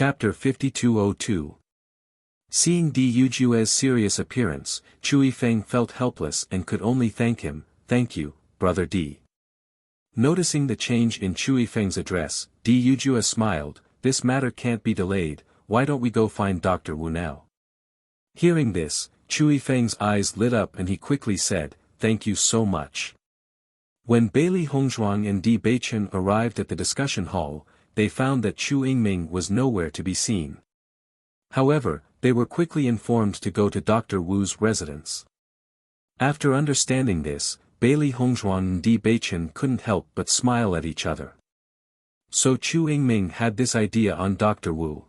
Chapter 5202. Seeing Di Yujue's serious appearance, Chui Feng felt helpless and could only thank him. "Thank you, Brother Di." Noticing the change in Chui Feng's address, Di Yujue smiled. "This matter can't be delayed, why don't we go find Dr. Wu now?" Hearing this, Chui Feng's eyes lit up and he quickly said, "Thank you so much." When Bailey Hongzhuang and Di Beichen arrived at the discussion hall, they found that Chu Yingming was nowhere to be seen. However, they were quickly informed to go to Dr. Wu's residence. After understanding this, Bailey Hongzhuang and Di Beichen couldn't help but smile at each other. So Chu Yingming had this idea on Dr. Wu.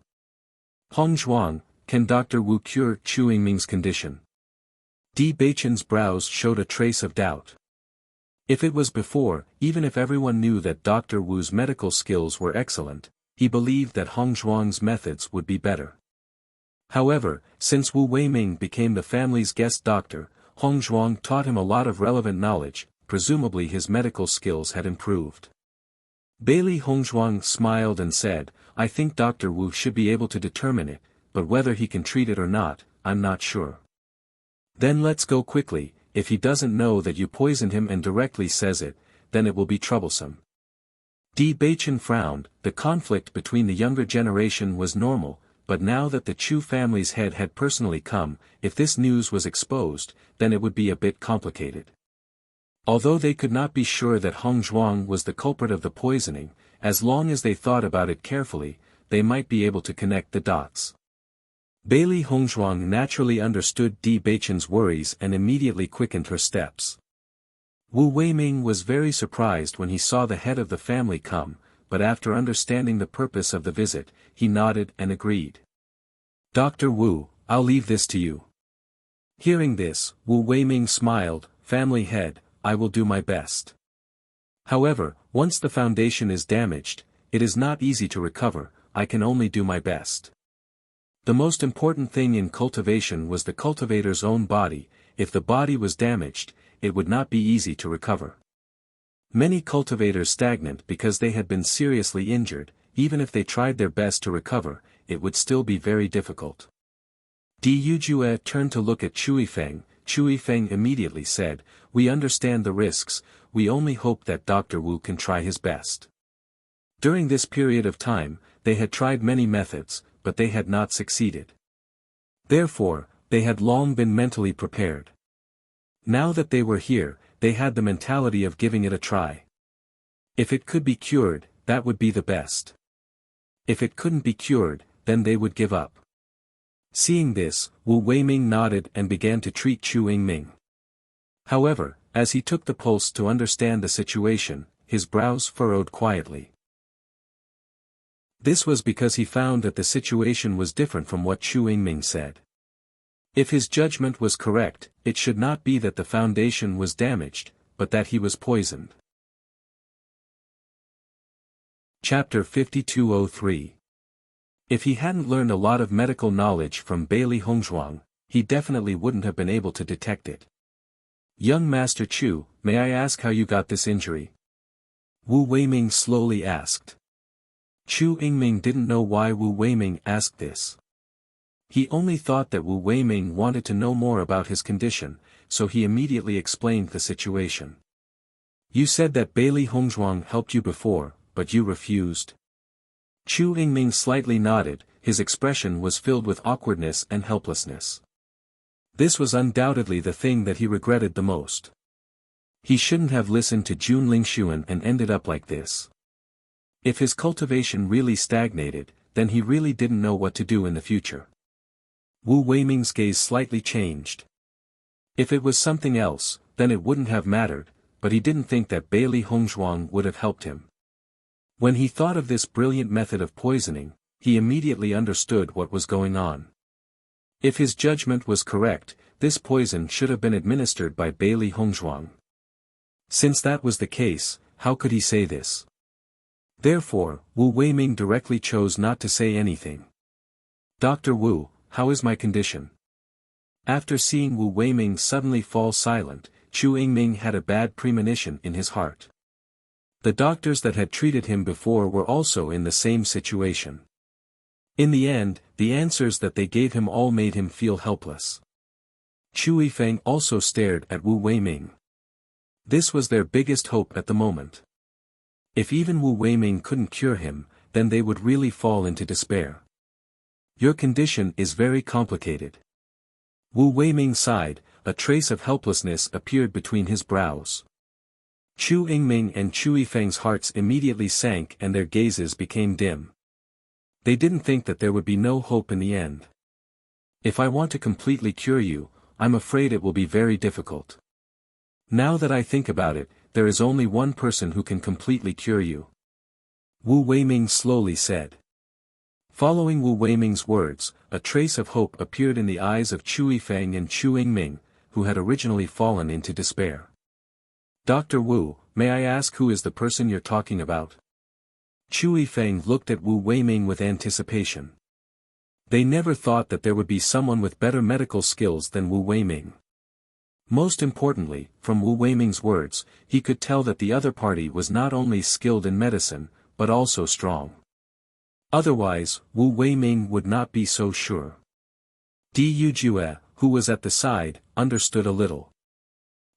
"Hongzhuang, can Dr. Wu cure Chu Yingming's condition?" Di Beichen's brows showed a trace of doubt. If it was before, even if everyone knew that Dr. Wu's medical skills were excellent, he believed that Hongzhuang's methods would be better. However, since Wu Weiming became the family's guest doctor, Hongzhuang taught him a lot of relevant knowledge, presumably his medical skills had improved. Bailey Hongzhuang smiled and said, "I think Dr. Wu should be able to determine it, but whether he can treat it or not, I'm not sure." "Then let's go quickly. If he doesn't know that you poisoned him and directly says it, then it will be troublesome." Di Beichen frowned. The conflict between the younger generation was normal, but now that the Chu family's head had personally come, if this news was exposed, then it would be a bit complicated. Although they could not be sure that Hongzhuang was the culprit of the poisoning, as long as they thought about it carefully, they might be able to connect the dots. Bailey Hongzhuang naturally understood Di Beichen's worries and immediately quickened her steps. Wu Weiming was very surprised when he saw the head of the family come, but after understanding the purpose of the visit, he nodded and agreed. "Dr. Wu, I'll leave this to you." Hearing this, Wu Weiming smiled. "Family head, I will do my best. However, once the foundation is damaged, it is not easy to recover. I can only do my best." The most important thing in cultivation was the cultivator's own body. If the body was damaged, it would not be easy to recover. Many cultivators stagnant because they had been seriously injured. Even if they tried their best to recover, it would still be very difficult. Di Yujue turned to look at Chui Feng. Chui Feng immediately said, "We understand the risks, we only hope that Dr. Wu can try his best." During this period of time, they had tried many methods, but they had not succeeded. Therefore, they had long been mentally prepared. Now that they were here, they had the mentality of giving it a try. If it could be cured, that would be the best. If it couldn't be cured, then they would give up. Seeing this, Wu Weiming nodded and began to treat Chu Yingming. However, as he took the pulse to understand the situation, his brows furrowed quietly. This was because he found that the situation was different from what Chu Yingming said. If his judgment was correct, it should not be that the foundation was damaged, but that he was poisoned. Chapter 5203. If he hadn't learned a lot of medical knowledge from Bailey Hongzhuang, he definitely wouldn't have been able to detect it. "Young Master Chu, may I ask how you got this injury?" Wu Weiming slowly asked. Chu Yingming didn't know why Wu Weiming asked this. He only thought that Wu Weiming wanted to know more about his condition, so he immediately explained the situation. "You said that Bailey Hongzhuang helped you before, but you refused." Chu Yingming slightly nodded. His expression was filled with awkwardness and helplessness. This was undoubtedly the thing that he regretted the most. He shouldn't have listened to Jun Lingxuan and ended up like this. If his cultivation really stagnated, then he really didn't know what to do in the future. Wu Weiming's gaze slightly changed. If it was something else, then it wouldn't have mattered, but he didn't think that Bailey Hongzhuang would have helped him. When he thought of this brilliant method of poisoning, he immediately understood what was going on. If his judgment was correct, this poison should have been administered by Bailey Hongzhuang. Since that was the case, how could he say this? Therefore, Wu Weiming directly chose not to say anything. "Dr. Wu, how is my condition?" After seeing Wu Weiming suddenly fall silent, Chu Yingming had a bad premonition in his heart. The doctors that had treated him before were also in the same situation. In the end, the answers that they gave him all made him feel helpless. Chu Yifeng also stared at Wu Weiming. This was their biggest hope at the moment. If even Wu Weiming couldn't cure him, then they would really fall into despair. Your condition is very complicated. Wu Weiming sighed, a trace of helplessness appeared between his brows. Chu Yingming and Chu Yifeng's hearts immediately sank and their gazes became dim. They didn't think that there would be no hope in the end. If I want to completely cure you, I'm afraid it will be very difficult. Now that I think about it, there is only one person who can completely cure you. Wu Weiming slowly said. Following Wu Weiming's words, a trace of hope appeared in the eyes of Chu Yifeng and Chu Yingming, who had originally fallen into despair. Dr. Wu, may I ask who is the person you're talking about? Chu Yifeng looked at Wu Weiming with anticipation. They never thought that there would be someone with better medical skills than Wu Weiming. Most importantly, from Wu Weiming's words, he could tell that the other party was not only skilled in medicine, but also strong. Otherwise, Wu Weiming would not be so sure. Di Yujue, who was at the side, understood a little.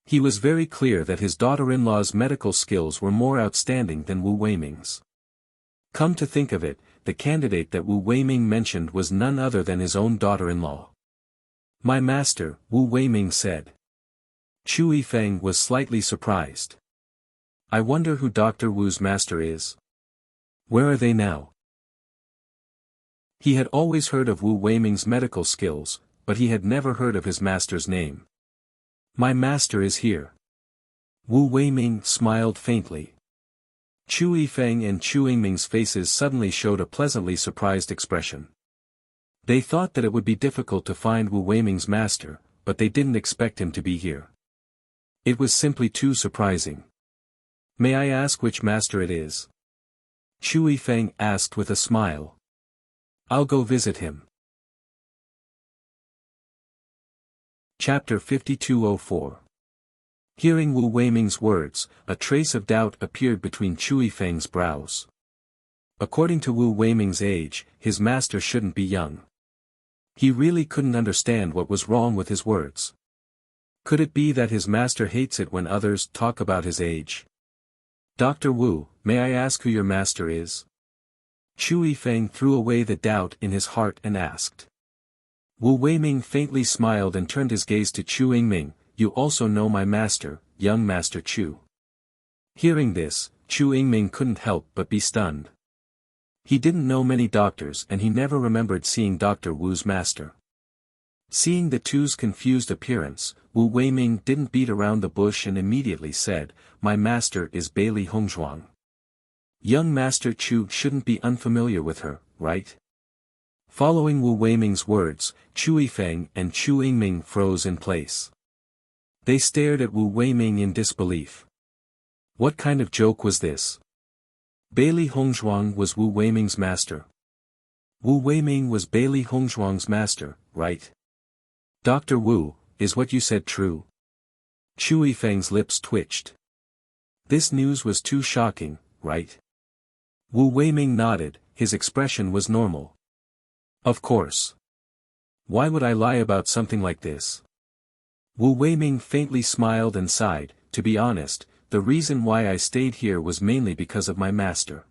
He was very clear that his daughter-in-law's medical skills were more outstanding than Wu Weiming's. Come to think of it, the candidate that Wu Weiming mentioned was none other than his own daughter-in-law. My master, Wu Weiming said. Chu Yifeng was slightly surprised. I wonder who Dr. Wu's master is. Where are they now? He had always heard of Wu Weiming's medical skills, but he had never heard of his master's name. My master is here. Wu Weiming smiled faintly. Chu Yifeng and Chu Yingming's faces suddenly showed a pleasantly surprised expression. They thought that it would be difficult to find Wu Weiming's master, but they didn't expect him to be here. It was simply too surprising. May I ask which master it is? Chu Yifeng asked with a smile. I'll go visit him. Chapter 5204. Hearing Wu Weiming's words, a trace of doubt appeared between Chu Yifeng's brows. According to Wu Weiming's age, his master shouldn't be young. He really couldn't understand what was wrong with his words. Could it be that his master hates it when others talk about his age? Dr. Wu, may I ask who your master is? Chu Yifeng threw away the doubt in his heart and asked. Wu Weiming faintly smiled and turned his gaze to Chu Yingming. You also know my master, young Master Chu. Hearing this, Chu Yingming couldn't help but be stunned. He didn't know many doctors and he never remembered seeing Dr. Wu's master. Seeing the two's confused appearance, Wu Weiming didn't beat around the bush and immediately said, My master is Bailey Hongzhuang. Young Master Chu shouldn't be unfamiliar with her, right? Following Wu Weiming's words, Chu Yifeng and Chu Yingming froze in place. They stared at Wu Weiming in disbelief. What kind of joke was this? Bailey Hongzhuang was Wu Weiming's master. Wu Weiming was Bailey Hongzhuang's master, right? Dr. Wu, is what you said true? Chu Yifeng's lips twitched. This news was too shocking, right? Wu Weiming nodded, his expression was normal. Of course. Why would I lie about something like this? Wu Weiming faintly smiled and sighed. To be honest, the reason why I stayed here was mainly because of my master.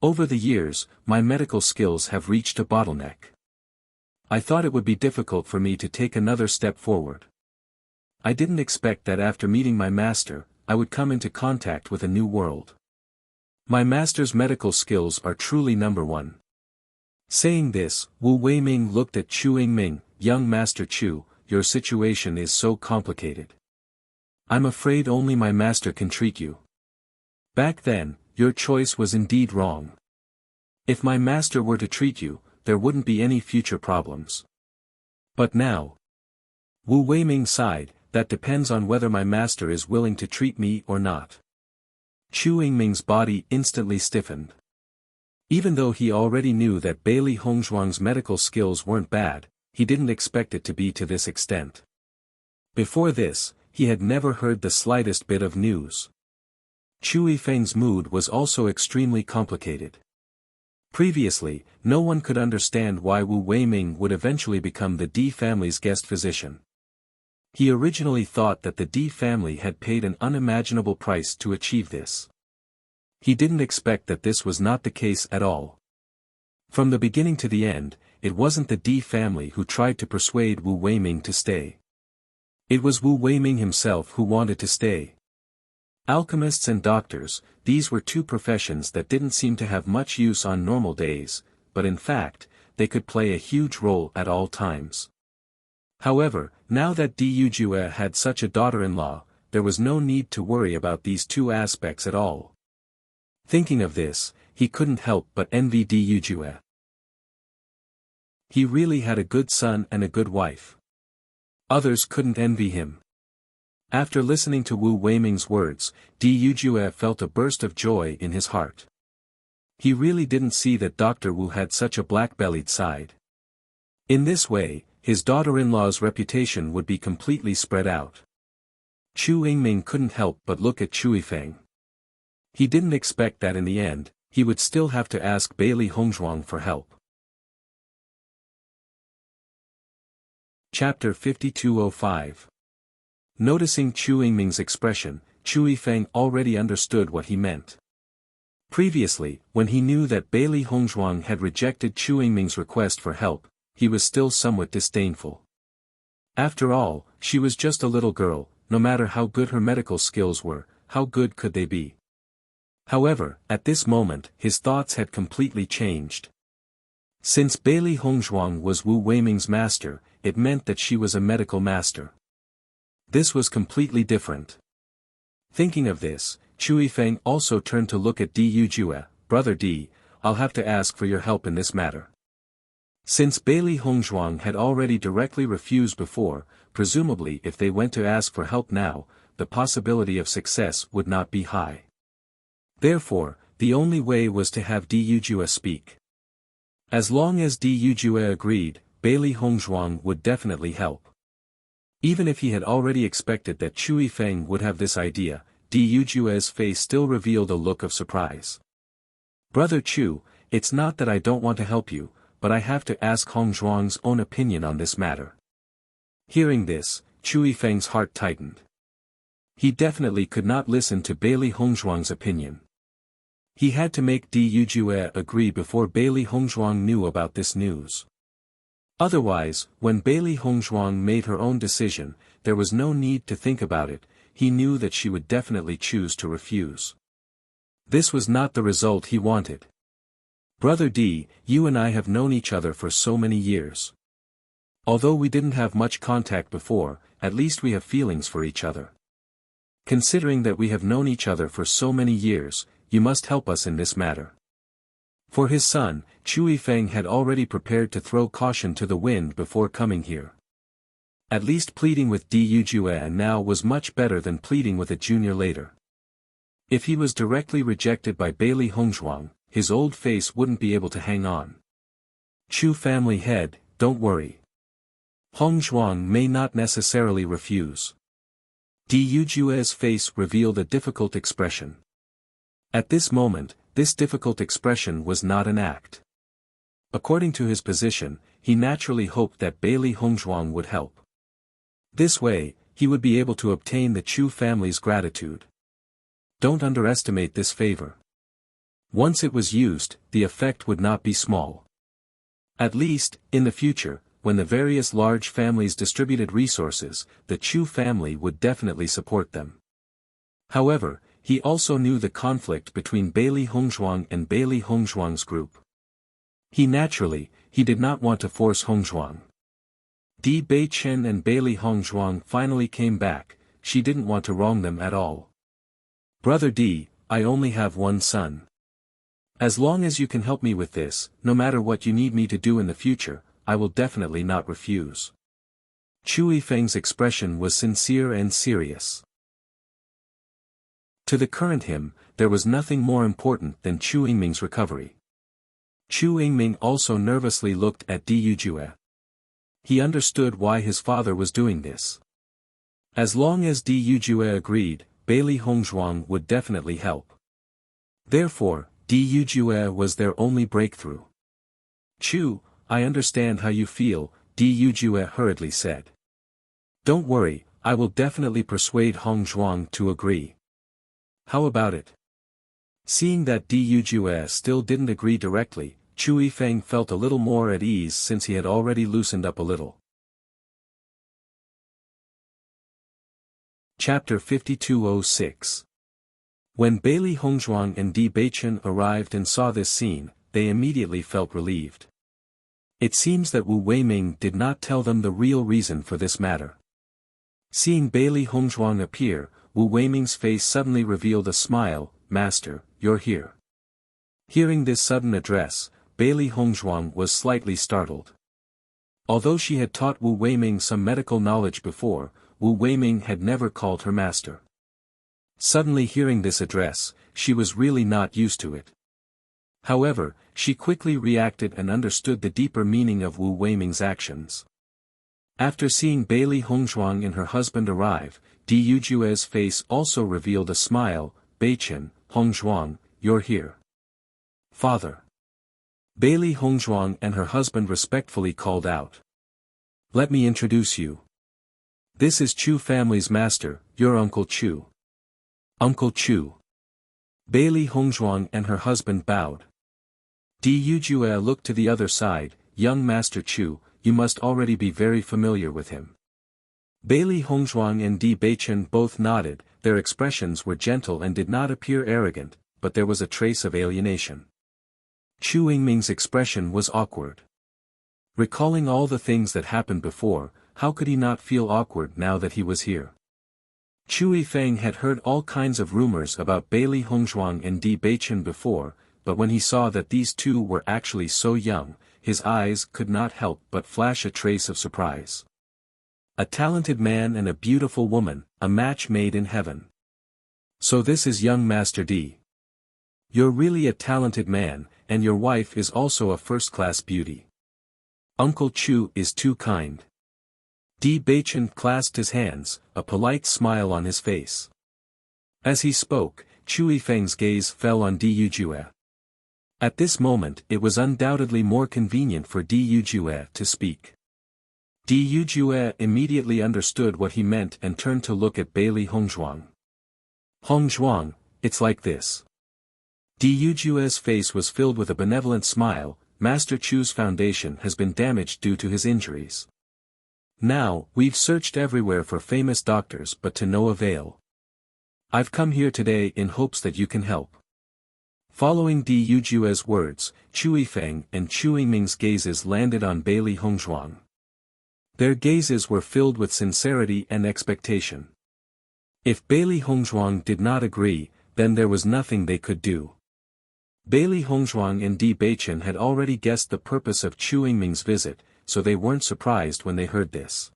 Over the years, my medical skills have reached a bottleneck. I thought it would be difficult for me to take another step forward. I didn't expect that after meeting my master, I would come into contact with a new world. My master's medical skills are truly number one. Saying this, Wu Weiming looked at Chu Yingming. Young Master Chu, your situation is so complicated. I'm afraid only my master can treat you. Back then, your choice was indeed wrong. If my master were to treat you, there wouldn't be any future problems. But now, Wu Weiming sighed, that depends on whether my master is willing to treat me or not. Chu Yingming's body instantly stiffened. Even though he already knew that Bailey Hongzhuang's medical skills weren't bad, he didn't expect it to be to this extent. Before this, he had never heard the slightest bit of news. Chu Yifeng's mood was also extremely complicated. Previously, no one could understand why Wu Weiming would eventually become the Di family's guest physician. He originally thought that the Di family had paid an unimaginable price to achieve this. He didn't expect that this was not the case at all. From the beginning to the end, it wasn't the Di family who tried to persuade Wu Weiming to stay. It was Wu Weiming himself who wanted to stay. Alchemists and doctors, these were two professions that didn't seem to have much use on normal days, but in fact, they could play a huge role at all times. However, now that Di Yujue had such a daughter-in-law, there was no need to worry about these two aspects at all. Thinking of this, he couldn't help but envy Di Yujue. He really had a good son and a good wife. Others couldn't envy him. After listening to Wu Weiming's words, Di Yujue felt a burst of joy in his heart. He really didn't see that Dr. Wu had such a black-bellied side. In this way, his daughter-in-law's reputation would be completely spread out. Chu Yingming couldn't help but look at Cui Feng. He didn't expect that in the end, he would still have to ask Bailey Hongzhuang for help. Chapter 5205. Noticing Chu Yingming's expression, Cui Feng already understood what he meant. Previously, when he knew that Bailey Hongzhuang had rejected Chu Yingming's request for help, he was still somewhat disdainful. After all, she was just a little girl, no matter how good her medical skills were, how good could they be? However, at this moment, his thoughts had completely changed. Since Bailey Hongzhuang was Wu Weiming's master, it meant that she was a medical master. This was completely different. Thinking of this, Cui Feng also turned to look at Di Yujue. Brother Di, I'll have to ask for your help in this matter. Since Bailey Hongzhuang had already directly refused before, presumably if they went to ask for help now, the possibility of success would not be high. Therefore, the only way was to have Di Yujue speak. As long as Di Yujue agreed, Bailey Hongzhuang would definitely help. Even if he had already expected that Cui Feng would have this idea, Di Yujue's face still revealed a look of surprise. Brother Chu, it's not that I don't want to help you, but I have to ask Hongzhuang's own opinion on this matter. Hearing this, Cui Feng's heart tightened. He definitely could not listen to Bailey Hongzhuang's opinion. He had to make Di Yujue agree before Bailey Hongzhuang knew about this news. Otherwise, when Bailey Hongzhuang made her own decision, there was no need to think about it, he knew that she would definitely choose to refuse. This was not the result he wanted. Brother Di, you and I have known each other for so many years. Although we didn't have much contact before, at least we have feelings for each other. Considering that we have known each other for so many years, you must help us in this matter. For his son, Cui Feng had already prepared to throw caution to the wind before coming here. At least pleading with Di Yujue now was much better than pleading with a junior later. If he was directly rejected by Bailey Hongzhuang, his old face wouldn't be able to hang on. Chu family head, don't worry. Hongzhuang may not necessarily refuse. Di Yujue's face revealed a difficult expression. At this moment, this difficult expression was not an act. According to his position, he naturally hoped that Bailey Hongzhuang would help. This way, he would be able to obtain the Chu family's gratitude. Don't underestimate this favor. Once it was used, the effect would not be small. At least, in the future, when the various large families distributed resources, the Chu family would definitely support them. However, he also knew the conflict between Bailey Hongzhuang and Bailey Hongzhuang's group. He did not want to force Hongzhuang. Di Beichen and Bailey Hongzhuang finally came back, she didn't want to wrong them at all. Brother Di, I only have one son. As long as you can help me with this, no matter what you need me to do in the future, I will definitely not refuse. Cui Feng's expression was sincere and serious. To the current him, there was nothing more important than Chu Yingming's recovery. Chu Yingming also nervously looked at Di Yujue. He understood why his father was doing this. As long as Di Yujue agreed, Bailey Hongzhuang would definitely help. Therefore, Di Yujue was their only breakthrough. Chu, I understand how you feel, Di Yujue hurriedly said. Don't worry, I will definitely persuade Hong Zhuang to agree. How about it? Seeing that Di Yujue still didn't agree directly, Chu Yifeng felt a little more at ease since he had already loosened up a little. Chapter 5206. When Bailey Hongzhuang and Di Beichen arrived and saw this scene, they immediately felt relieved. It seems that Wu Weiming did not tell them the real reason for this matter. Seeing Bailey Hongzhuang appear, Wu Weiming's face suddenly revealed a smile. Master, you're here. Hearing this sudden address, Bailey Hongzhuang was slightly startled. Although she had taught Wu Weiming some medical knowledge before, Wu Weiming had never called her master. Suddenly hearing this address, she was really not used to it. However, she quickly reacted and understood the deeper meaning of Wu Weiming's actions. After seeing Bailey Hongzhuang and her husband arrive, Di Yujue's face also revealed a smile. Beichen, Hongzhuang, you're here. Father. Bailey Hongzhuang and her husband respectfully called out. Let me introduce you. This is Chu family's master, your Uncle Chu. Uncle Chu. Bailey Hongzhuang and her husband bowed. Di Yujue looked to the other side. Young Master Chu, you must already be very familiar with him. Bailey Hongzhuang and Di Beichen both nodded. Their expressions were gentle and did not appear arrogant, but there was a trace of alienation. Chu Yingming's expression was awkward. Recalling all the things that happened before, how could he not feel awkward now that he was here? Chu Yifeng had heard all kinds of rumors about Bailey Hongzhuang and Di Beichen before, but when he saw that these two were actually so young, his eyes could not help but flash a trace of surprise. A talented man and a beautiful woman, a match made in heaven. So this is young Master Di. You're really a talented man, and your wife is also a first-class beauty. Uncle Chu is too kind. Di Beichen clasped his hands, a polite smile on his face. As he spoke, Chu Yifeng's gaze fell on Di Yujue. At this moment it was undoubtedly more convenient for Di Yujue to speak. Di Yujue immediately understood what he meant and turned to look at Bailey Hongzhuang. Hongzhuang, it's like this. Di Yujue's face was filled with a benevolent smile. Master Chu's foundation has been damaged due to his injuries. Now, we've searched everywhere for famous doctors but to no avail. I've come here today in hopes that you can help. Following Di Yujue's words, Chu Yifeng and Chu Yingming's gazes landed on Bailey Hongzhuang. Their gazes were filled with sincerity and expectation. If Bailey Hongzhuang did not agree, then there was nothing they could do. Bailey Hongzhuang and Di Beichen had already guessed the purpose of Chu Yingming's visit, so they weren't surprised when they heard this.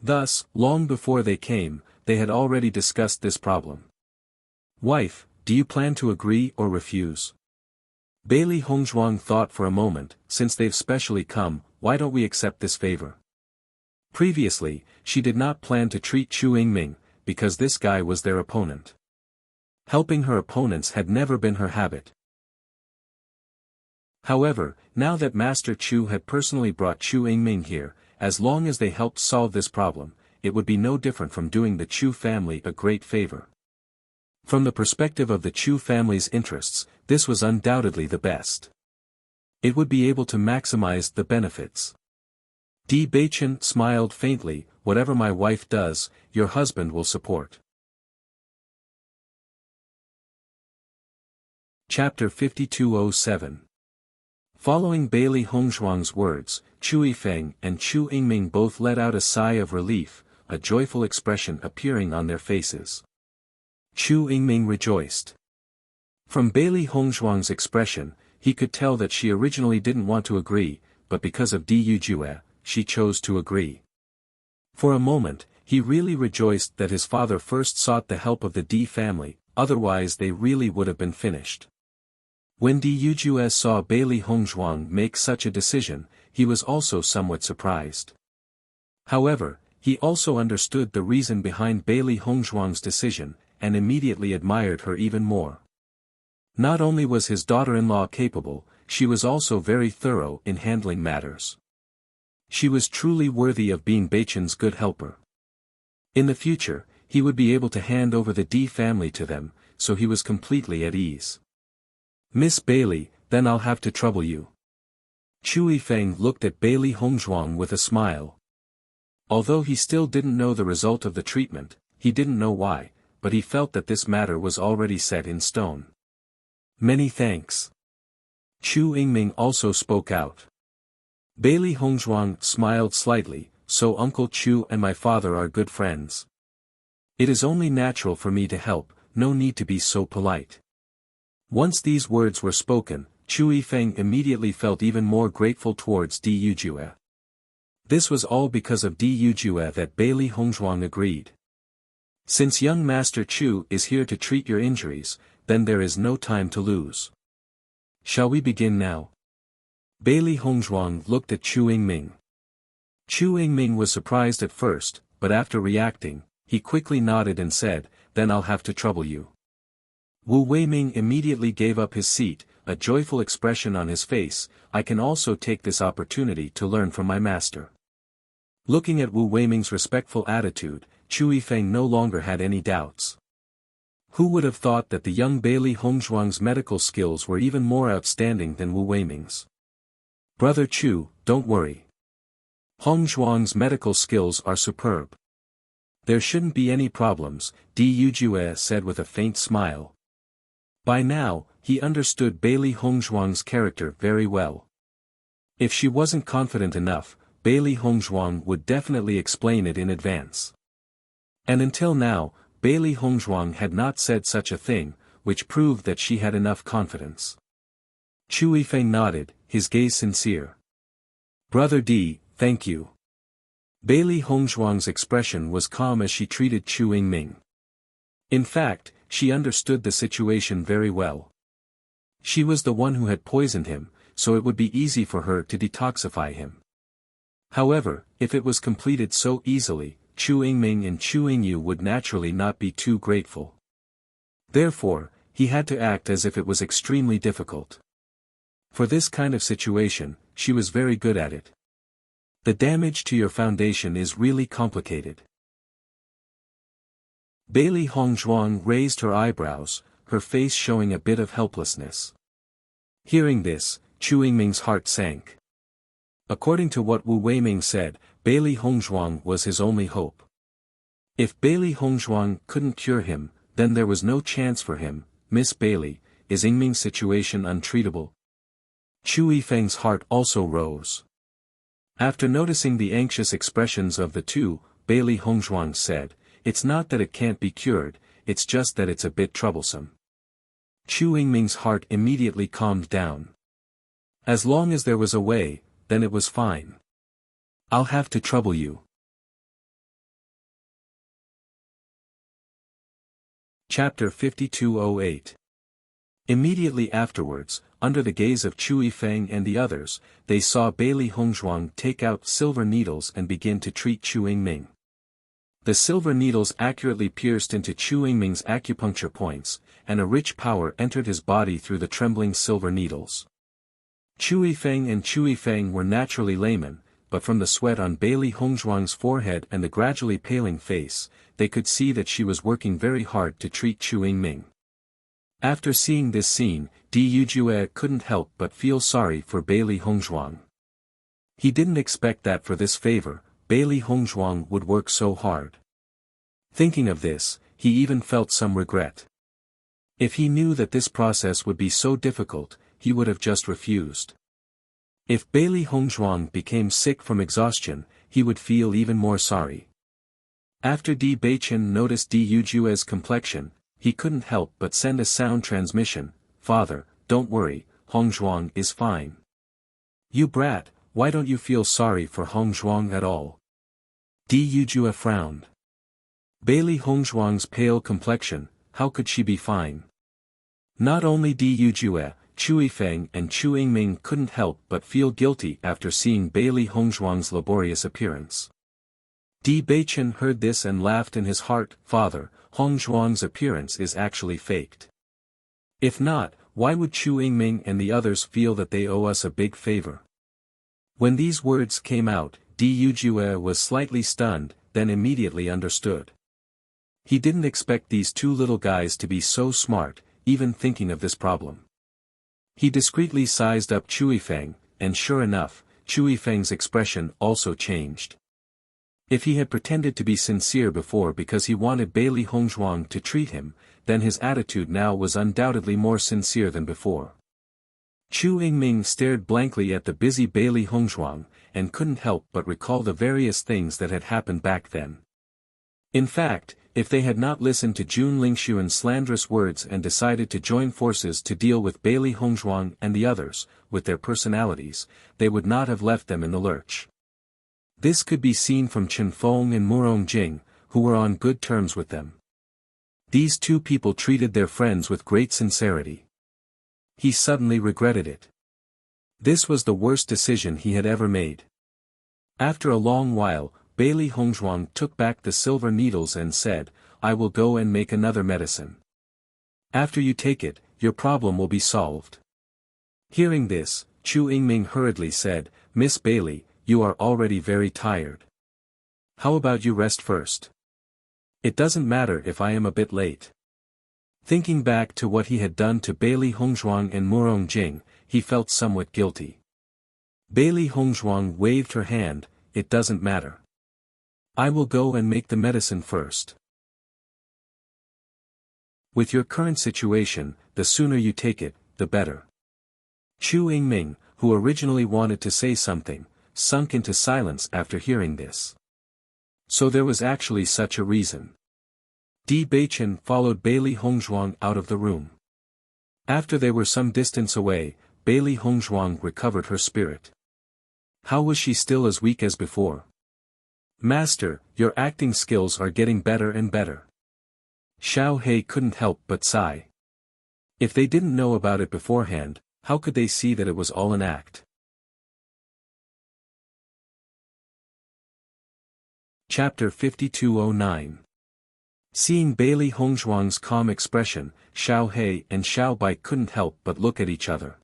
Thus, long before they came, they had already discussed this problem. Wife, do you plan to agree or refuse? Bailey Hongzhuang thought for a moment. Since they've specially come, why don't we accept this favor? Previously, she did not plan to treat Chu Yingming, because this guy was their opponent. Helping her opponents had never been her habit. However, now that Master Chu had personally brought Chu Yingming here, as long as they helped solve this problem, it would be no different from doing the Chu family a great favor. From the perspective of the Chu family's interests, this was undoubtedly the best. It would be able to maximize the benefits. Di Beichen smiled faintly. Whatever my wife does, your husband will support. Chapter 5207. Following Bailey Hongzhuang's words, Chu Yifeng and Chu Yingming both let out a sigh of relief, a joyful expression appearing on their faces. Chu Yingming rejoiced. From Bailey Hongzhuang's expression, he could tell that she originally didn't want to agree, but because of Di Yujue, she chose to agree. For a moment, he really rejoiced that his father first sought the help of the Di family, otherwise they really would have been finished. When Di Yujue saw Bailey Hongzhuang make such a decision, he was also somewhat surprised. However, he also understood the reason behind Bailey Hongzhuang's decision, and immediately admired her even more. Not only was his daughter-in-law capable, she was also very thorough in handling matters. She was truly worthy of being Beichen's good helper. In the future, he would be able to hand over the D family to them, so he was completely at ease. Miss Bailey, then I'll have to trouble you. Chu Yifeng looked at Bailey Hongzhuang with a smile. Although he still didn't know the result of the treatment, he didn't know why, but he felt that this matter was already set in stone. Many thanks. Chu Yingming also spoke out. Bailey Hongzhuang smiled slightly, so Uncle Chu and my father are good friends. It is only natural for me to help, no need to be so polite. Once these words were spoken, Chu Yifeng immediately felt even more grateful towards Di Yujue. This was all because of Di Yujue that Bailey Hongzhuang agreed. Since young Master Chu is here to treat your injuries, then there is no time to lose. Shall we begin now? Bailey Hongzhuang looked at Chu Yingming. Chu Yingming was surprised at first, but after reacting, he quickly nodded and said, then I'll have to trouble you. Wu Weiming immediately gave up his seat, a joyful expression on his face. I can also take this opportunity to learn from my master. Looking at Wu Weiming's respectful attitude, Chu Yifeng no longer had any doubts. Who would have thought that the young Bailey Hongzhuang's medical skills were even more outstanding than Wu Weiming's? Brother Chu, don't worry. Hongzhuang's medical skills are superb. There shouldn't be any problems, Di Yujue said with a faint smile. By now, he understood Bailey Hongzhuang's character very well. If she wasn't confident enough, Bailey Hongzhuang would definitely explain it in advance. And until now, Bailey Hongzhuang had not said such a thing, which proved that she had enough confidence. Chu Yifeng nodded, his gaze sincere. Brother Di, thank you. Bailey Hongzhuang's expression was calm as she treated Chu Yingming. In fact, she understood the situation very well. She was the one who had poisoned him, so it would be easy for her to detoxify him. However, if it was completed so easily, Chu Yingming and Chu Yingyu would naturally not be too grateful. Therefore, he had to act as if it was extremely difficult. For this kind of situation, she was very good at it. The damage to your foundation is really complicated. Bailey Hongzhuang raised her eyebrows, her face showing a bit of helplessness. Hearing this, Chu Yingming's heart sank. According to what Wu Weiming said, Bailey Hongzhuang was his only hope. If Bailey Hongzhuang couldn't cure him, then there was no chance for him. Miss Bailey, is Yingming's situation untreatable? Chu Yifeng's heart also rose. After noticing the anxious expressions of the two, Bailey Hongzhuang said, it's not that it can't be cured, it's just that it's a bit troublesome. Chu Yingming's heart immediately calmed down. As long as there was a way, then it was fine. I'll have to trouble you. Chapter 5208. Immediately afterwards, under the gaze of Chu Yifeng and the others, they saw Bailey Hongzhuang take out silver needles and begin to treat Chu Yingming. The silver needles accurately pierced into Chu Yingming's acupuncture points, and a rich power entered his body through the trembling silver needles. Chu Yifeng and Chu Yifeng were naturally laymen, but from the sweat on Bailey Hongzhuang's forehead and the gradually paling face, they could see that she was working very hard to treat Chu Yingming. After seeing this scene, Di Yujue couldn't help but feel sorry for Bailey Hongzhuang. He didn't expect that for this favor, Bailey Hongzhuang would work so hard. Thinking of this, he even felt some regret. If he knew that this process would be so difficult, he would have just refused. If Bailey Hongzhuang became sick from exhaustion, he would feel even more sorry. After Di Beichen noticed Di Yujue's complexion, he couldn't help but send a sound transmission, Father, don't worry, Hongzhuang is fine. You brat, why don't you feel sorry for Hongzhuang at all? Di Yujue frowned. Bailey Hongzhuang's pale complexion, how could she be fine? Not only Di Yujue, Chu Yifeng and Chu Yingming couldn't help but feel guilty after seeing Bailey Hongzhuang's laborious appearance. Di Beichen heard this and laughed in his heart, Father, Hongzhuang's appearance is actually faked. If not, why would Chu Yingming and the others feel that they owe us a big favor? When these words came out, Du Jue was slightly stunned, then immediately understood. He didn't expect these two little guys to be so smart, even thinking of this problem. He discreetly sized up Chu Yifeng, and sure enough, Chu Yifeng's expression also changed. If he had pretended to be sincere before because he wanted Bailey Hongzhuang to treat him, then his attitude now was undoubtedly more sincere than before. Chu Yingming stared blankly at the busy Bailey Hongzhuang, and couldn't help but recall the various things that had happened back then. In fact, if they had not listened to Jun Lingxuan's slanderous words and decided to join forces to deal with Bailey Hongzhuang and the others, with their personalities, they would not have left them in the lurch. This could be seen from Chen Feng and Murong Jing, who were on good terms with them. These two people treated their friends with great sincerity. He suddenly regretted it. This was the worst decision he had ever made. After a long while, Bailey Hongzhuang took back the silver needles and said, "I will go and make another medicine. After you take it, your problem will be solved." Hearing this, Chu Yingming hurriedly said, "Miss Bailey, you are already very tired. How about you rest first? It doesn't matter if I am a bit late." Thinking back to what he had done to Bailey Hongzhuang and Murong Jing, he felt somewhat guilty. Bailey Hongzhuang waved her hand, "It doesn't matter. I will go and make the medicine first. With your current situation, the sooner you take it, the better." Chu Yingming, who originally wanted to say something, sunk into silence after hearing this. So there was actually such a reason. Di Beichen followed Bailey Hongzhuang out of the room. After they were some distance away, Bailey Hongzhuang recovered her spirit. How was she still as weak as before? "Master, your acting skills are getting better and better." Xiao He couldn't help but sigh. If they didn't know about it beforehand, how could they see that it was all an act? Chapter 5209. Seeing Bailey Hongzhuang's calm expression, Xiao He and Xiao Bai couldn't help but look at each other.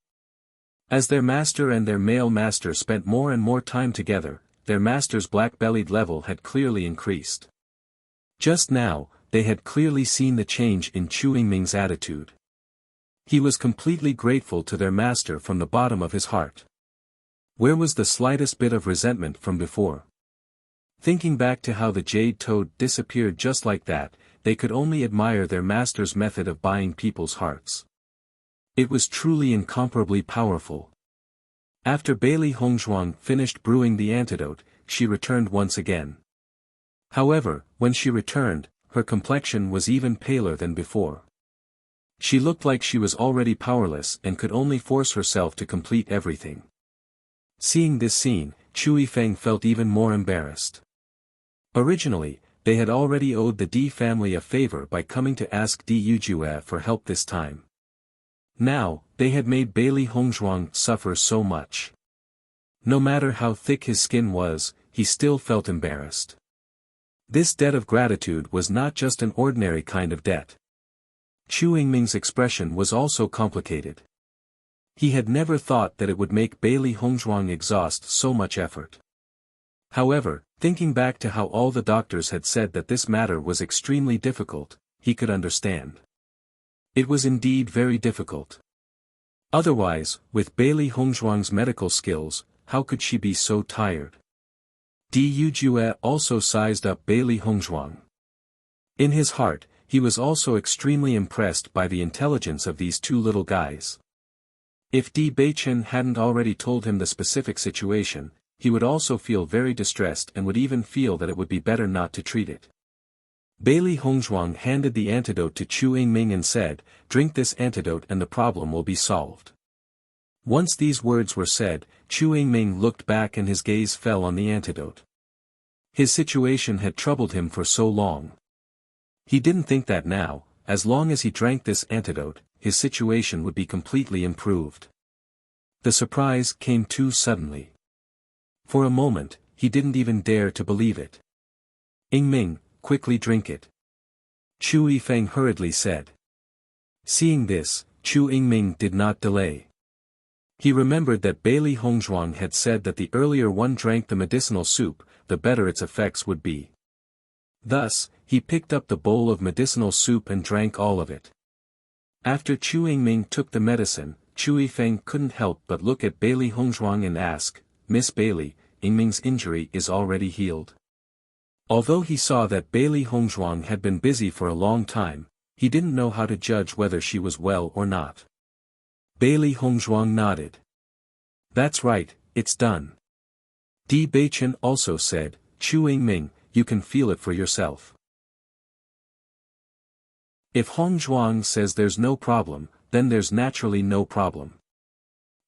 As their master and their male master spent more and more time together, their master's black-bellied level had clearly increased. Just now, they had clearly seen the change in Chu Yingming's attitude. He was completely grateful to their master from the bottom of his heart. Where was the slightest bit of resentment from before? Thinking back to how the jade toad disappeared just like that, they could only admire their master's method of buying people's hearts. It was truly incomparably powerful. After Bailey Hongzhuang finished brewing the antidote, she returned once again. However, when she returned, her complexion was even paler than before. She looked like she was already powerless and could only force herself to complete everything. Seeing this scene, Chu Yifeng felt even more embarrassed. Originally, they had already owed the Di family a favor by coming to ask Di Yujue for help this time. Now, they had made Bailey Hongzhuang suffer so much. No matter how thick his skin was, he still felt embarrassed. This debt of gratitude was not just an ordinary kind of debt. Chu Yingming's expression was also complicated. He had never thought that it would make Bailey Hongzhuang exhaust so much effort. However, thinking back to how all the doctors had said that this matter was extremely difficult, he could understand. It was indeed very difficult. Otherwise, with Bailey Hongzhuang's medical skills, how could she be so tired? Di Yujue also sized up Bailey Hongzhuang. In his heart, he was also extremely impressed by the intelligence of these two little guys. If Di Beichen hadn't already told him the specific situation, he would also feel very distressed and would even feel that it would be better not to treat it. Bailey Hongzhuang handed the antidote to Chu Yingming and said, "Drink this antidote and the problem will be solved." Once these words were said, Chu Yingming looked back and his gaze fell on the antidote. His situation had troubled him for so long. He didn't think that now, as long as he drank this antidote, his situation would be completely improved. The surprise came too suddenly. For a moment, he didn't even dare to believe it. "Yingming, quickly drink it," Chu Yifeng hurriedly said. Seeing this, Chu Yingming did not delay. He remembered that Bailey Hongzhuang had said that the earlier one drank the medicinal soup, the better its effects would be. Thus, he picked up the bowl of medicinal soup and drank all of it. After Chu Yingming took the medicine, Chu Yifeng couldn't help but look at Bailey Hongzhuang and ask, "Miss Bailey, Yingming's injury is already healed?" Although he saw that Bailey Hongzhuang had been busy for a long time, he didn't know how to judge whether she was well or not. Bailey Hongzhuang nodded. "That's right, it's done." Di Beichen also said, "Chu Yingming, you can feel it for yourself." If Hongzhuang says there's no problem, then there's naturally no problem.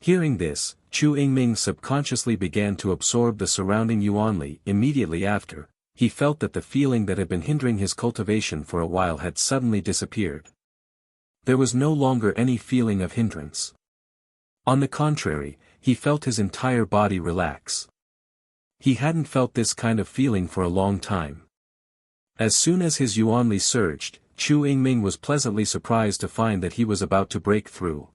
Hearing this, Chu Yingming subconsciously began to absorb the surrounding yuanli. Immediately after, he felt that the feeling that had been hindering his cultivation for a while had suddenly disappeared. There was no longer any feeling of hindrance. On the contrary, he felt his entire body relax. He hadn't felt this kind of feeling for a long time. As soon as his yuanli surged, Chu Yingming was pleasantly surprised to find that he was about to break through.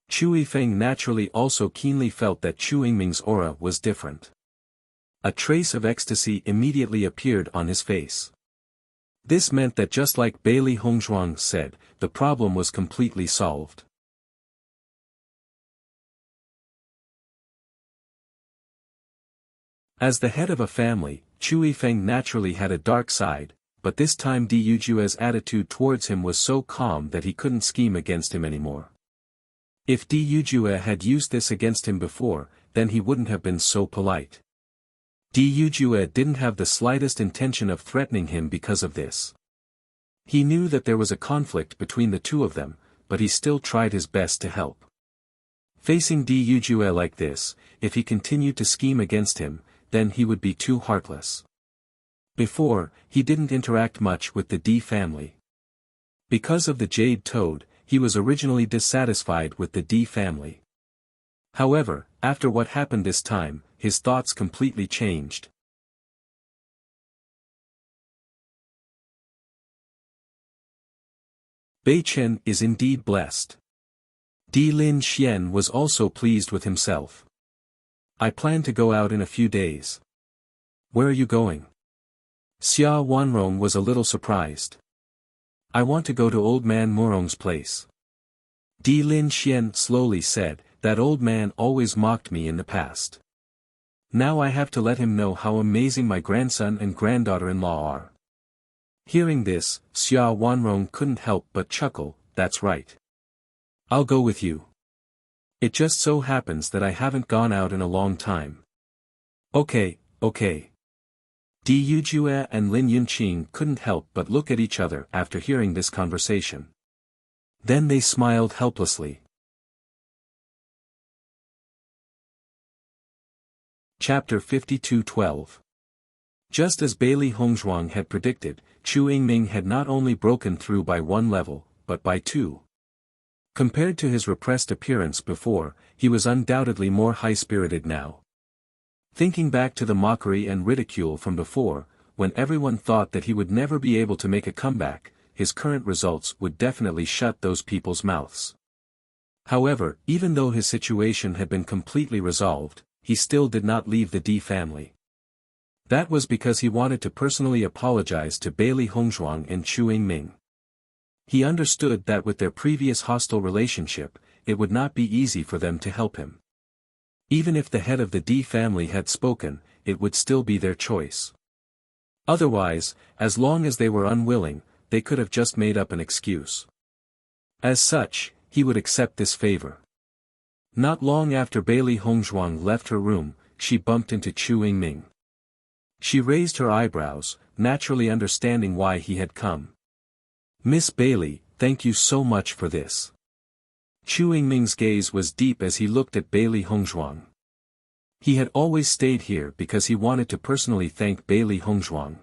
Chu Yifeng naturally also keenly felt that Chu Yingming's aura was different. A trace of ecstasy immediately appeared on his face. This meant that just like Bailey Hongzhuang said, the problem was completely solved. As the head of a family, Chu Yifeng naturally had a dark side, but this time Di Yujue's attitude towards him was so calm that he couldn't scheme against him anymore. If Di Yujue had used this against him before, then he wouldn't have been so polite. Di Yujue didn't have the slightest intention of threatening him because of this. He knew that there was a conflict between the two of them, but he still tried his best to help. Facing Di Yujue like this, if he continued to scheme against him, then he would be too heartless. Before, he didn't interact much with the Di family. Because of the Jade Toad, he was originally dissatisfied with the Di family. However, after what happened this time, his thoughts completely changed. Bei Chen is indeed blessed. Di Lin Xian was also pleased with himself. "I plan to go out in a few days." "Where are you going?" Xia Wanrong was a little surprised. "I want to go to Old Man Murong's place." Di Lin Xian slowly said, "That old man always mocked me in the past. Now I have to let him know how amazing my grandson and granddaughter-in-law are." Hearing this, Xia Wanrong couldn't help but chuckle, "That's right. I'll go with you. It just so happens that I haven't gone out in a long time." Okay. Di Yujue and Lin Yunqing couldn't help but look at each other after hearing this conversation. Then they smiled helplessly. Chapter 52:12. Just as Bailey Hongzhuang had predicted, Chu Yingming had not only broken through by one level, but by two. Compared to his repressed appearance before, he was undoubtedly more high-spirited now. Thinking back to the mockery and ridicule from before, when everyone thought that he would never be able to make a comeback, his current results would definitely shut those people's mouths. However, even though his situation had been completely resolved, he still did not leave the Di family. That was because he wanted to personally apologize to Bailey Hongzhuang and Chu Yingming. He understood that with their previous hostile relationship, it would not be easy for them to help him. Even if the head of the Di family had spoken, it would still be their choice. Otherwise, as long as they were unwilling, they could have just made up an excuse. As such, he would accept this favor. Not long after Bailey Hongzhuang left her room, she bumped into Chu Yingming. She raised her eyebrows, naturally understanding why he had come. "Miss Bailey, thank you so much for this." Chu Yingming's gaze was deep as he looked at Bailey Hongzhuang. He had always stayed here because he wanted to personally thank Bailey Hongzhuang.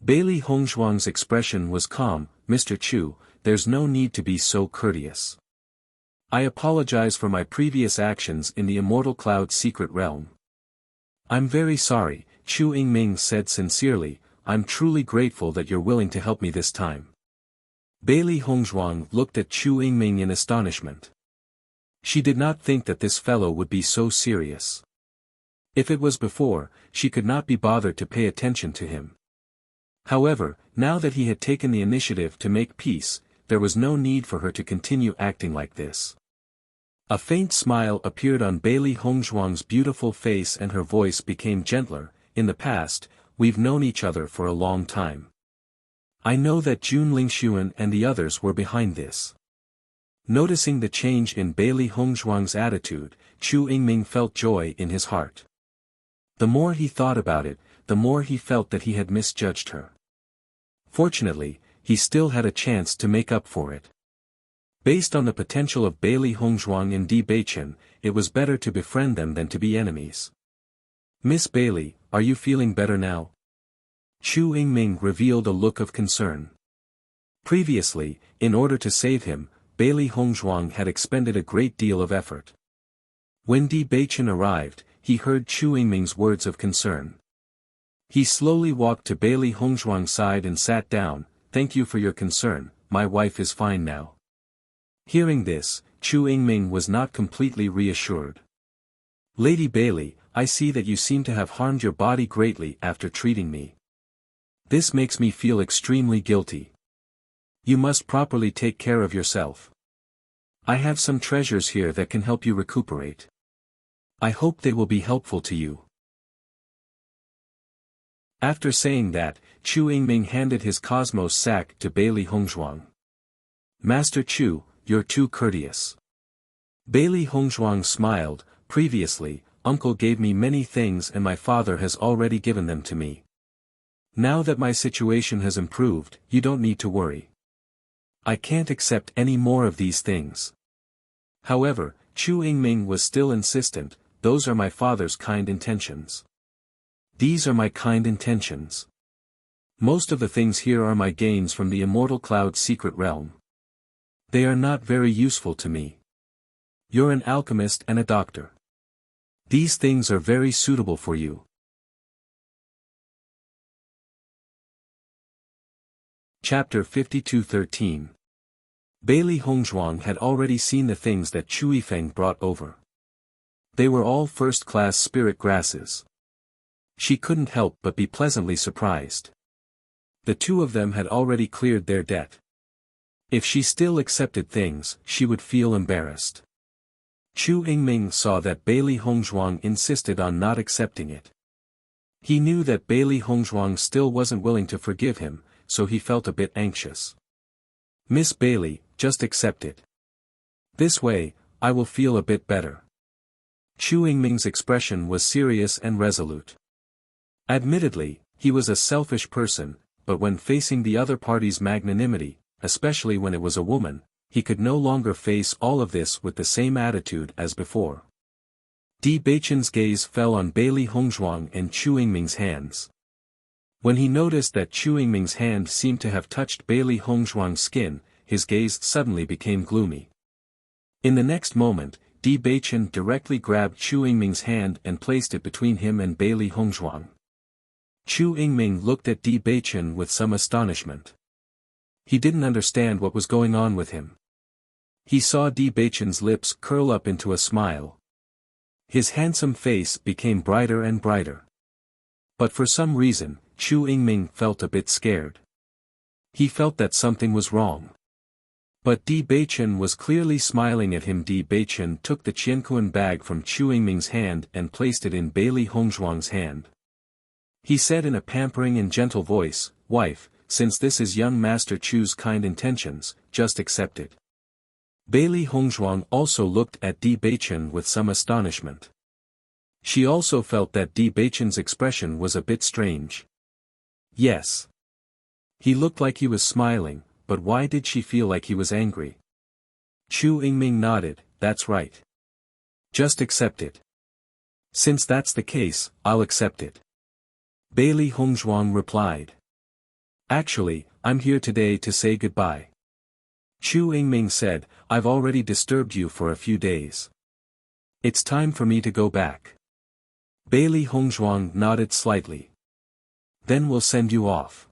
Bailey Hongzhuang's expression was calm. "Mr. Chu, there's no need to be so courteous. I apologize for my previous actions in the Immortal Cloud secret realm." "I'm very sorry," Chu Yingming said sincerely. "I'm truly grateful that you're willing to help me this time." Bailey Hongzhuang looked at Chu Yingming in astonishment. She did not think that this fellow would be so serious. If it was before, she could not be bothered to pay attention to him. However, now that he had taken the initiative to make peace, there was no need for her to continue acting like this. A faint smile appeared on Bailey Hongzhuang's beautiful face and her voice became gentler. In the past, we've known each other for a long time. I know that Jun Lingxuan and the others were behind this. Noticing the change in Bailey Hongzhuang's attitude, Chu Yingming felt joy in his heart. The more he thought about it, the more he felt that he had misjudged her. Fortunately, he still had a chance to make up for it. Based on the potential of Bailey Hongzhuang and Di Beichen, it was better to befriend them than to be enemies. Miss Bailey, are you feeling better now? Chu Yingming revealed a look of concern. Previously, in order to save him, Bailey Hongzhuang had expended a great deal of effort. When Di Beichen arrived, he heard Chu Yingming's words of concern. He slowly walked to Bailey Hongzhuang's side and sat down. Thank you for your concern, my wife is fine now. Hearing this, Chu Yingming was not completely reassured. Lady Bailey, I see that you seem to have harmed your body greatly after treating me. This makes me feel extremely guilty. You must properly take care of yourself. I have some treasures here that can help you recuperate. I hope they will be helpful to you. After saying that, Chu Yingming handed his cosmos sack to Bailey Hongzhuang. Master Chu, you're too courteous. Bailey Hongzhuang smiled. Previously, Uncle gave me many things and my father has already given them to me. Now that my situation has improved, you don't need to worry. I can't accept any more of these things. However, Chu Yingming was still insistent. Those are my father's kind intentions. These are my kind intentions. Most of the things here are my gains from the Immortal Cloud secret realm. They are not very useful to me. You're an alchemist and a doctor. These things are very suitable for you. Chapter 52:13. Bailey Hongzhuang had already seen the things that Chu Yifeng brought over. They were all first-class spirit grasses. She couldn't help but be pleasantly surprised. The two of them had already cleared their debt. If she still accepted things, she would feel embarrassed. Chu Yingming saw that Bailey Hongzhuang insisted on not accepting it. He knew that Bailey Hongzhuang still wasn't willing to forgive him, so he felt a bit anxious. Miss Bailey, just accept it. This way, I will feel a bit better. Chu Yingming's expression was serious and resolute. Admittedly, he was a selfish person, but when facing the other party's magnanimity, especially when it was a woman, he could no longer face all of this with the same attitude as before. Di Beichen's gaze fell on Bailey Hongzhuang and Chu Yingming's hands. When he noticed that Chu Yingming's hand seemed to have touched Bailey Hongzhuang's skin, his gaze suddenly became gloomy. In the next moment, Di Beichen directly grabbed Chu Yingming's hand and placed it between him and Bailey Hongzhuang. Chu Yingming looked at Di Beichen with some astonishment. He didn't understand what was going on with him. He saw Di Beichen's lips curl up into a smile. His handsome face became brighter and brighter. But for some reason, Chu Yingming felt a bit scared. He felt that something was wrong. But Di Beichen was clearly smiling at him. Di Beichen took the Qianquan bag from Chu Yingming's hand and placed it in Bailey Hongzhuang's hand. He said in a pampering and gentle voice, "Wife, since this is young Master Chu's kind intentions, just accept it." Bailey Hongzhuang also looked at Di Beichen with some astonishment. She also felt that Di Beichen's expression was a bit strange. Yes. He looked like he was smiling, but why did she feel like he was angry? Chu Yingming nodded, "That's right. Just accept it." "Since that's the case, I'll accept it." Bailey Hongzhuang replied. "Actually, I'm here today to say goodbye." Chu Yingming said, "I've already disturbed you for a few days. It's time for me to go back." Bailey Hongzhuang nodded slightly. "Then we'll send you off."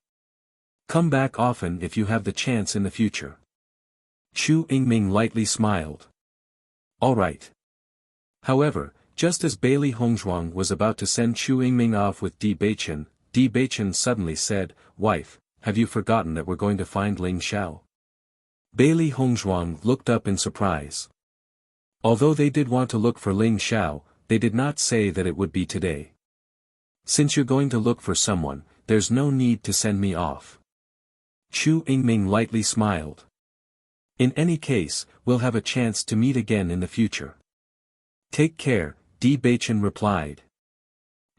Come back often if you have the chance in the future. Chu Yingming lightly smiled. All right. However, just as Bailey Hongzhuang was about to send Chu Yingming off with Di Beichen suddenly said, "Wife, have you forgotten that we're going to find Ling Xiao?" Bailey Hongzhuang looked up in surprise. Although they did want to look for Ling Xiao, they did not say that it would be today. Since you're going to look for someone, there's no need to send me off. Chu Yingming lightly smiled. In any case, we'll have a chance to meet again in the future. Take care, Di Beichen replied.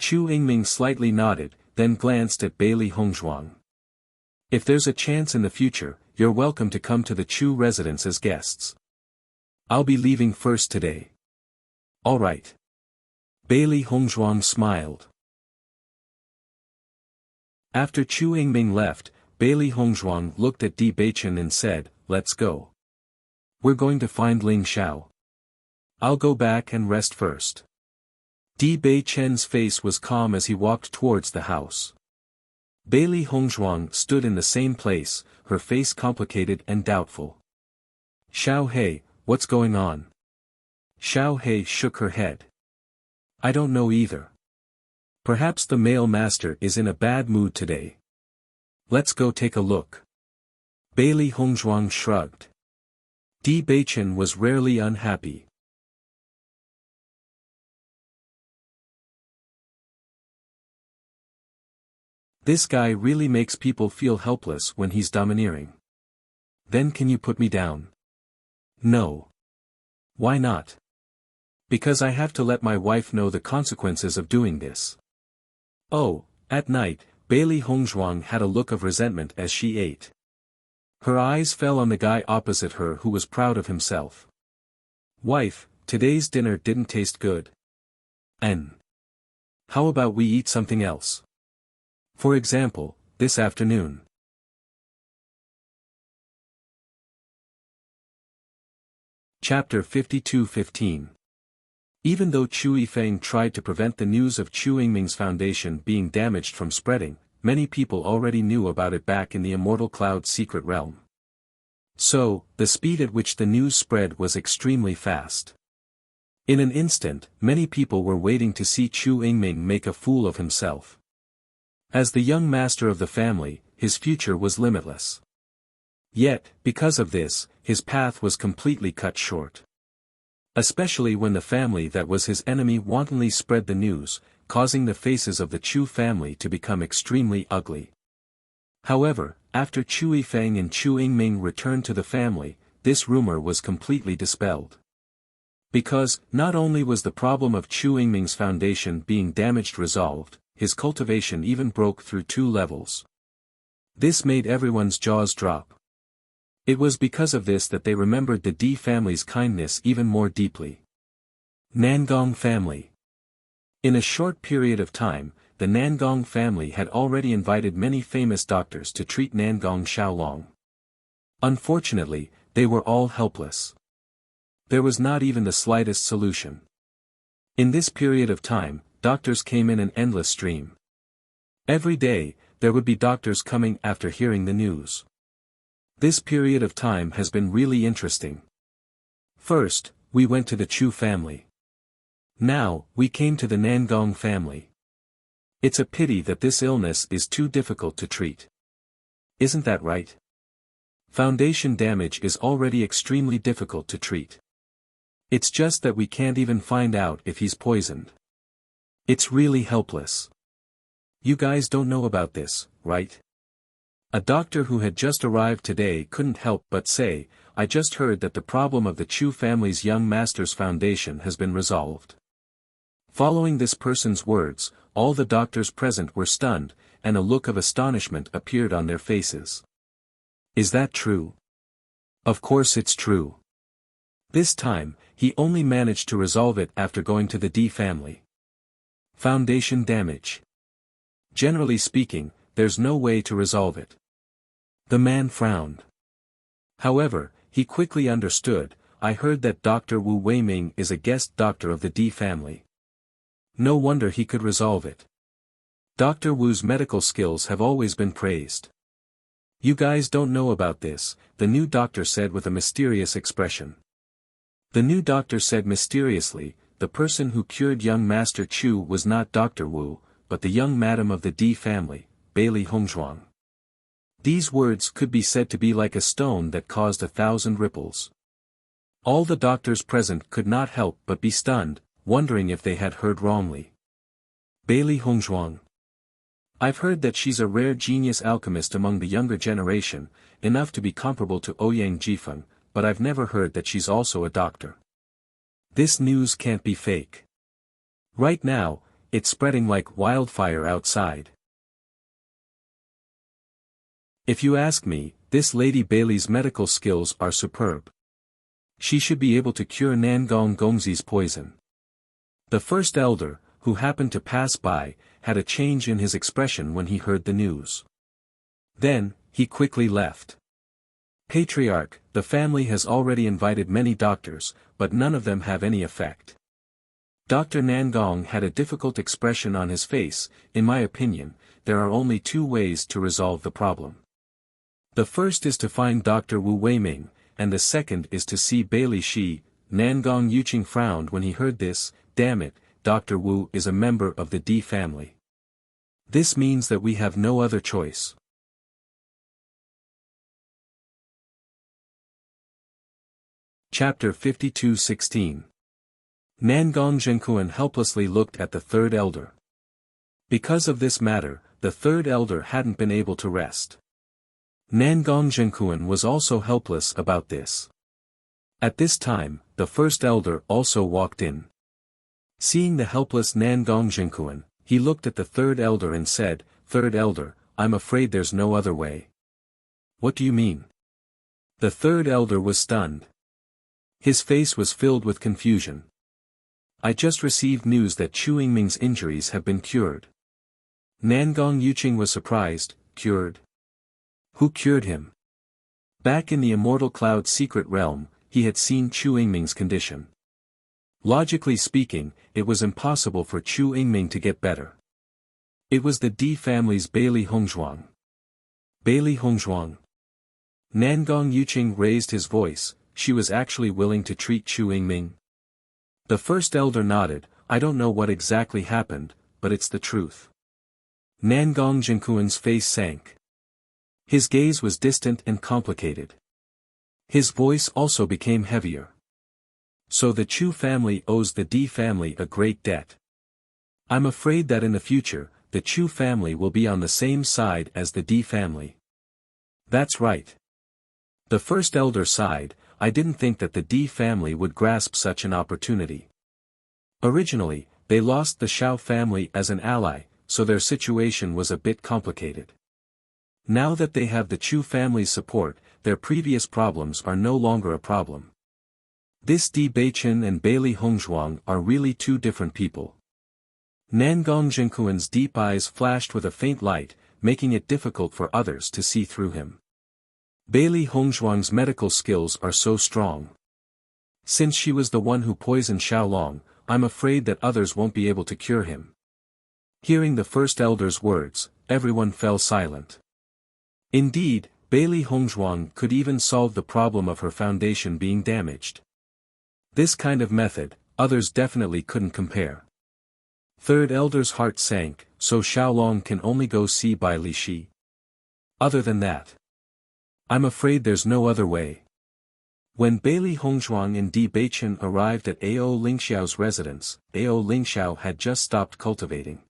Chu Yingming slightly nodded, then glanced at Bailey Hongzhuang. If there's a chance in the future, you're welcome to come to the Chu residence as guests. I'll be leaving first today. All right. Bailey Hongzhuang smiled. After Chu Yingming left, Bailey Hongzhuang looked at Di Beichen and said, "Let's go. We're going to find Ling Xiao. I'll go back and rest first." Di Beichen's face was calm as he walked towards the house. Bailey Hongzhuang stood in the same place, her face complicated and doubtful. "Xiao He, what's going on?" Xiao He shook her head. "I don't know either. Perhaps the male master is in a bad mood today. Let's go take a look." Bailey Hongzhuang shrugged. Di Beichen was rarely unhappy. This guy really makes people feel helpless when he's domineering. Then can you put me down? No. Why not? Because I have to let my wife know the consequences of doing this. Oh, at night, Bailey Hongzhuang had a look of resentment as she ate. Her eyes fell on the guy opposite her who was proud of himself. "Wife, today's dinner didn't taste good. And how about we eat something else? For example, this afternoon." Chapter 52:15. Even though Chu Yifeng tried to prevent the news of Chu Yingming's foundation being damaged from spreading, many people already knew about it back in the Immortal Cloud's secret realm. So, the speed at which the news spread was extremely fast. In an instant, many people were waiting to see Chu Yingming make a fool of himself. As the young master of the family, his future was limitless. Yet, because of this, his path was completely cut short. Especially when the family that was his enemy wantonly spread the news, causing the faces of the Chu family to become extremely ugly. However, after Chu Yifeng and Chu Yingming returned to the family, this rumor was completely dispelled. Because, not only was the problem of Chu Yingming's foundation being damaged resolved, his cultivation even broke through 2 levels. This made everyone's jaws drop. It was because of this that they remembered the Di family's kindness even more deeply. Nangong family. In a short period of time, the Nangong family had already invited many famous doctors to treat Nangong Xiaolong. Unfortunately, they were all helpless. There was not even the slightest solution. In this period of time, doctors came in an endless stream. Every day, there would be doctors coming after hearing the news. This period of time has been really interesting. First, we went to the Chu family. Now, we came to the Nangong family. It's a pity that this illness is too difficult to treat. Isn't that right? Foundation damage is already extremely difficult to treat. It's just that we can't even find out if he's poisoned. It's really helpless. You guys don't know about this, right? A doctor who had just arrived today couldn't help but say, "I just heard that the problem of the Chu family's young master's foundation has been resolved." Following this person's words, all the doctors present were stunned, and a look of astonishment appeared on their faces. Is that true? Of course it's true. This time, he only managed to resolve it after going to the Di family. Foundation damage. Generally speaking, there's no way to resolve it. The man frowned. However, he quickly understood, "I heard that Dr. Wu Weiming is a guest doctor of the Di family. No wonder he could resolve it. Dr. Wu's medical skills have always been praised." You guys don't know about this, the new doctor said with a mysterious expression. The new doctor said mysteriously, the person who cured young Master Chu was not Dr. Wu, but the young madam of the D family, Bailey Hongzhuang. These words could be said to be like a stone that caused 1,000 ripples. All the doctors present could not help but be stunned, wondering if they had heard wrongly. Bailey Hongzhuang. I've heard that she's a rare genius alchemist among the younger generation, enough to be comparable to Ouyang Jifeng, but I've never heard that she's also a doctor. This news can't be fake. Right now, it's spreading like wildfire outside. If you ask me, this Lady Bailey's medical skills are superb. She should be able to cure Nangong Gongzi's poison. The first elder, who happened to pass by, had a change in his expression when he heard the news. Then, he quickly left. Patriarch, the family has already invited many doctors, but none of them have any effect. Dr. Nangong had a difficult expression on his face. In my opinion, there are only two ways to resolve the problem. The first is to find Dr. Wu Weiming, and the second is to see Bailey Shi. Nangong Yuqing frowned when he heard this. Damn it, Dr. Wu is a member of the D family. This means that we have no other choice. Chapter 52:16. Nangong Zhenkuan helplessly looked at the third elder. Because of this matter, the third elder hadn't been able to rest. Nangong Zhenkuan was also helpless about this. At this time, the first elder also walked in. Seeing the helpless Nangong Zhenkuan, he looked at the third elder and said, "Third elder, I'm afraid there's no other way." "What do you mean?" The third elder was stunned. His face was filled with confusion. "I just received news that Chu Yingming's injuries have been cured." Nangong Yuqing was surprised. Cured? Who cured him? Back in the Immortal Cloud's secret realm, he had seen Chu Yingming's condition. Logically speaking, it was impossible for Chu Yingming to get better. It was the D family's Bailey Hongzhuang. Bailey Hongzhuang. Nangong Yuqing raised his voice. She was actually willing to treat Chu Yingming. The first elder nodded. "I don't know what exactly happened, but it's the truth." Nangong Zhenkuan's face sank. His gaze was distant and complicated. His voice also became heavier. So the Chu family owes the D family a great debt. I'm afraid that in the future, the Chu family will be on the same side as the D family. That's right. The first elder sighed. I didn't think that the D family would grasp such an opportunity. Originally, they lost the Shao family as an ally, so their situation was a bit complicated. Now that they have the Chu family's support, their previous problems are no longer a problem. This Di Beichen and Bailey Hongzhuang are really two different people. Nangong Zhenkuan's deep eyes flashed with a faint light, making it difficult for others to see through him. Bailey Hongzhuang's medical skills are so strong. Since she was the one who poisoned Xiaolong, I'm afraid that others won't be able to cure him. Hearing the first elder's words, everyone fell silent. Indeed, Bailey Hongzhuang could even solve the problem of her foundation being damaged. This kind of method, others definitely couldn't compare. Third elder's heart sank. So Xiaolong can only go see Bai Li Shi. Other than that, I'm afraid there's no other way. When Bailey Hongzhuang and Di Beichen arrived at Ao Lingxiao's residence, Ao Lingxiao had just stopped cultivating.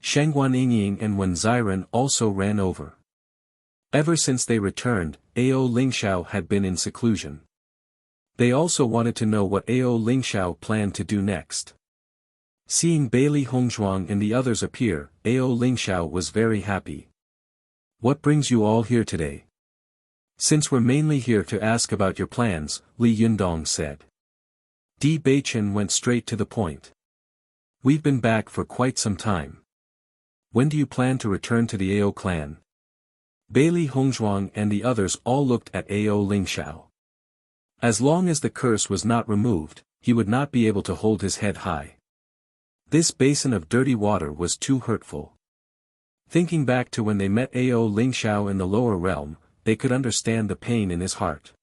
Shengguan Yingying and Wen Ziren also ran over. Ever since they returned, Ao Lingxiao had been in seclusion. They also wanted to know what Ao Lingxiao planned to do next. Seeing Bailey Hongzhuang and the others appear, Ao Lingxiao was very happy. "What brings you all here today?" "Since we're mainly here to ask about your plans," Li Yundong said. Di Beichen went straight to the point. "We've been back for quite some time. When do you plan to return to the Ao clan?" Bailey Hongzhuang and the others all looked at Ao Lingxiao. As long as the curse was not removed, he would not be able to hold his head high. This basin of dirty water was too hurtful. Thinking back to when they met Ao Lingxiao in the lower realm, they could understand the pain in his heart.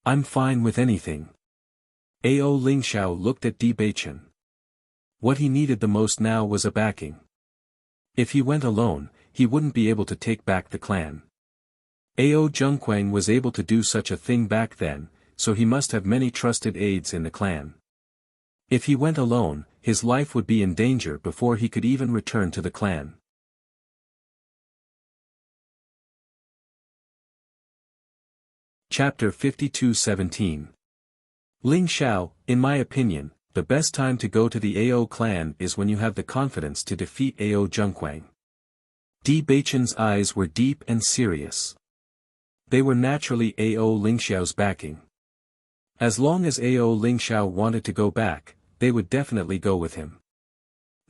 I'm fine with anything. Ao Lingxiao looked at Di Beichen. What he needed the most now was a backing. If he went alone, he wouldn't be able to take back the clan. Ao Zhengquang was able to do such a thing back then, so he must have many trusted aides in the clan. If he went alone, his life would be in danger before he could even return to the clan. Chapter 52:17. Ling Xiao, in my opinion, the best time to go to the Ao clan is when you have the confidence to defeat Ao Zhengquang. Di Beichen's eyes were deep and serious. They were naturally Ao Lingxiao's backing. As long as Ao Lingxiao wanted to go back, they would definitely go with him.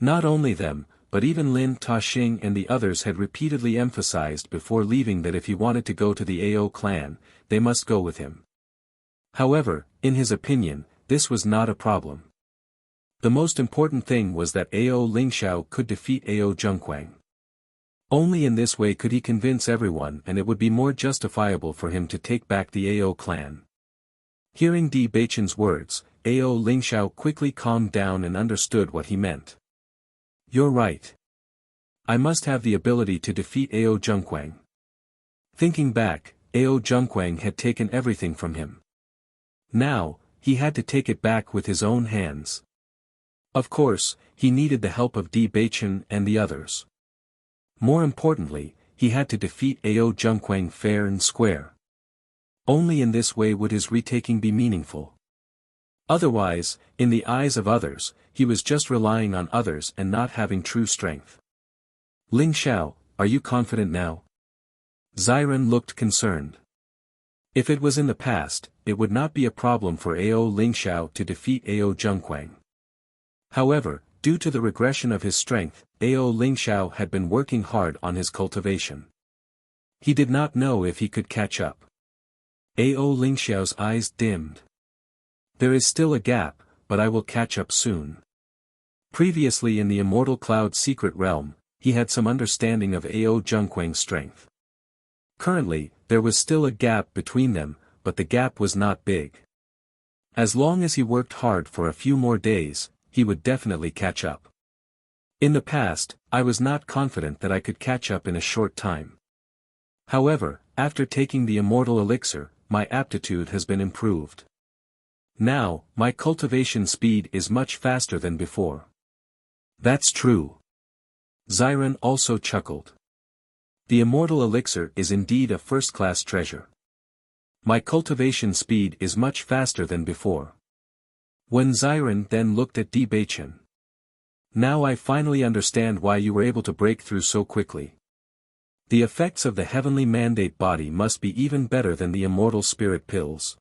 Not only them, but even Lin Taxing and the others had repeatedly emphasized before leaving that if he wanted to go to the Ao clan, they must go with him. However, in his opinion, this was not a problem. The most important thing was that Ao Lingxiao could defeat Ao Zhengquang. Only in this way could he convince everyone, and it would be more justifiable for him to take back the Ao clan. Hearing Di Beichen's words, Ao Lingxiao quickly calmed down and understood what he meant. You're right. I must have the ability to defeat Ao Zhengquang. Thinking back, Ao Zhengquang had taken everything from him. Now, he had to take it back with his own hands. Of course, he needed the help of Di Beichen and the others. More importantly, he had to defeat Ao Zhengquang fair and square. Only in this way would his retaking be meaningful. Otherwise, in the eyes of others, he was just relying on others and not having true strength. Ling Xiao, are you confident now? Ziren looked concerned. If it was in the past, it would not be a problem for Ao Lingxiao to defeat Ao Zhengquang. However, due to the regression of his strength, Ao Lingxiao had been working hard on his cultivation. He did not know if he could catch up. Ao Lingxiao's eyes dimmed. There is still a gap, but I will catch up soon. Previously in the Immortal Cloud secret realm, he had some understanding of Ao Zhengquang's strength. Currently, there was still a gap between them, but the gap was not big. As long as he worked hard for a few more days, he would definitely catch up. In the past, I was not confident that I could catch up in a short time. However, after taking the immortal elixir, my aptitude has been improved. Now, my cultivation speed is much faster than before. That's true. Ziren also chuckled. The immortal elixir is indeed a first-class treasure. My cultivation speed is much faster than before. When Ziren then looked at Di Beichen. Now I finally understand why you were able to break through so quickly. The effects of the heavenly mandate body must be even better than the immortal spirit pills.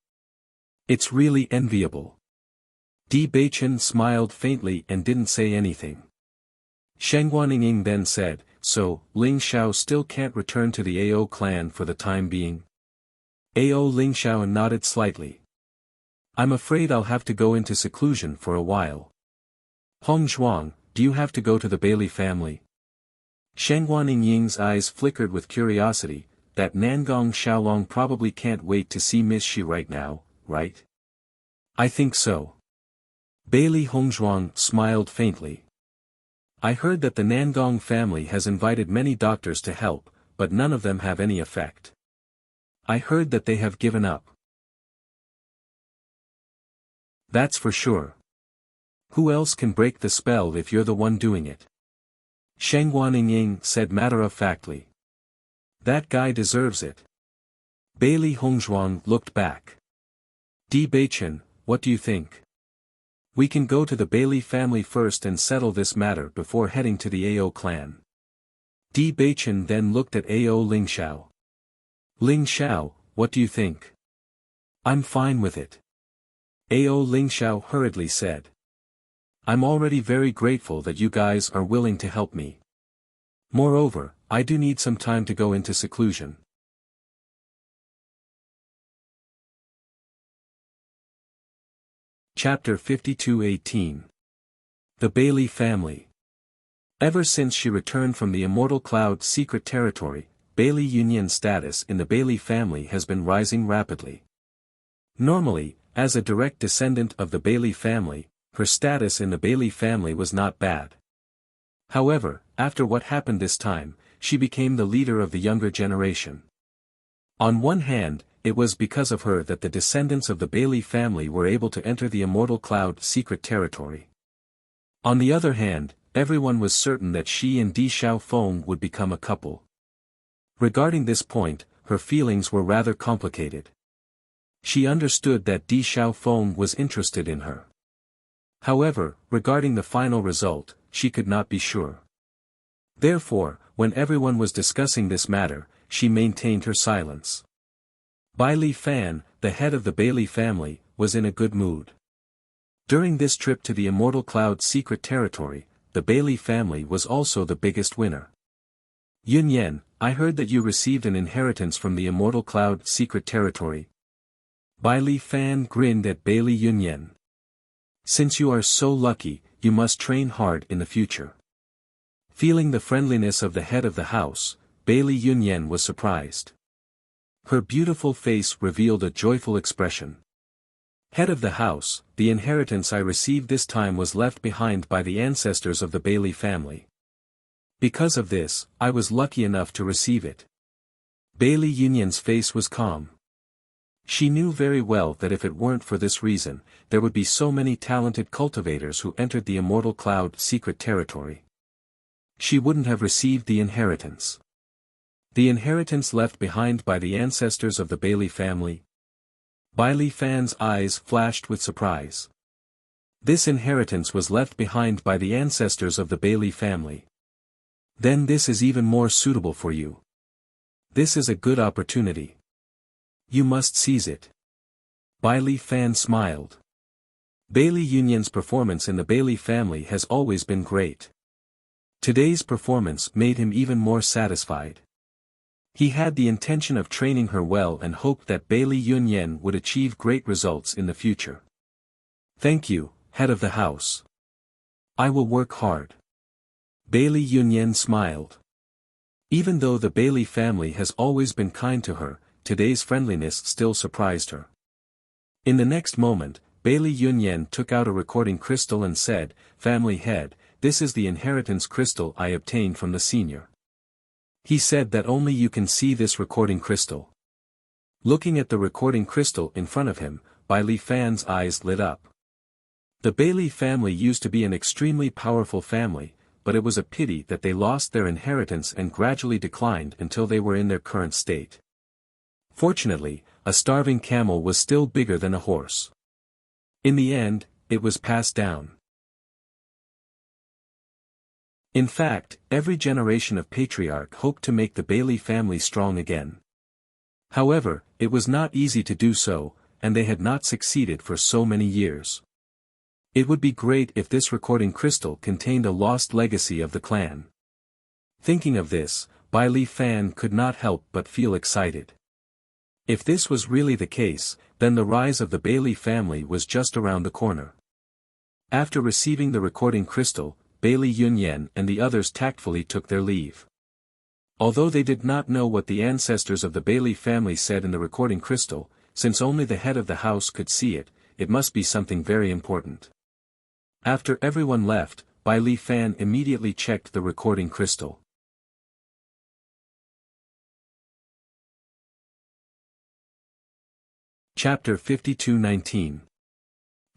It's really enviable. Di Beichen smiled faintly and didn't say anything. Shengguaniying then said, so, Ling Xiao still can't return to the Ao clan for the time being? Ao Lingxiao nodded slightly. I'm afraid I'll have to go into seclusion for a while. Hong Zhuang, do you have to go to the Bailey family? Shengguaniying's eyes flickered with curiosity. That Nangong Xiaolong probably can't wait to see Miss Shi right now, right? I think so. Bailey Hongzhuang smiled faintly. I heard that the Nangong family has invited many doctors to help, but none of them have any effect. I heard that they have given up. That's for sure. Who else can break the spell if you're the one doing it? Shengguaniying said matter-of-factly. That guy deserves it. Bailey Hongzhuang looked back. Di Beichen, what do you think? We can go to the Bailey family first and settle this matter before heading to the Ao clan. Di Beichen then looked at Ao Lingxiao. Ling Xiao, what do you think? I'm fine with it. Ao Lingxiao hurriedly said. I'm already very grateful that you guys are willing to help me. Moreover, I do need some time to go into seclusion. Chapter 52:18. The Bailey Family. Ever since she returned from the Immortal Cloud's secret territory, Bailey Yunyan's status in the Bailey family has been rising rapidly. Normally, as a direct descendant of the Bailey family, her status in the Bailey family was not bad. However, after what happened this time, she became the leader of the younger generation. On one hand, it was because of her that the descendants of the Bailey family were able to enter the Immortal Cloud secret territory. On the other hand, everyone was certain that she and Di Xiaofeng would become a couple. Regarding this point, her feelings were rather complicated. She understood that Di Xiaofeng was interested in her. However, regarding the final result, she could not be sure. Therefore, when everyone was discussing this matter, she maintained her silence. Bai Li Fan, the head of the Bailey family, was in a good mood. During this trip to the Immortal Cloud secret territory, the Bailey family was also the biggest winner. Yunyan, I heard that you received an inheritance from the Immortal Cloud secret territory. Bai Li Fan grinned at Bailey Yunyan. Since you are so lucky, you must train hard in the future. Feeling the friendliness of the head of the house, Bailey Yunyan was surprised. Her beautiful face revealed a joyful expression. Head of the house, the inheritance I received this time was left behind by the ancestors of the Bailey family. Because of this, I was lucky enough to receive it. Bailey Yunyan's face was calm. She knew very well that if it weren't for this reason, there would be so many talented cultivators who entered the Immortal Cloud secret territory. She wouldn't have received the inheritance. The inheritance left behind by the ancestors of the Bailey family. Bai Li Fan's eyes flashed with surprise. This inheritance was left behind by the ancestors of the Bailey family. Then this is even more suitable for you. This is a good opportunity. You must seize it. Bai Li Fan smiled. Bailey Yunyan's performance in the Bailey family has always been great. Today's performance made him even more satisfied. He had the intention of training her well and hoped that Bailey Yunyan would achieve great results in the future. Thank you, head of the house. I will work hard. Bailey Yunyan smiled. Even though the Bailey family has always been kind to her, today's friendliness still surprised her. In the next moment, Bailey Yunyan took out a recording crystal and said, "Family head, this is the inheritance crystal I obtained from the senior." He said that only you can see this recording crystal. Looking at the recording crystal in front of him, Bai Li Fan's eyes lit up. The Bailey family used to be an extremely powerful family, but it was a pity that they lost their inheritance and gradually declined until they were in their current state. Fortunately, a starving camel was still bigger than a horse. In the end, it was passed down. In fact, every generation of patriarch hoped to make the Bailey family strong again. However, it was not easy to do so, and they had not succeeded for so many years. It would be great if this recording crystal contained a lost legacy of the clan. Thinking of this, Bai Li Fan could not help but feel excited. If this was really the case, then the rise of the Bailey family was just around the corner. After receiving the recording crystal, Bailey Yunyan and the others tactfully took their leave. Although they did not know what the ancestors of the Bailey family said in the recording crystal, since only the head of the house could see it, it must be something very important. After everyone left, Bai Li Fan immediately checked the recording crystal. Chapter 52:19.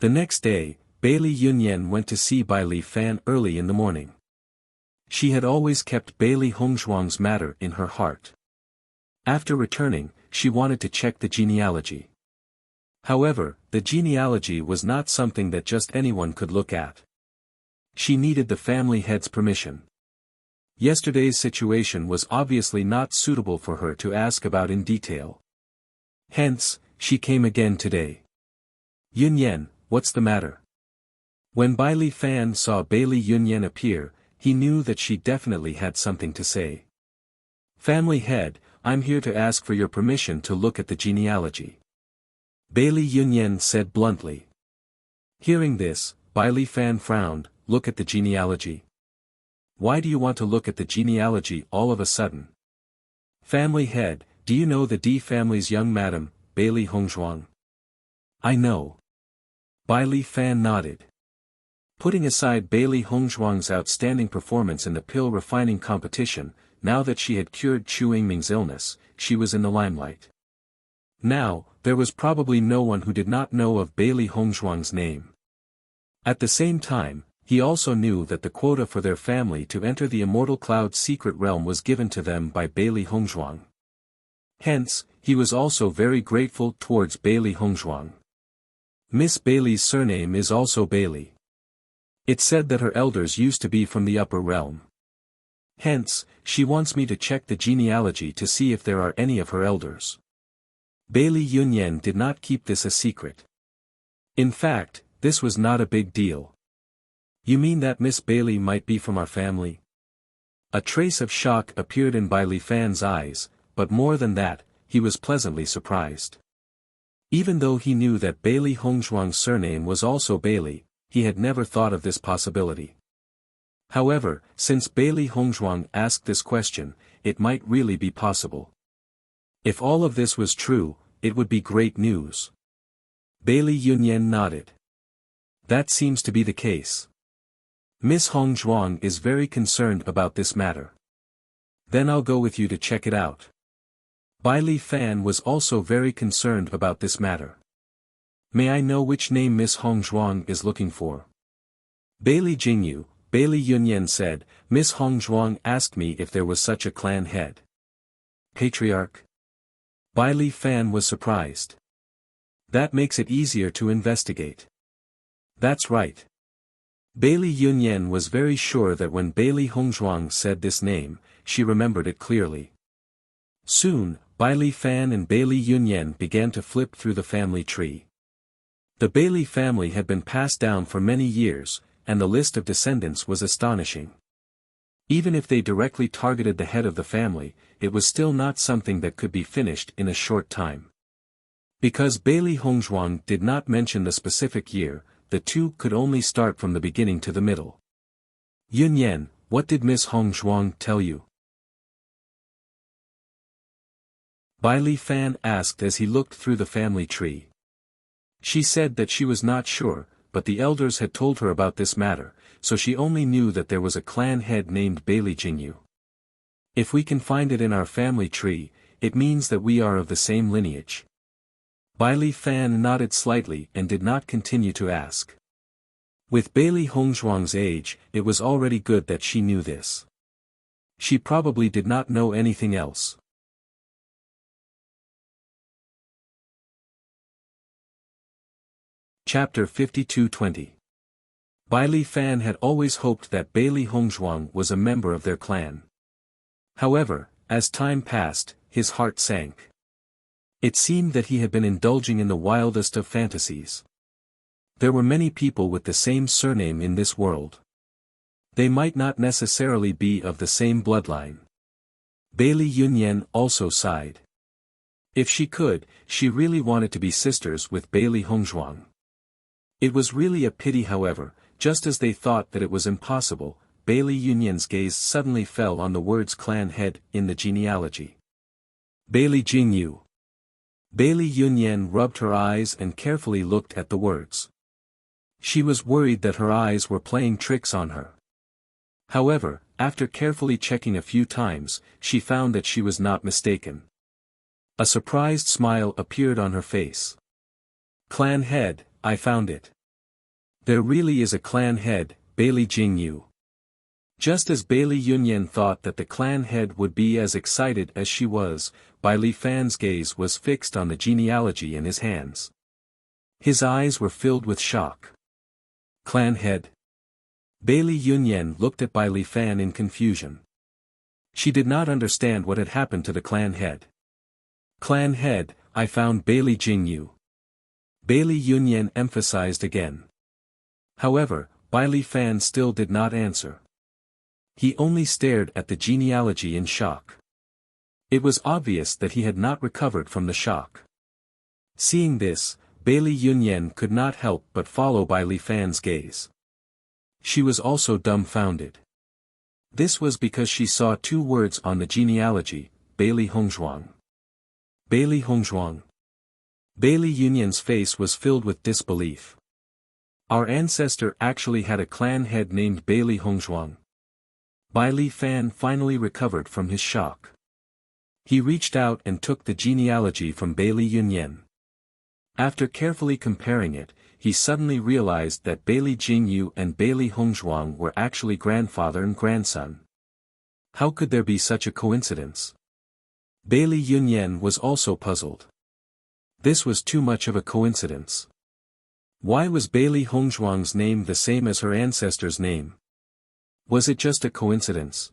The next day, Bailey Yunyan went to see Bai Li Fan early in the morning. She had always kept Bailey Hongzhuang's matter in her heart. After returning, she wanted to check the genealogy. However, the genealogy was not something that just anyone could look at. She needed the family head's permission. Yesterday's situation was obviously not suitable for her to ask about in detail. Hence, she came again today. Yunyan, what's the matter? When Bai Li Fan saw Bailey Yunyan appear, he knew that she definitely had something to say. Family head, I'm here to ask for your permission to look at the genealogy. Bailey Yunyan said bluntly. Hearing this, Bai Li Fan frowned. Look at the genealogy. Why do you want to look at the genealogy all of a sudden? Family head, do you know the D family's young madam, Bai Li Hongzhuang? I know. Bai Li Fan nodded. Putting aside Bai Li Hongzhuang's outstanding performance in the pill refining competition, now that she had cured Chu Yingming's illness, she was in the limelight. Now, there was probably no one who did not know of Bai Li Hongzhuang's name. At the same time, he also knew that the quota for their family to enter the Immortal Cloud's secret realm was given to them by Bai Li Hongzhuang. Hence, he was also very grateful towards Bai Li Hongzhuang. Miss Bai Li's surname is also Bai Li. It's said that her elders used to be from the upper realm. Hence, she wants me to check the genealogy to see if there are any of her elders. Bai Li Yunyan did not keep this a secret. In fact, this was not a big deal. You mean that Miss Bai Li might be from our family? A trace of shock appeared in Bai Li Fan's eyes, but more than that, he was pleasantly surprised. Even though he knew that Bai Li Hongzhuang's surname was also Bai Li, he had never thought of this possibility. However, since Bai Li Hongzhuang asked this question, it might really be possible. If all of this was true, it would be great news. Bai Li Yunyan nodded. That seems to be the case. Miss Hongzhuang is very concerned about this matter. Then I'll go with you to check it out. Bai Li Fan was also very concerned about this matter. May I know which name Miss Hongzhuang is looking for? Bai Li Jingyu, Bai Li Yunyan said, Miss Hongzhuang asked me if there was such a clan head. Patriarch? Bai Li Fan was surprised. That makes it easier to investigate. That's right. Bai Li Yunyan was very sure that when Bai Li Hongzhuang said this name, she remembered it clearly. Soon, Bai Li Fan and Bai Li Yunyan began to flip through the family tree. The Bai Li family had been passed down for many years, and the list of descendants was astonishing. Even if they directly targeted the head of the family, it was still not something that could be finished in a short time. Because Bai Li Hongzhuang did not mention the specific year, the two could only start from the beginning to the middle. Yunyan, what did Miss Hongzhuang tell you? Bai Li Fan asked as he looked through the family tree. She said that she was not sure, but the elders had told her about this matter, so she only knew that there was a clan head named Bai Li Jingyu. If we can find it in our family tree, it means that we are of the same lineage. Bai Li Fan nodded slightly and did not continue to ask. With Bai Li Hongzhuang's age, it was already good that she knew this. She probably did not know anything else. Chapter 52-20. Bai Li Fan had always hoped that Bai Li Hongzhuang was a member of their clan. However, as time passed, his heart sank. It seemed that he had been indulging in the wildest of fantasies. There were many people with the same surname in this world. They might not necessarily be of the same bloodline. Bai Li Yunyan also sighed. If she could, she really wanted to be sisters with Bai Li Hongzhuang. It was really a pity, however, just as they thought that it was impossible, Bai Li Yunyan's gaze suddenly fell on the words clan head in the genealogy. Bai Li Jingyu. Bai Li Yunyan rubbed her eyes and carefully looked at the words. She was worried that her eyes were playing tricks on her. However, after carefully checking a few times, she found that she was not mistaken. A surprised smile appeared on her face. Clan head, I found it. There really is a clan head, Bai Li Jingyu. Just as Bai Li Yunyan thought that the clan head would be as excited as she was, Bai Li Fan's gaze was fixed on the genealogy in his hands. His eyes were filled with shock. Clan head. Bai Li Yunyan looked at Bai Li Fan in confusion. She did not understand what had happened to the clan head. Clan head, I found Bai Li Jingyu. Bai Li Yunyan emphasized again. However, Bai Li Fan still did not answer. He only stared at the genealogy in shock. It was obvious that he had not recovered from the shock. Seeing this, Bai Li Yunyan could not help but follow Bai Li Fan's gaze. She was also dumbfounded. This was because she saw two words on the genealogy, Bailey Hongzhuang. Bailey Hongzhuang. Bailey Yunyan's face was filled with disbelief. Our ancestor actually had a clan head named Bailey Hongzhuang. Bai Li Fan finally recovered from his shock. He reached out and took the genealogy from Bailey Yunyan. After carefully comparing it, he suddenly realized that Bailey Jingyu and Bailey Hongzhuang were actually grandfather and grandson. How could there be such a coincidence? Bailey Yunyan was also puzzled. This was too much of a coincidence. Why was Bailey Hongzhuang's name the same as her ancestor's name? Was it just a coincidence?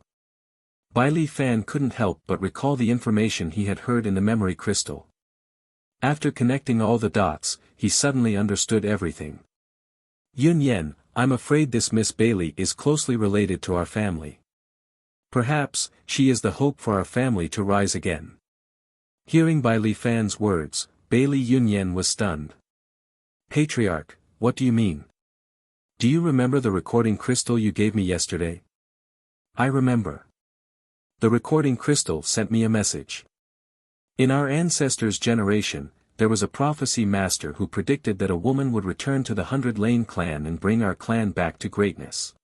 Bai Li Fan couldn't help but recall the information he had heard in the memory crystal. After connecting all the dots, he suddenly understood everything. Yunyan, I'm afraid this Miss Bailey is closely related to our family. Perhaps, she is the hope for our family to rise again. Hearing Bai Li Fan's words, Bailey Yunyan was stunned. Patriarch, what do you mean? Do you remember the recording crystal you gave me yesterday? I remember. The recording crystal sent me a message. In our ancestors' generation, there was a prophecy master who predicted that a woman would return to the 100 Lane clan and bring our clan back to greatness.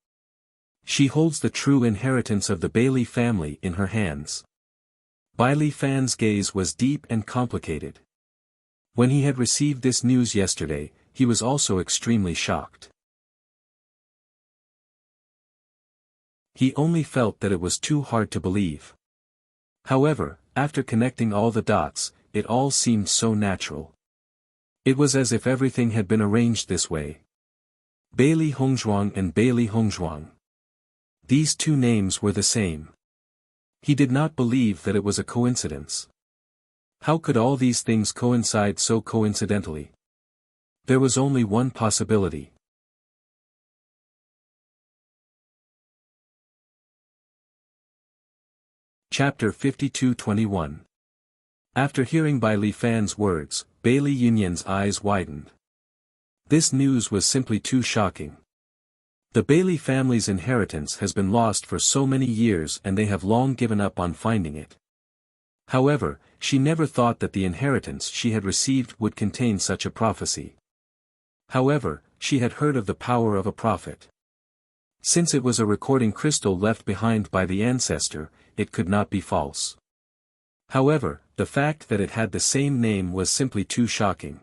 She holds the true inheritance of the Bailey family in her hands. Bai Li Fan's gaze was deep and complicated. When he had received this news yesterday, he was also extremely shocked. He only felt that it was too hard to believe. However, after connecting all the dots, it all seemed so natural. It was as if everything had been arranged this way. Bailey Hongzhuang and Bailey Hongzhuang. These two names were the same. He did not believe that it was a coincidence. How could all these things coincide so coincidentally? There was only one possibility. Chapter 52-21. After hearing Bai Li Fan's words, Bailey Yunyan's eyes widened. This news was simply too shocking. The Bailey family's inheritance has been lost for so many years and they have long given up on finding it. However, she never thought that the inheritance she had received would contain such a prophecy. However, she had heard of the power of a prophet. Since it was a recording crystal left behind by the ancestor, it could not be false. However, the fact that it had the same name was simply too shocking.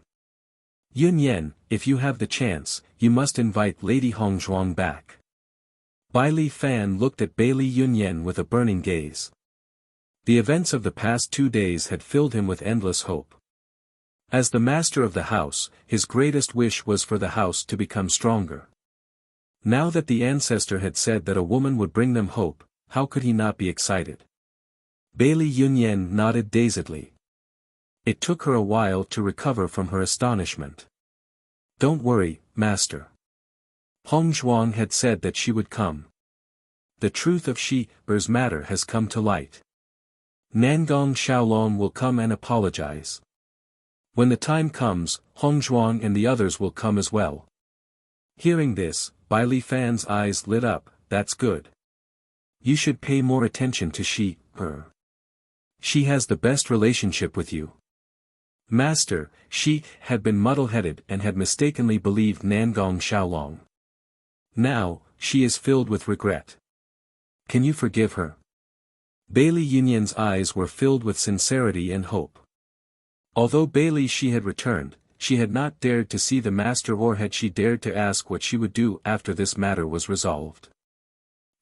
Yunyan, if you have the chance, you must invite Lady Hongzhuang back. Bai Li Fan looked at Bailey Yunyan with a burning gaze. The events of the past 2 days had filled him with endless hope. As the master of the house, his greatest wish was for the house to become stronger. Now that the ancestor had said that a woman would bring them hope, how could he not be excited? Bailey Yunyan nodded dazedly. It took her a while to recover from her astonishment. Don't worry, master. Hongzhuang had said that she would come. The truth of Shi-er's matter has come to light. Nangong Xiaolong will come and apologize. When the time comes, Hongzhuang and the others will come as well. Hearing this, Bai Li Fan's eyes lit up. That's good. You should pay more attention to Shi-er. She has the best relationship with you. Master, she had been muddle-headed and had mistakenly believed Nangong Xiaolong. Now, she is filled with regret. Can you forgive her? Bailey Yunyan's eyes were filled with sincerity and hope. Although Bailey she had returned, she had not dared to see the master or had she dared to ask what she would do after this matter was resolved.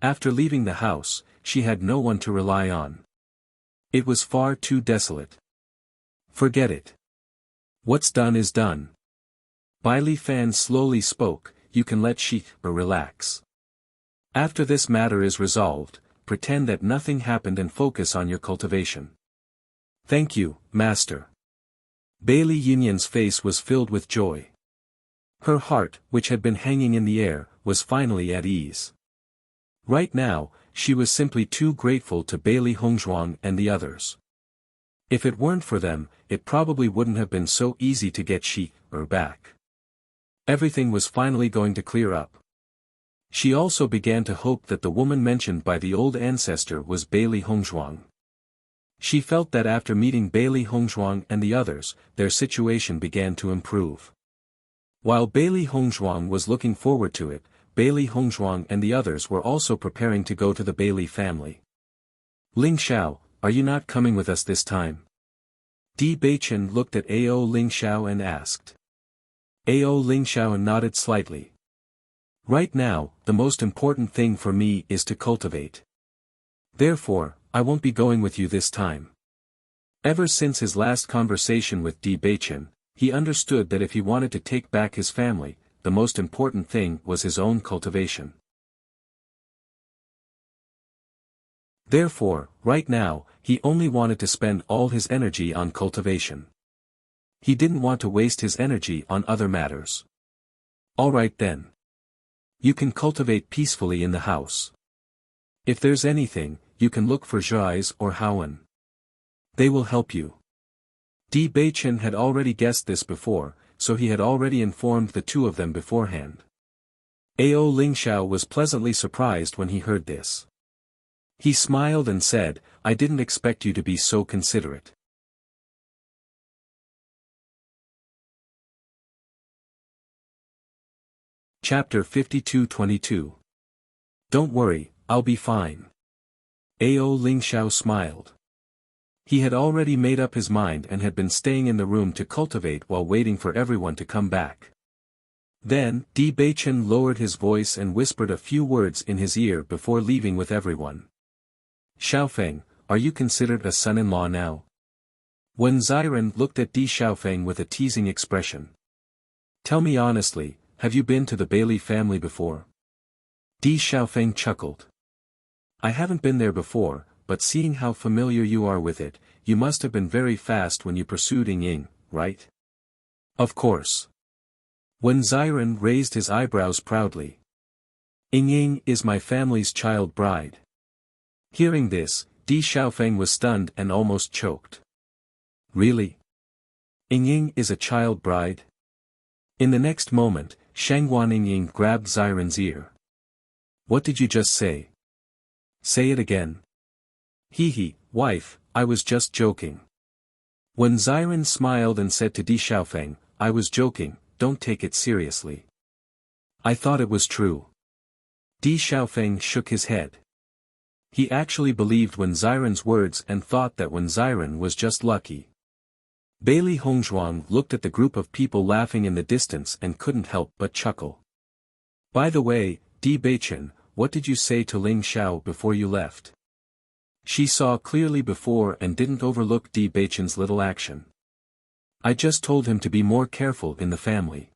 After leaving the house, she had no one to rely on. It was far too desolate. Forget it. What's done is done. Bai Li Fan slowly spoke, you can let Shi-er relax. After this matter is resolved, pretend that nothing happened and focus on your cultivation. Thank you, master. Bailey Yunyan's face was filled with joy. Her heart, which had been hanging in the air, was finally at ease. Right now, she was simply too grateful to Bailey Hongzhuang and the others. If it weren't for them, it probably wouldn't have been so easy to get Shi-er back. Everything was finally going to clear up. She also began to hope that the woman mentioned by the old ancestor was Bailey Hongzhuang. She felt that after meeting Bailey Hongzhuang and the others, their situation began to improve. While Bailey Hongzhuang was looking forward to it, Bailey Hongzhuang and the others were also preparing to go to the Bailey family. Ling Xiao, are you not coming with us this time? Di Beichen looked at Ao Ling Xiao and asked. Ao Ling Xiao nodded slightly. Right now, the most important thing for me is to cultivate. Therefore, I won't be going with you this time. Ever since his last conversation with Di Beichen, he understood that if he wanted to take back his family, the most important thing was his own cultivation. Therefore, right now, he only wanted to spend all his energy on cultivation. He didn't want to waste his energy on other matters. Alright then. You can cultivate peacefully in the house. If there's anything, you can look for Zhais or Haowen. They will help you. Di Beichen had already guessed this before, so he had already informed the two of them beforehand. Ao Ling Xiao was pleasantly surprised when he heard this. He smiled and said, I didn't expect you to be so considerate. Chapter 52-22. Don't worry, I'll be fine. Ao Ling Xiao smiled. He had already made up his mind and had been staying in the room to cultivate while waiting for everyone to come back. Then, Di Beichen lowered his voice and whispered a few words in his ear before leaving with everyone. Xiaofeng, are you considered a son-in-law now? Wen Ziren looked at Di Xiaofeng with a teasing expression. Tell me honestly, have you been to the Bailey family before? Di Xiaofeng chuckled. I haven't been there before, but seeing how familiar you are with it, you must have been very fast when you pursued Ying, right? Of course. Wen Ziren raised his eyebrows proudly. Ying is my family's child bride. Hearing this, Di Xiaofeng was stunned and almost choked. Really? Ying is a child bride? In the next moment, Shangguan Ying grabbed Ziren's ear. What did you just say? Say it again. Hee, wife, I was just joking. When Ziren smiled and said to Di Xiaofeng, I was joking, don't take it seriously. I thought it was true. Di Xiaofeng shook his head. He actually believed Wen Ziren's words and thought that Wen Ziren was just lucky. Bailey Hongzhuang looked at the group of people laughing in the distance and couldn't help but chuckle. By the way, Di Beichen, what did you say to Ling Xiao before you left? She saw clearly before and didn't overlook Di Beichen's little action. I just told him to be more careful in the family.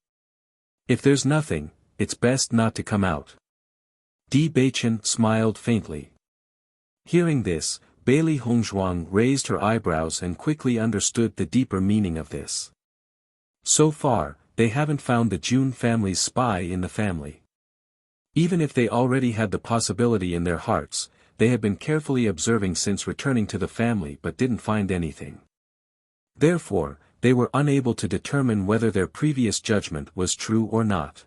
If there's nothing, it's best not to come out. Di Beichen smiled faintly. Hearing this, Bailey Hongzhuang raised her eyebrows and quickly understood the deeper meaning of this. So far, they haven't found the Jun family's spy in the family. Even if they already had the possibility in their hearts, they had been carefully observing since returning to the family but didn't find anything. Therefore, they were unable to determine whether their previous judgment was true or not.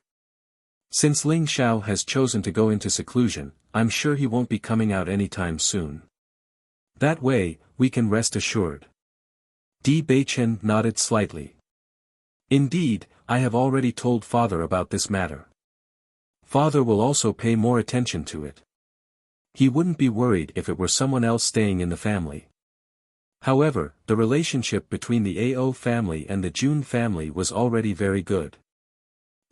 Since Ling Xiao has chosen to go into seclusion, I'm sure he won't be coming out anytime soon. That way, we can rest assured. Di Beichen nodded slightly. Indeed, I have already told father about this matter. Father will also pay more attention to it. He wouldn't be worried if it were someone else staying in the family. However, the relationship between the Ao family and the Jun family was already very good.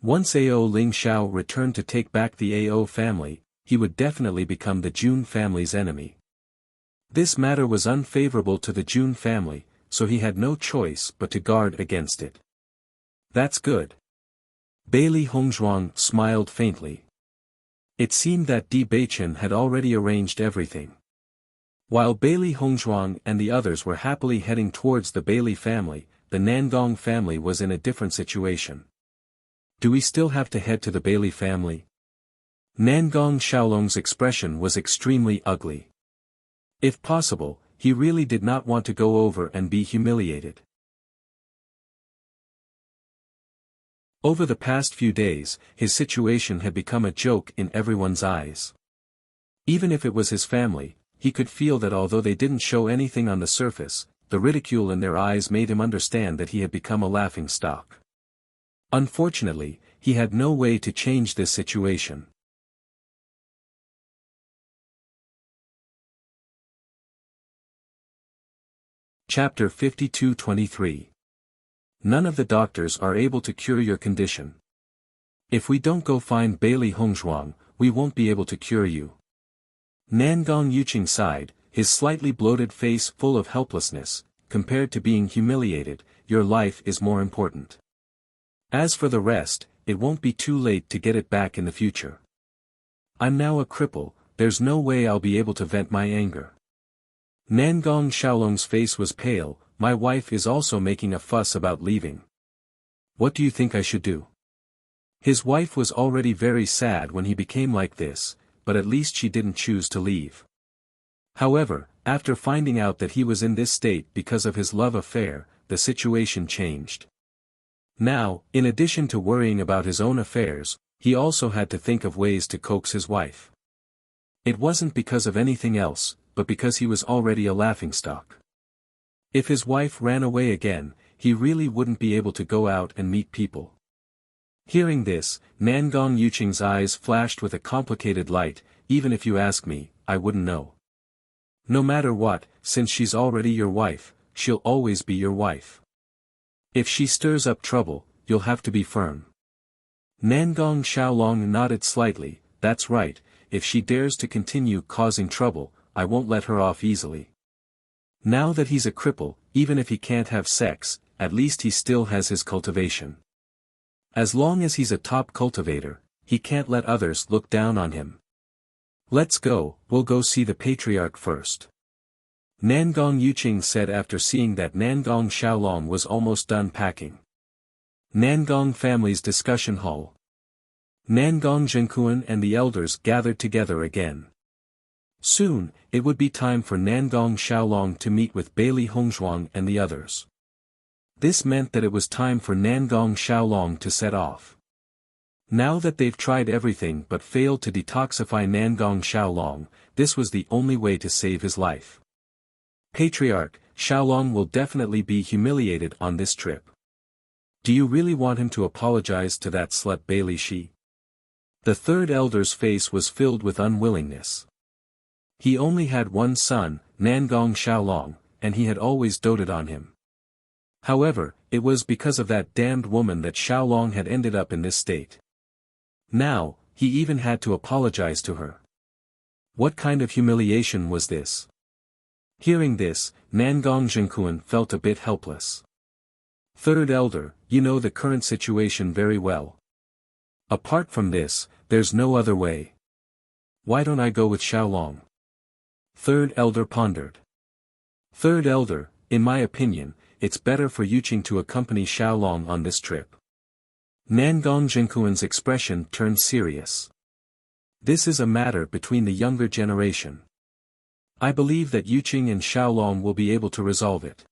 Once Ao Ling Xiao returned to take back the Ao family, he would definitely become the Jun family's enemy. This matter was unfavorable to the Jun family, so he had no choice but to guard against it. That's good. Bailey Hongzhuang smiled faintly. It seemed that Di Beichen had already arranged everything. While Bailey Hongzhuang and the others were happily heading towards the Bailey family, the Nangong family was in a different situation. Do we still have to head to the Bailey family? Nangong Xiaolong's expression was extremely ugly. If possible, he really did not want to go over and be humiliated. Over the past few days, his situation had become a joke in everyone's eyes. Even if it was his family, he could feel that although they didn't show anything on the surface, the ridicule in their eyes made him understand that he had become a laughingstock. Unfortunately, he had no way to change this situation. Chapter 52-23. None of the doctors are able to cure your condition. If we don't go find Bailey Hongzhuang, we won't be able to cure you. Nangong Yuqing sighed, his slightly bloated face full of helplessness. Compared to being humiliated, your life is more important. As for the rest, it won't be too late to get it back in the future. I'm now a cripple, there's no way I'll be able to vent my anger. Nangong Xiaolong's face was pale. My wife is also making a fuss about leaving. What do you think I should do? His wife was already very sad when he became like this, but at least she didn't choose to leave. However, after finding out that he was in this state because of his love affair, the situation changed. Now, in addition to worrying about his own affairs, he also had to think of ways to coax his wife. It wasn't because of anything else, but because he was already a laughingstock. If his wife ran away again, he really wouldn't be able to go out and meet people. Hearing this, Nangong Yuqing's eyes flashed with a complicated light. Even if you ask me, I wouldn't know. No matter what, since she's already your wife, she'll always be your wife. If she stirs up trouble, you'll have to be firm. Nangong Xiaolong nodded slightly. That's right, if she dares to continue causing trouble, I won't let her off easily. Now that he's a cripple, even if he can't have sex, at least he still has his cultivation. As long as he's a top cultivator, he can't let others look down on him. Let's go, we'll go see the patriarch first. Nangong Yuqing said after seeing that Nangong Xiaolong was almost done packing. Nangong family's discussion hall. Nangong Zhenkuan and the elders gathered together again. Soon, it would be time for Nangong Xiaolong to meet with Bailey Hongzhuang and the others. This meant that it was time for Nangong Xiaolong to set off. Now that they've tried everything but failed to detoxify Nangong Xiaolong, this was the only way to save his life. Patriarch, Xiaolong will definitely be humiliated on this trip. Do you really want him to apologize to that slut Bailey Shi? The third elder's face was filled with unwillingness. He only had one son, Nangong Xiaolong, and he had always doted on him. However, it was because of that damned woman that Xiaolong had ended up in this state. Now, he even had to apologize to her. What kind of humiliation was this? Hearing this, Nangong Zhenkuan felt a bit helpless. Third elder, you know the current situation very well. Apart from this, there's no other way. Why don't I go with Xiaolong? Third elder pondered. Third elder, in my opinion, it's better for Yuqing to accompany Xiaolong on this trip. Nangong Zhenkuan's expression turned serious. This is a matter between the younger generation. I believe that Yuqing and Xiaolong will be able to resolve it.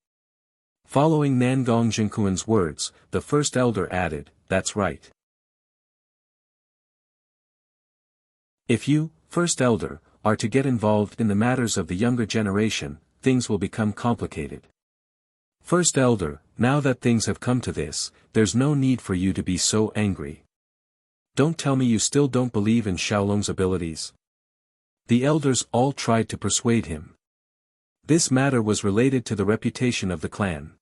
Following Nangong Zhenkuan's words, the first elder added, that's right. If you, first elder, are to get involved in the matters of the younger generation, things will become complicated. First elder, now that things have come to this, there's no need for you to be so angry. Don't tell me you still don't believe in Xiaolong's abilities. The elders all tried to persuade him. This matter was related to the reputation of the clan.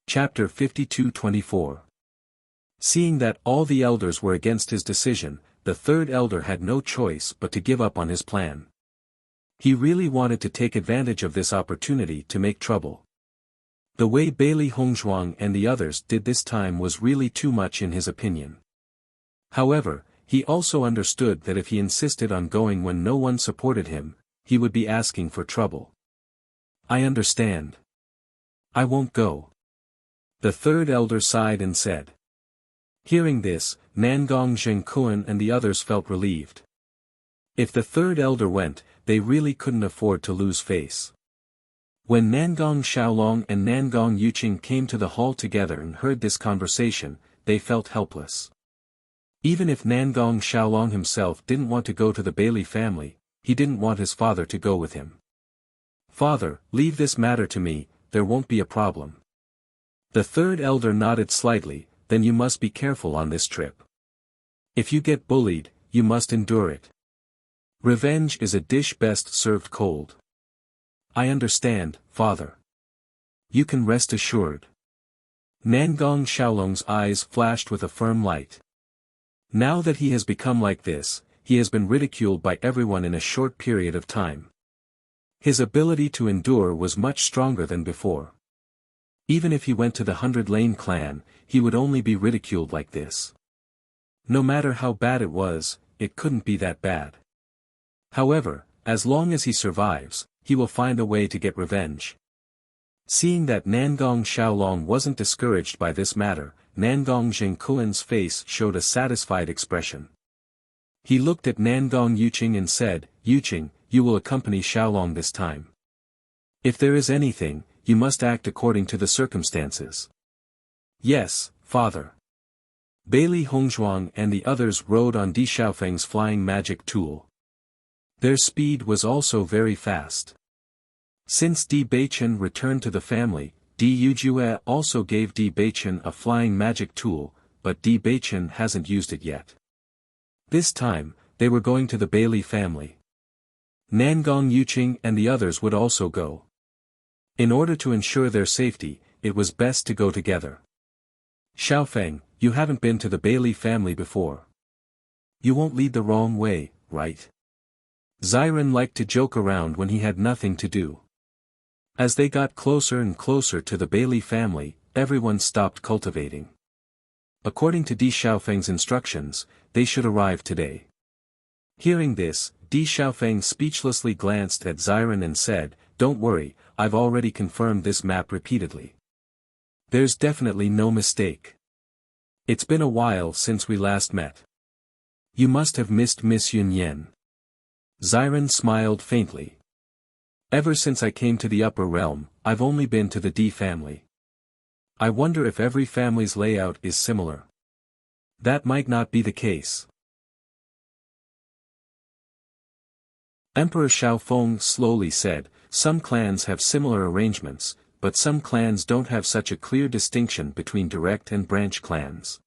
Chapter 52-24. Seeing that all the elders were against his decision, the third elder had no choice but to give up on his plan. He really wanted to take advantage of this opportunity to make trouble. The way Bailey Hongzhuang and the others did this time was really too much in his opinion. However, he also understood that if he insisted on going when no one supported him, he would be asking for trouble. I understand. I won't go. The third elder sighed and said. Hearing this, Nangong Zhenkuan and the others felt relieved. If the third elder went, they really couldn't afford to lose face. When Nangong Xiaolong and Nangong Yuqing came to the hall together and heard this conversation, they felt helpless. Even if Nangong Xiaolong himself didn't want to go to the Bailey family, he didn't want his father to go with him. "Father, leave this matter to me, there won't be a problem." The third elder nodded slightly. "Then you must be careful on this trip. If you get bullied, you must endure it. Revenge is a dish best served cold." "I understand, father. You can rest assured." Nangong Xiaolong's eyes flashed with a firm light. Now that he has become like this, he has been ridiculed by everyone in a short period of time. His ability to endure was much stronger than before. Even if he went to the 100 Lane clan, he would only be ridiculed like this. No matter how bad it was, it couldn't be that bad. However, as long as he survives, he will find a way to get revenge. Seeing that Nangong Xiaolong wasn't discouraged by this matter, Nangong Zhengkuan's face showed a satisfied expression. He looked at Nangong Yuqing and said, "Yuqing, you will accompany Xiaolong this time. If there is anything, you must act according to the circumstances." "Yes, father." Bailey Hongzhuang and the others rode on Di Xiaofeng's flying magic tool. Their speed was also very fast. Since Di Beichen returned to the family, Di Yujue also gave Di Beichen a flying magic tool, but Di Beichen hasn't used it yet. This time, they were going to the Bailey family. Nangong Yuqing and the others would also go. In order to ensure their safety, it was best to go together. "Xiaofeng, you haven't been to the Bailey family before. You won't lead the wrong way, right?" Xiren liked to joke around when he had nothing to do. As they got closer and closer to the Bailey family, everyone stopped cultivating. According to Di Xiaofeng's instructions, they should arrive today. Hearing this, Di Xiaofeng speechlessly glanced at Xiren and said, "Don't worry, I've already confirmed this map repeatedly. There's definitely no mistake. It's been a while since we last met. You must have missed Miss Yun Yan." Xiren smiled faintly. "Ever since I came to the upper realm, I've only been to the D family. I wonder if every family's layout is similar. That might not be the case." Emperor Xiaofeng slowly said, "Some clans have similar arrangements, but some clans don't have such a clear distinction between direct and branch clans.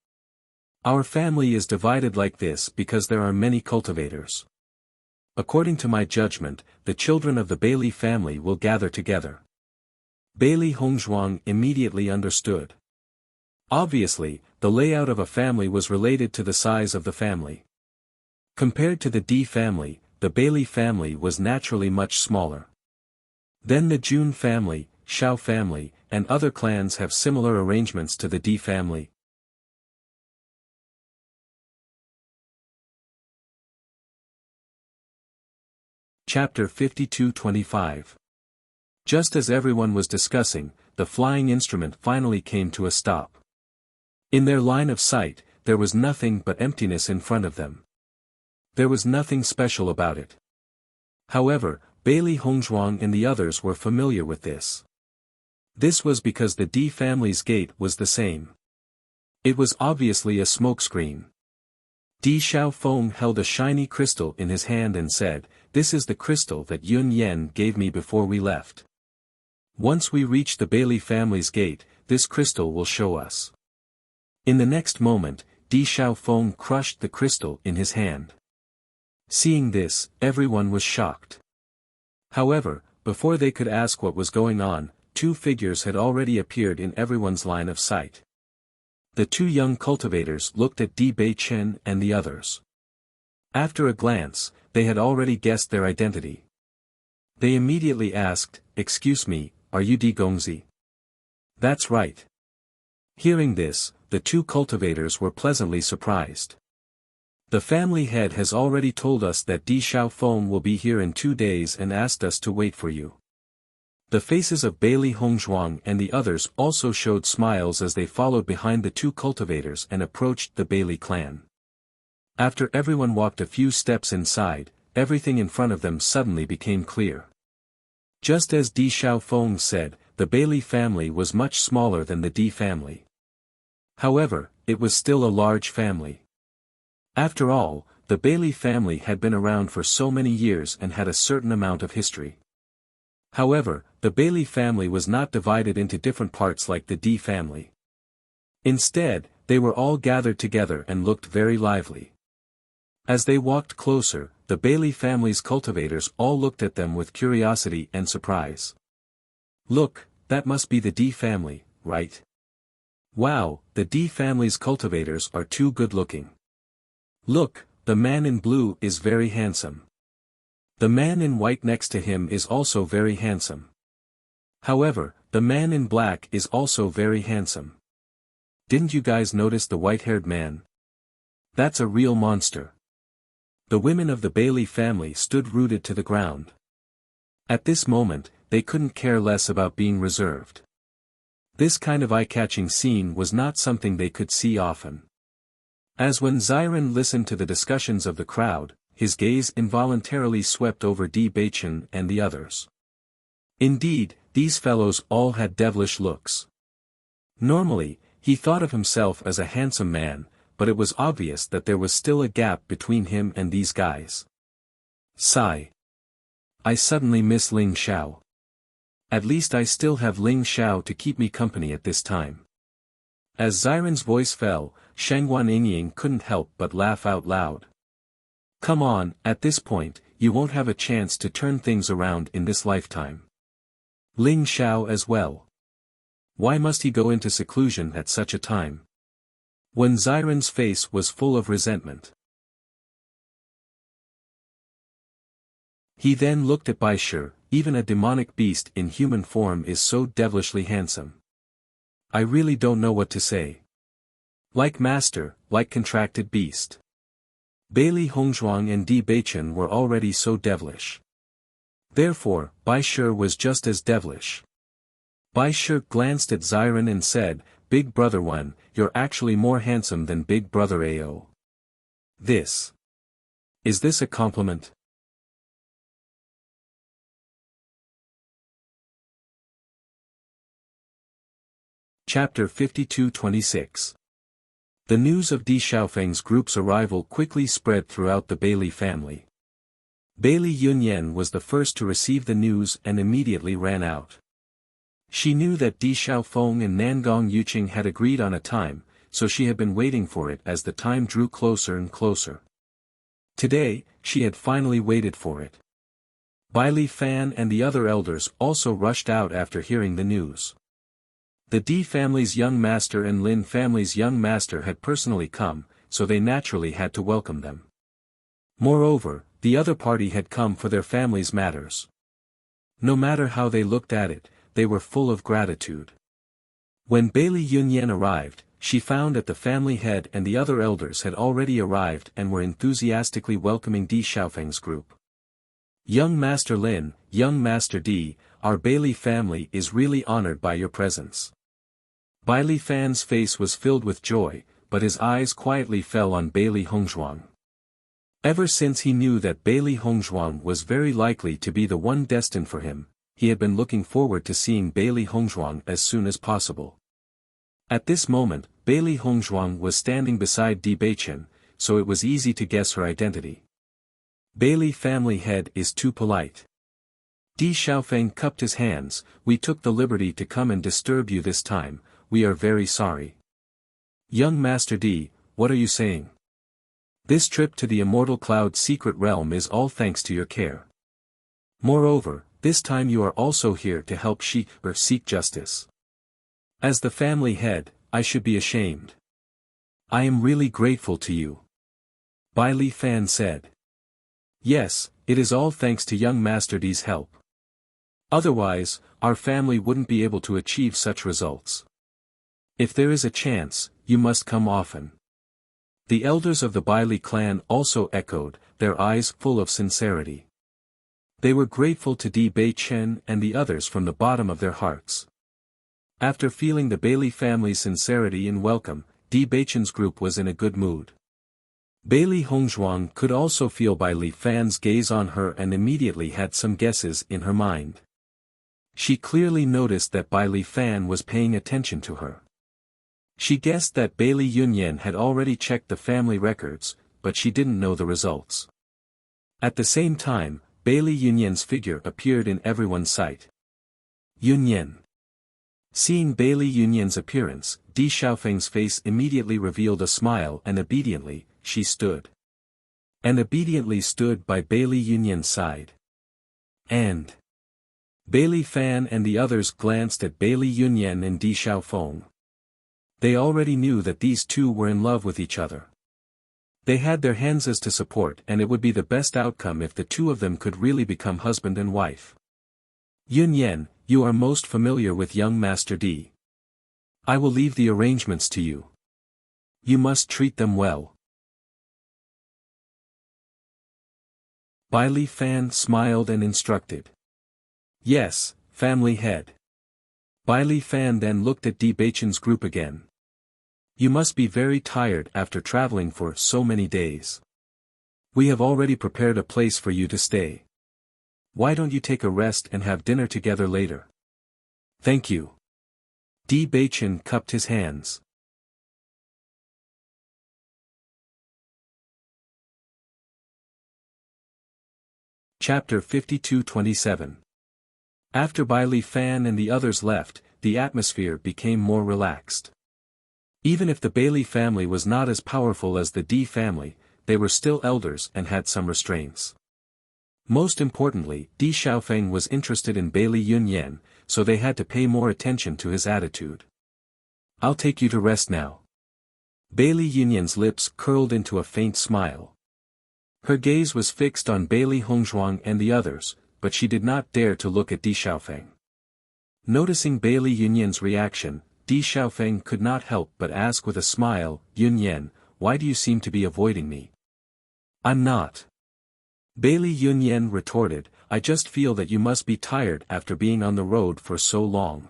Our family is divided like this because there are many cultivators. According to my judgment, the children of the Bailey family will gather together." Bailey Hongzhuang immediately understood. Obviously, the layout of a family was related to the size of the family. Compared to the D family, the Bailey family was naturally much smaller. Then the Jun family, Xiao family, and other clans have similar arrangements to the D family. Chapter 52-25. Just as everyone was discussing, the flying instrument finally came to a stop. In their line of sight, there was nothing but emptiness in front of them. There was nothing special about it. However, Bailey Hongzhuang and the others were familiar with this. This was because the D family's gate was the same. It was obviously a smokescreen. Di Xiaofeng held a shiny crystal in his hand and said, "This is the crystal that Yun Yan gave me before we left. Once we reach the Bailey family's gate, this crystal will show us." In the next moment, Di Xiaofeng crushed the crystal in his hand. Seeing this, everyone was shocked. However, before they could ask what was going on, two figures had already appeared in everyone's line of sight. The two young cultivators looked at Di Beichen and the others. After a glance, they had already guessed their identity. They immediately asked, "Excuse me, are you Di Gongzi?" "That's right." Hearing this, the two cultivators were pleasantly surprised. "The family head has already told us that Di Xiaofeng will be here in 2 days and asked us to wait for you." The faces of Bailey Hongzhuang and the others also showed smiles as they followed behind the two cultivators and approached the Bailey clan. After everyone walked a few steps inside, everything in front of them suddenly became clear. Just as Di Xiaofeng said, the Bailey family was much smaller than the Di family. However, it was still a large family. After all, the Bailey family had been around for so many years and had a certain amount of history. However, the Bailey family was not divided into different parts like the Di family. Instead, they were all gathered together and looked very lively. As they walked closer, the Bailey family's cultivators all looked at them with curiosity and surprise. Look, that must be the Di family, right? Wow, the Di family's cultivators are too good-looking. Look, the man in blue is very handsome. The man in white next to him is also very handsome. However, the man in black is also very handsome. Didn't you guys notice the white-haired man? That's a real monster. The women of the Bailey family stood rooted to the ground. At this moment, they couldn't care less about being reserved. This kind of eye-catching scene was not something they could see often. As when Ziren listened to the discussions of the crowd, his gaze involuntarily swept over Di Beichen and the others. Indeed, these fellows all had devilish looks. Normally, he thought of himself as a handsome man, but it was obvious that there was still a gap between him and these guys. Sigh. I suddenly miss Ling Xiao. At least I still have Ling Xiao to keep me company at this time. As Ziren's voice fell, Shangguan Yingying couldn't help but laugh out loud. Come on, at this point, you won't have a chance to turn things around in this lifetime. Ling Xiao as well. Why must he go into seclusion at such a time? When Ziren's face was full of resentment. He then looked at Bai Shi, even a demonic beast in human form is so devilishly handsome. I really don't know what to say. Like master, like contracted beast. Bailey Hongzhuang and Di Beichen were already so devilish. Therefore, Bai Shi was just as devilish. Bai Shi glanced at Ziren and said, Big Brother 1, you're actually more handsome than Big Brother AO. Is this a compliment? Chapter 52-26. The news of Di Xiaofeng's group's arrival quickly spread throughout the Bailey family. Bailey Yunyan was the first to receive the news and immediately ran out. She knew that Di Xiaofeng and Nangong Yuqing had agreed on a time, so she had been waiting for it as the time drew closer and closer. Today, she had finally waited for it. Bai Li Fan and the other elders also rushed out after hearing the news. The Di family's young master and Lin family's young master had personally come, so they naturally had to welcome them. Moreover, the other party had come for their family's matters. No matter how they looked at it, they were full of gratitude. When Bailey Yunyan arrived, she found that the family head and the other elders had already arrived and were enthusiastically welcoming Di Xiaofeng's group. Young Master Lin, young Master Di, our Bailey family is really honored by your presence. Bai Li Fan's face was filled with joy, but his eyes quietly fell on Bailey Hongzhuang. Ever since he knew that Bailey Hongzhuang was very likely to be the one destined for him, he had been looking forward to seeing Bailey Hongzhuang as soon as possible. At this moment, Bailey Hongzhuang was standing beside Di Beichen, so it was easy to guess her identity. Bailey family head is too polite. Di Xiaofeng cupped his hands, we took the liberty to come and disturb you this time, we are very sorry. Young Master Di, what are you saying? This trip to the Immortal Cloud secret realm is all thanks to your care. Moreover, this time you are also here to help seek justice. As the family head, I should be ashamed. I am really grateful to you. Bai Li Fan said. Yes, it is all thanks to young Master Di's help. Otherwise, our family wouldn't be able to achieve such results. If there is a chance, you must come often. The elders of the Bai Li clan also echoed, their eyes full of sincerity. They were grateful to Di Beichen and the others from the bottom of their hearts. After feeling the Bailey family's sincerity and welcome, Di Beichen's group was in a good mood. Bailey Hongzhuang could also feel Bai Li Fan's gaze on her and immediately had some guesses in her mind. She clearly noticed that Bai Li Fan was paying attention to her. She guessed that Bai Li Yunyan had already checked the family records, but she didn't know the results. At the same time, Bai Li Yunyan's figure appeared in everyone's sight. Yunyan. Seeing Bai Li Yunyan's appearance, Di Xiaofeng's face immediately revealed a smile and obediently, she stood. And obediently stood by Bai Li Yunyan's side. And Bai Li Fan and the others glanced at Bai Li Yunyan and Di Xiaofeng. They already knew that these two were in love with each other. They had their hands as to support, and it would be the best outcome if the two of them could really become husband and wife. Yunyan, you are most familiar with young Master Di. I will leave the arrangements to you. You must treat them well. Bai Li Fan smiled and instructed. Yes, family head. Bai Li Fan then looked at Di Beichen's group again. You must be very tired after traveling for so many days. We have already prepared a place for you to stay. Why don't you take a rest and have dinner together later? Thank you. Di Beichen cupped his hands. Chapter 52-27. After Bai Li Fan and the others left, the atmosphere became more relaxed. Even if the Bai Li family was not as powerful as the Di family, they were still elders and had some restraints. Most importantly, Di Xiaofeng was interested in Bai Li Yunyan, so they had to pay more attention to his attitude. I'll take you to rest now. Bai Li Yunyan's lips curled into a faint smile. Her gaze was fixed on Bai Li Hongzhuang and the others, but she did not dare to look at Di Xiaofeng. Noticing Bai Li Yunyan's reaction, Di Xiaofeng could not help but ask with a smile, Yunyan, why do you seem to be avoiding me? I'm not. Bai Li Yunyan retorted, I just feel that you must be tired after being on the road for so long.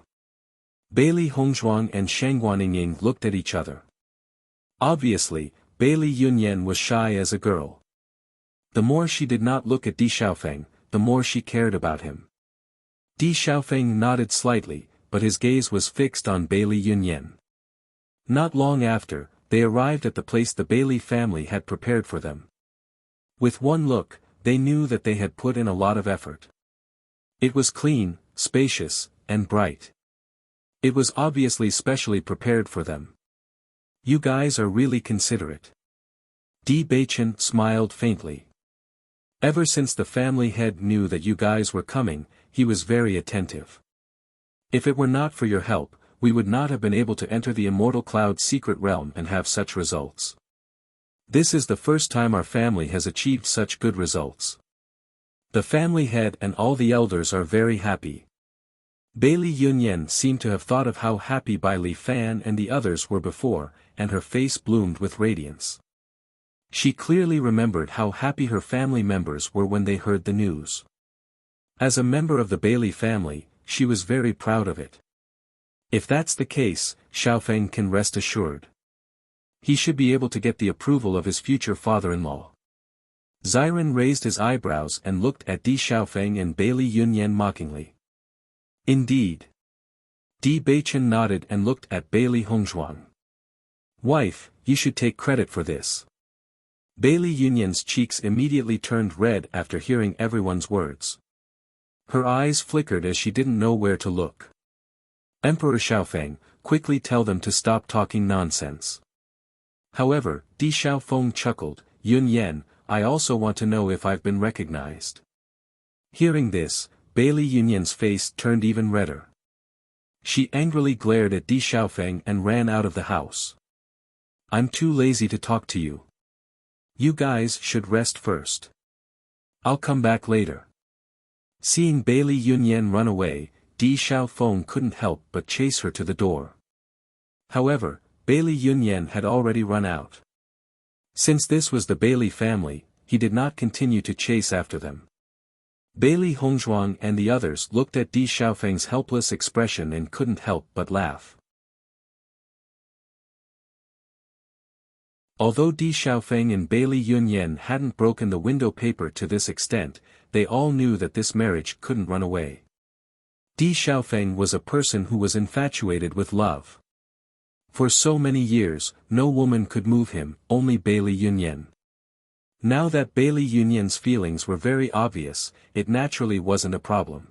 Bai Li Hongzhuang and Shang Guaniying looked at each other. Obviously, Bai Li Yunyan was shy as a girl. The more she did not look at Di Xiaofeng, the more she cared about him. Di Xiaofeng nodded slightly, but his gaze was fixed on Bai Li Yunyan. Not long after, they arrived at the place the Bai Li family had prepared for them. With one look, they knew that they had put in a lot of effort. It was clean, spacious, and bright. It was obviously specially prepared for them. You guys are really considerate. Di Beichen smiled faintly. Ever since the family head knew that you guys were coming, he was very attentive. If it were not for your help, we would not have been able to enter the Immortal Cloud's secret realm and have such results. This is the first time our family has achieved such good results. The family head and all the elders are very happy. Bai Li Yunyan seemed to have thought of how happy Bai Li Fan and the others were before, and her face bloomed with radiance. She clearly remembered how happy her family members were when they heard the news. As a member of the Bai Li family, she was very proud of it. If that's the case, Xiaofeng can rest assured. He should be able to get the approval of his future father-in-law. Ziren raised his eyebrows and looked at Di Xiaofeng and Bai Li Yunyan mockingly. Indeed. Di Beichen nodded and looked at Bai Li Hongzhuang. Wife, you should take credit for this. Bai Li Yunyan's cheeks immediately turned red after hearing everyone's words. Her eyes flickered as she didn't know where to look. Emperor Xiaofeng, quickly tell them to stop talking nonsense. However, Di Xiaofeng chuckled, Yunyan, I also want to know if I've been recognized. Hearing this, Bai Li Yunyan's face turned even redder. She angrily glared at Di Xiaofeng and ran out of the house. I'm too lazy to talk to you. You guys should rest first. I'll come back later. Seeing Bai Li Yunyan run away, Di Xiaofeng couldn't help but chase her to the door. However, Bai Li Yunyan had already run out. Since this was the Bai Li family, he did not continue to chase after them. Bai Li Hongzhuang and the others looked at Di Xiaofeng's helpless expression and couldn't help but laugh. Although Di Xiaofeng and Bai Li Yunyan hadn't broken the window paper to this extent, they all knew that this marriage couldn't run away. Di Xiaofeng was a person who was infatuated with love. For so many years, no woman could move him, only Bailey Yunyan. Now that Bailey Yunyan's feelings were very obvious, it naturally wasn't a problem.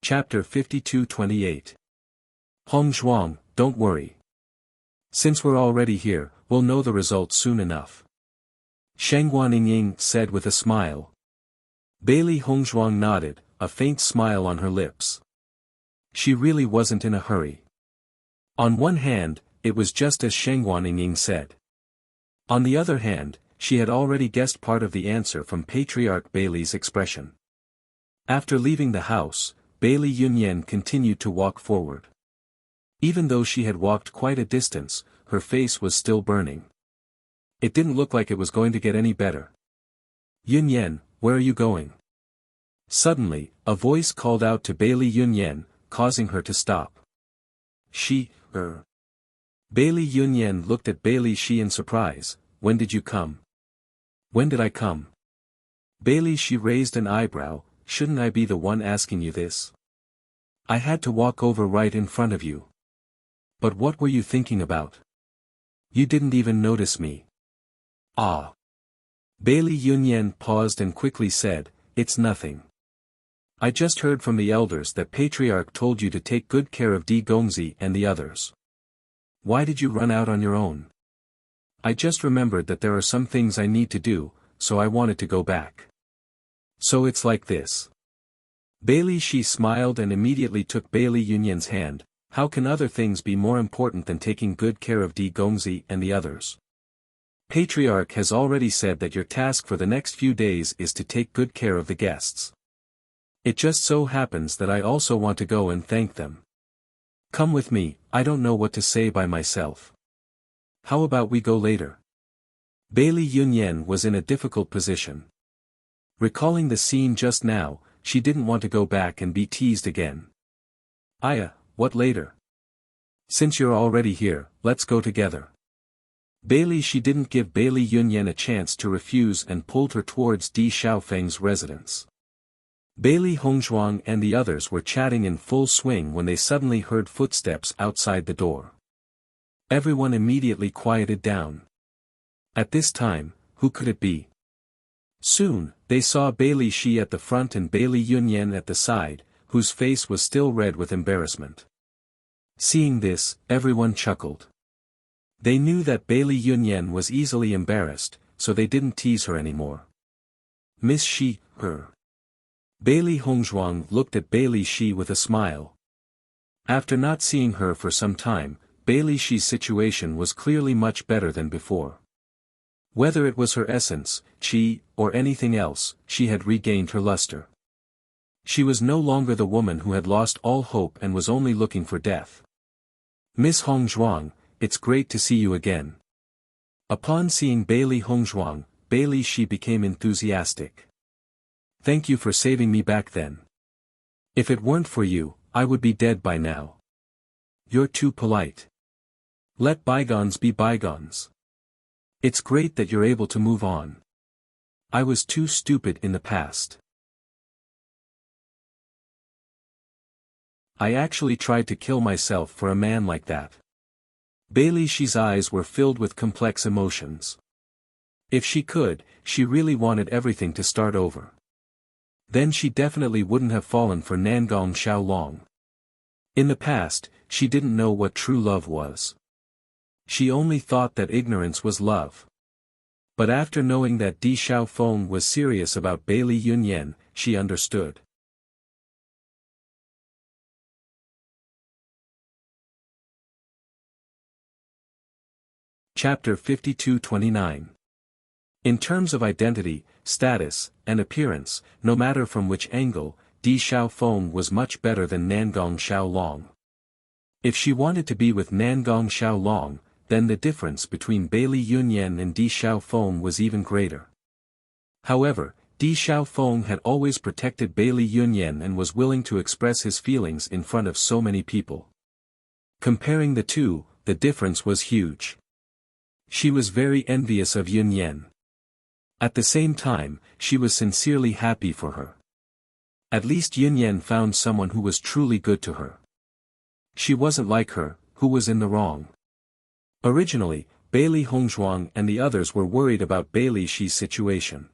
Chapter 52-28. Hong Zhuang, don't worry. Since we're already here, we'll know the result soon enough. Sheng Guanying said with a smile. Bailey Hongzhuang nodded, a faint smile on her lips. She really wasn't in a hurry. On one hand, it was just as Sheng Guanying said. On the other hand, she had already guessed part of the answer from Patriarch Bailey's expression. After leaving the house, Bailey Yunyan continued to walk forward. Even though she had walked quite a distance, her face was still burning. It didn't look like it was going to get any better. Yunyan, where are you going? Suddenly, a voice called out to Bailey Yunyan, causing her to stop. Bailey Yunyan looked at Bailey Shi in surprise. When did you come? When did I come? Bailey Shi raised an eyebrow. Shouldn't I be the one asking you this? I had to walk over right in front of you. But what were you thinking about? You didn't even notice me. Ah. Bailey Yunyan paused and quickly said, it's nothing. I just heard from the elders that Patriarch told you to take good care of Di Gongzi and the others. Why did you run out on your own? I just remembered that there are some things I need to do, so I wanted to go back. So it's like this. Bailey Shi smiled and immediately took Bailey Yunyan's hand. How can other things be more important than taking good care of Di Gongzi and the others? Patriarch has already said that your task for the next few days is to take good care of the guests. It just so happens that I also want to go and thank them. Come with me, I don't know what to say by myself. How about we go later? Bailey Yunyan was in a difficult position. Recalling the scene just now, she didn't want to go back and be teased again. Aya, what later? Since you're already here, let's go together. Bailey She didn't give Bailey Yunyan a chance to refuse and pulled her towards Di Xiaofeng's residence. Bailey Hongzhuang and the others were chatting in full swing when they suddenly heard footsteps outside the door. Everyone immediately quieted down. At this time, who could it be? Soon, they saw Bailey Shi at the front and Bailey Yunyan at the side, whose face was still red with embarrassment. Seeing this, everyone chuckled. They knew that Bailey Yunyan was easily embarrassed, so they didn't tease her anymore. Miss Shi, her. Bailey Hongzhuang looked at Bailey Shi with a smile. After not seeing her for some time, Bailey Shi's situation was clearly much better than before. Whether it was her essence, chi, or anything else, she had regained her luster. She was no longer the woman who had lost all hope and was only looking for death. Miss Hongzhuang, it's great to see you again. Upon seeing Bailey Hongzhuang, Bailey Shi became enthusiastic. Thank you for saving me back then. If it weren't for you, I would be dead by now. You're too polite. Let bygones be bygones. It's great that you're able to move on. I was too stupid in the past. I actually tried to kill myself for a man like that. Bailey Shi's eyes were filled with complex emotions. If she could, she really wanted everything to start over. Then she definitely wouldn't have fallen for Nangong Xiaolong. In the past, she didn't know what true love was. She only thought that ignorance was love. But after knowing that Di Xiaofeng was serious about Bailey Yunyan, she understood. Chapter 52-29. In terms of identity, status, and appearance, no matter from which angle, Di Xiaofeng was much better than Nangong Xiaolong. If she wanted to be with Nangong Xiaolong, then the difference between Bailey Yunyan and Di Xiaofeng was even greater. However, Di Xiaofeng had always protected Bailey Yunyan and was willing to express his feelings in front of so many people. Comparing the two, the difference was huge. She was very envious of Yun Yen. At the same time, she was sincerely happy for her. At least Yun Yen found someone who was truly good to her. She wasn't like her, who was in the wrong. Originally, Bailey Hongzhuang and the others were worried about Bailey Shi's situation.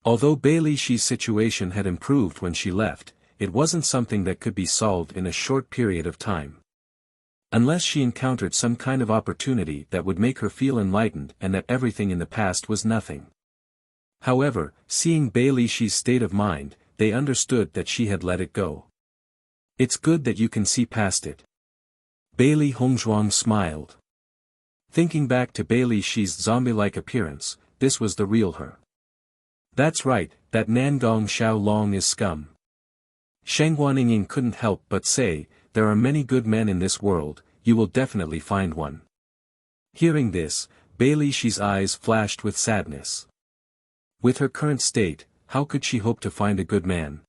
Although Bailey Shi's situation had improved when she left, it wasn't something that could be solved in a short period of time. Unless she encountered some kind of opportunity that would make her feel enlightened and that everything in the past was nothing. However, seeing Bailey Shi's state of mind, they understood that she had let it go. It's good that you can see past it. Bailey Hongzhuang smiled. Thinking back to Bailey Shi's zombie-like appearance, this was the real her. That's right, that Nangong Xiaolong is scum. Sheng Guaniying couldn't help but say, there are many good men in this world, you will definitely find one. Hearing this, Bailey Shi's eyes flashed with sadness. With her current state, how could she hope to find a good man?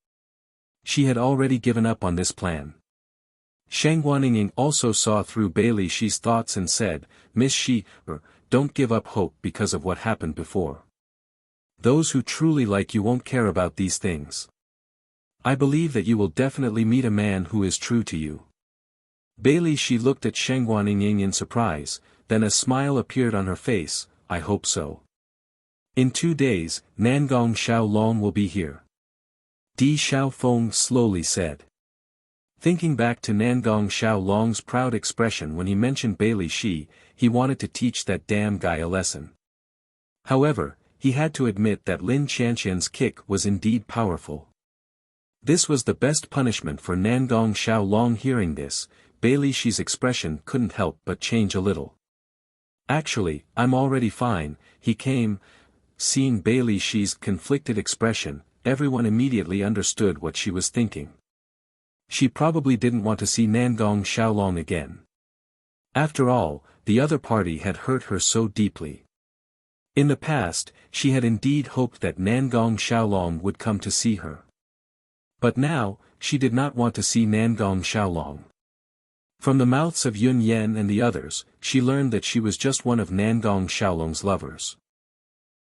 She had already given up on this plan. Sheng Guaniying also saw through Bailey Shi's thoughts and said, Miss Shi, don't give up hope because of what happened before. Those who truly like you won't care about these things. I believe that you will definitely meet a man who is true to you. Bailey Shi looked at Sheng Guaniying in surprise, then a smile appeared on her face, I hope so. In 2 days, Nangong Xiaolong will be here. Di Xiaofeng slowly said. Thinking back to Nangong Xiaolong's proud expression when he mentioned Bailey Shi, he wanted to teach that damn guy a lesson. However, he had to admit that Lin Qianqian's kick was indeed powerful. This was the best punishment for Nangong Xiaolong. Hearing this, Bailey Shi's expression couldn't help but change a little. Actually, I'm already fine, he came. Seeing Bailey Shi's conflicted expression, everyone immediately understood what she was thinking. She probably didn't want to see Nangong Xiaolong again. After all, the other party had hurt her so deeply. In the past, she had indeed hoped that Nangong Xiaolong would come to see her. But now, she did not want to see Nangong Xiaolong. From the mouths of Yun Yen and the others, she learned that she was just one of Nangong Xiaolong's lovers.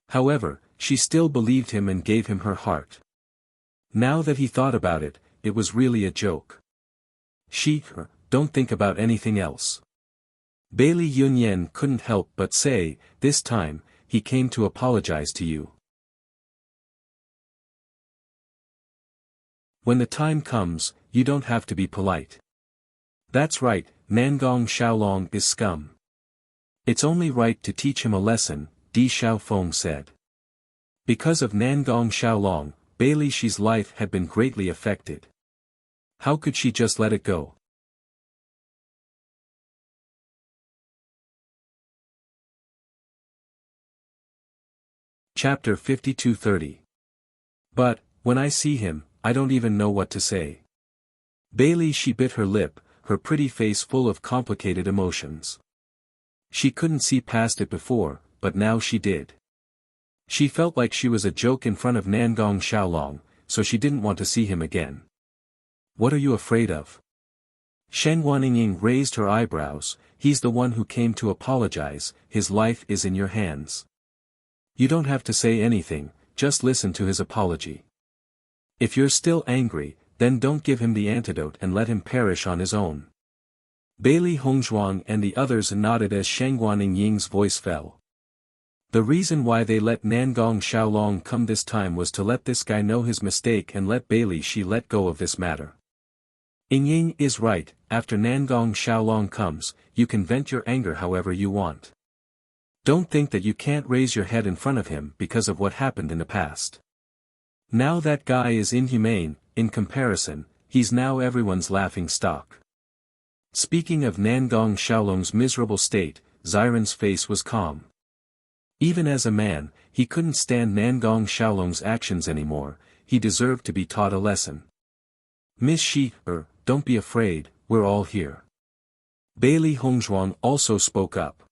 However, she still believed him and gave him her heart. Now that he thought about it, it was really a joke. Don't think about anything else. Bailey Yun Yen couldn't help but say, this time, he came to apologize to you. When the time comes, you don't have to be polite. That's right, Nangong Xiaolong is scum. It's only right to teach him a lesson, Di Xiaofeng said. Because of Nangong Xiaolong, Bailey Shi's life had been greatly affected. How could she just let it go? Chapter 52:30. But, when I see him, I don't even know what to say. Bailey Shi bit her lip, her pretty face full of complicated emotions. She couldn't see past it before, but now she did. She felt like she was a joke in front of Nangong Xiaolong, so she didn't want to see him again. What are you afraid of? Sheng Guaniying raised her eyebrows, he's the one who came to apologize, his life is in your hands. You don't have to say anything, just listen to his apology. If you're still angry, then don't give him the antidote and let him perish on his own. Bailey Hongzhuang and the others nodded as Sheng Guaniying's voice fell. The reason why they let Nangong Xiaolong come this time was to let this guy know his mistake and let Bailey Shi let go of this matter. Ying is right, after Nangong Xiaolong comes, you can vent your anger however you want. Don't think that you can't raise your head in front of him because of what happened in the past. Now that guy is inhumane, in comparison, he's now everyone's laughing stock. Speaking of Nangong Xiaolong's miserable state, Xiren's face was calm. Even as a man, he couldn't stand Nangong Xiaolong's actions anymore, he deserved to be taught a lesson. Miss Shi, don't be afraid, we're all here. Bailey Hongzhuang also spoke up.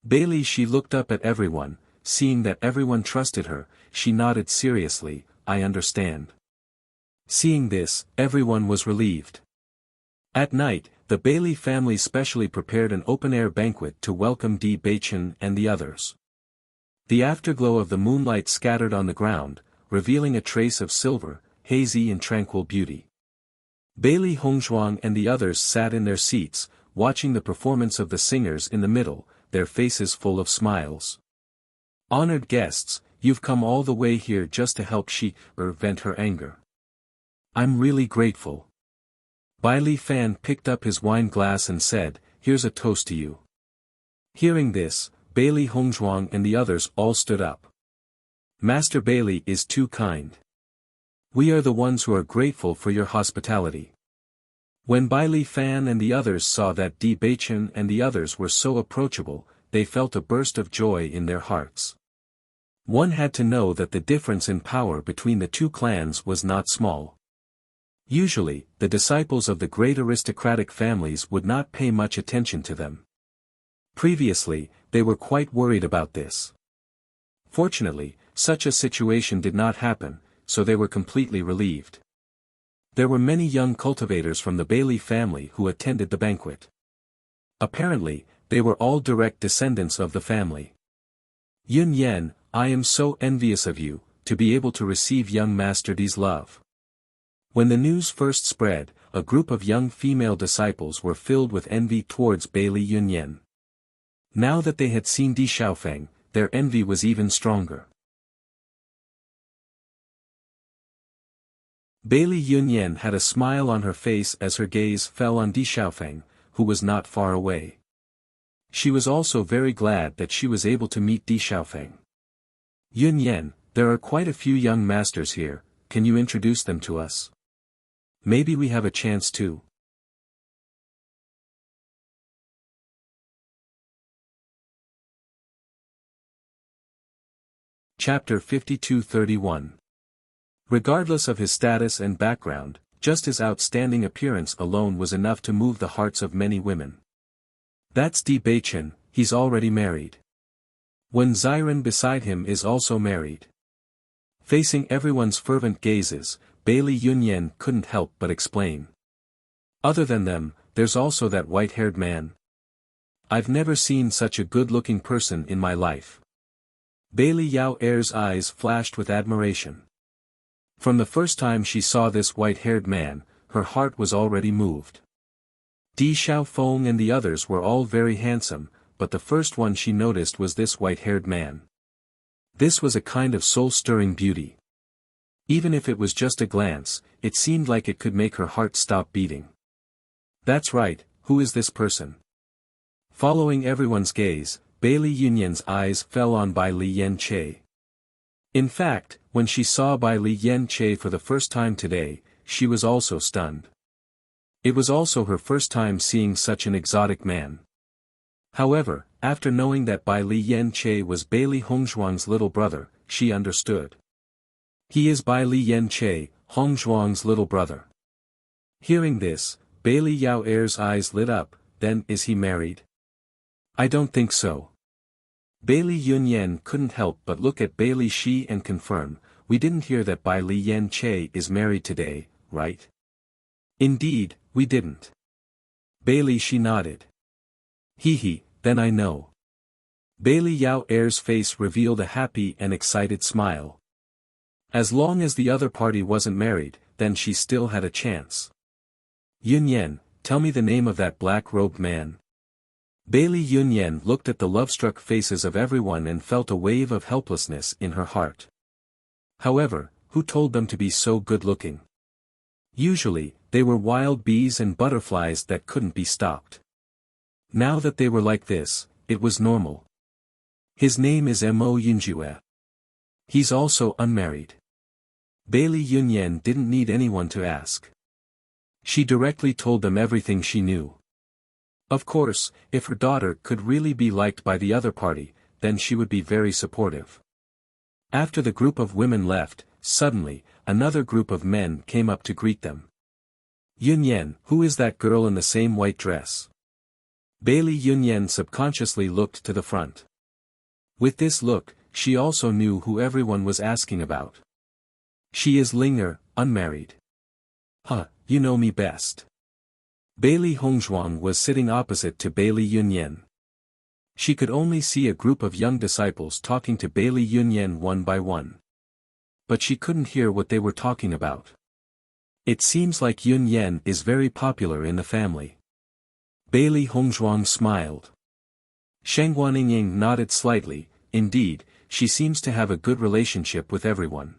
Bailey Shi looked up at everyone, seeing that everyone trusted her, she nodded seriously, I understand. Seeing this, everyone was relieved. At night, the Bailey family specially prepared an open-air banquet to welcome Di Baichen and the others. The afterglow of the moonlight scattered on the ground, revealing a trace of silver, hazy and tranquil beauty. Bailey Hongzhuang and the others sat in their seats, watching the performance of the singers in the middle, their faces full of smiles. "Honored guests, you've come all the way here just to help vent her anger. I'm really grateful." Bai Li Fan picked up his wine glass and said, "Here's a toast to you." Hearing this, Bailey Hongzhuang and the others all stood up. "Master Bailey is too kind. We are the ones who are grateful for your hospitality." When Bai Li Fan and the others saw that Di Baichen and the others were so approachable, they felt a burst of joy in their hearts. One had to know that the difference in power between the two clans was not small. Usually, the disciples of the great aristocratic families would not pay much attention to them. Previously, they were quite worried about this. Fortunately, such a situation did not happen, so they were completely relieved. There were many young cultivators from the Bailey family who attended the banquet. Apparently, they were all direct descendants of the family. "Yun Yan, I am so envious of you, to be able to receive young Master Di's love." When the news first spread, a group of young female disciples were filled with envy towards Bailey Yunyan. Now that they had seen Di Xiaofeng, their envy was even stronger. Bailey Yunyan had a smile on her face as her gaze fell on Di Xiaofeng, who was not far away. She was also very glad that she was able to meet Di Xiaofeng. "Yunyan, there are quite a few young masters here, can you introduce them to us? Maybe we have a chance too." Chapter 52-31. Regardless of his status and background, just his outstanding appearance alone was enough to move the hearts of many women. "That's Di Baichen, he's already married. Wen Ziren beside him is also married." Facing everyone's fervent gazes, Bailey Yunyan couldn't help but explain. "Other than them, there's also that white-haired man. I've never seen such a good-looking person in my life." Bailey Yao Er's eyes flashed with admiration. From the first time she saw this white-haired man, her heart was already moved. Di Xiaofeng and the others were all very handsome, but the first one she noticed was this white-haired man. This was a kind of soul-stirring beauty. Even if it was just a glance, it seemed like it could make her heart stop beating. "That's right, who is this person?" Following everyone's gaze, Bailey Yunyan's eyes fell on Bai Li Yanche. In fact, when she saw Bai Li Yanche for the first time today, she was also stunned. It was also her first time seeing such an exotic man. However, after knowing that Bai Li Yanche was Bailey Hongzhuang's little brother, she understood. He is Bai Li Yanche, Hongzhuang's little brother. Hearing this, Bailey Yao Er's eyes lit up. "Then is he married?" "I don't think so." Bailey Yunyan couldn't help but look at Bailey Shi and confirm, "We didn't hear that Bai Li Yanche is married today, right?" "Indeed, we didn't." Bailey Shi nodded. "Hee, then I know." Bailey Yao Er's face revealed a happy and excited smile. As long as the other party wasn't married, then she still had a chance. "Yunyan, tell me the name of that black-robed man." Bailey Yunyan looked at the love-struck faces of everyone and felt a wave of helplessness in her heart. However, who told them to be so good-looking? Usually, they were wild bees and butterflies that couldn't be stopped. Now that they were like this, it was normal. "His name is Mo Yunjue. He's also unmarried." Bailey Yunyan didn't need anyone to ask. She directly told them everything she knew. Of course, if her daughter could really be liked by the other party, then she would be very supportive. After the group of women left, suddenly, another group of men came up to greet them. "Yunyan, who is that girl in the same white dress?" Bailey Yunyan subconsciously looked to the front. With this look, she also knew who everyone was asking about. "She is Linger, unmarried." "Huh, you know me best." Bailey Hongzhuang was sitting opposite to Bailey Yunyan. She could only see a group of young disciples talking to Bailey Yunyan one by one. But she couldn't hear what they were talking about. It seems like Yunyan is very popular in the family. Bailey Hongzhuang smiled. Shang Guanying nodded slightly. Indeed, she seems to have a good relationship with everyone.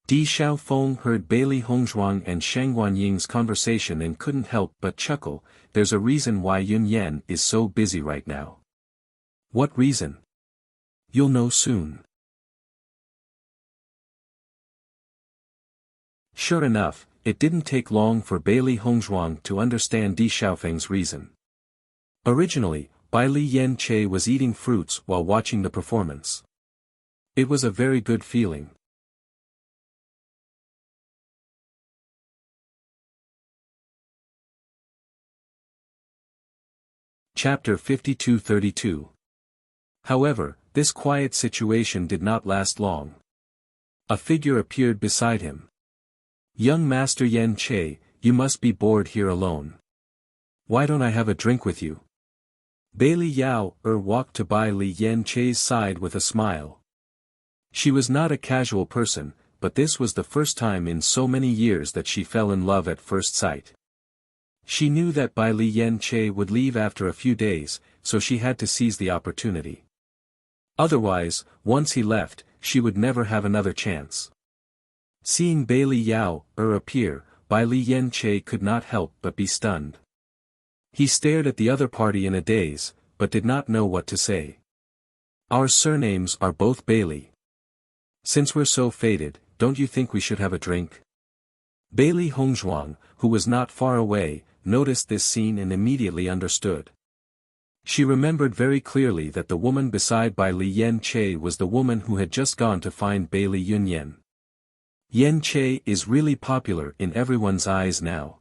Di Xiaofeng heard Bailey Hongzhuang and Shang Guanying's conversation and couldn't help but chuckle. There's a reason why Yunyan is so busy right now. What reason? You'll know soon. Sure enough, it didn't take long for Bailey Hongzhuang to understand Di Xiaofeng's reason. Originally, Bai Li Yan Che was eating fruits while watching the performance. It was a very good feeling. Chapter 52-32. However, this quiet situation did not last long. A figure appeared beside him. Young Master Yan Che, you must be bored here alone. Why don't I have a drink with you? Bailey Yao walked to Bai Li Yan Che's side with a smile. She was not a casual person, but this was the first time in so many years that she fell in love at first sight. She knew that Bai Li Yan Che would leave after a few days, so she had to seize the opportunity. Otherwise, once he left, she would never have another chance. Seeing Bailey Yao appear, Bai Li Yan Che could not help but be stunned. He stared at the other party in a daze, but did not know what to say. Our surnames are both Bailey. Since we're so fated, don't you think we should have a drink? Bailey Hongzhuang, who was not far away, noticed this scene and immediately understood. She remembered very clearly that the woman beside Bai Li Yan Che was the woman who had just gone to find Bailey Yunyan. Yan Che is really popular in everyone's eyes now.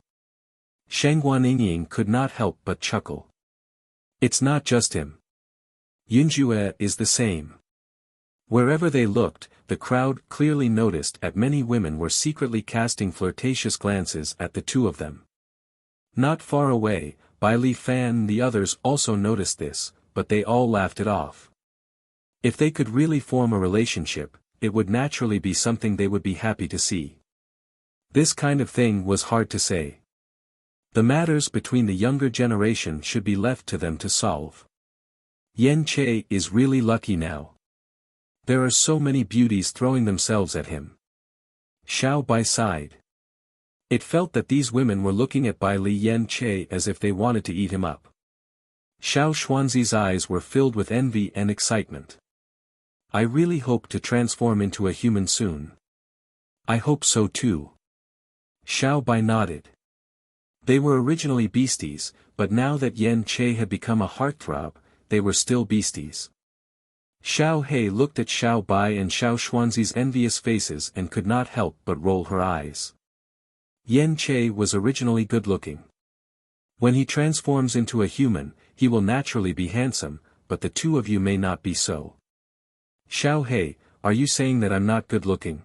Shang Guanying could not help but chuckle. It's not just him. Yunjue is the same. Wherever they looked, the crowd clearly noticed that many women were secretly casting flirtatious glances at the two of them. Not far away, Bai Li Fan and the others also noticed this, but they all laughed it off. If they could really form a relationship, it would naturally be something they would be happy to see. This kind of thing was hard to say. The matters between the younger generation should be left to them to solve. Yan Che is really lucky now. There are so many beauties throwing themselves at him. Xiao Bai sighed. It felt that these women were looking at Bai Li Yan Che as if they wanted to eat him up. Xiao Xuanzi's eyes were filled with envy and excitement. I really hope to transform into a human soon. I hope so too. Xiao Bai nodded. They were originally beasties, but now that Yan Che had become a heartthrob, they were still beasties. Xiao He looked at Xiao Bai and Xiao Xuanzi's envious faces and could not help but roll her eyes. Yan Che was originally good-looking. When he transforms into a human, he will naturally be handsome, but the two of you may not be so. Xiao He, are you saying that I'm not good-looking?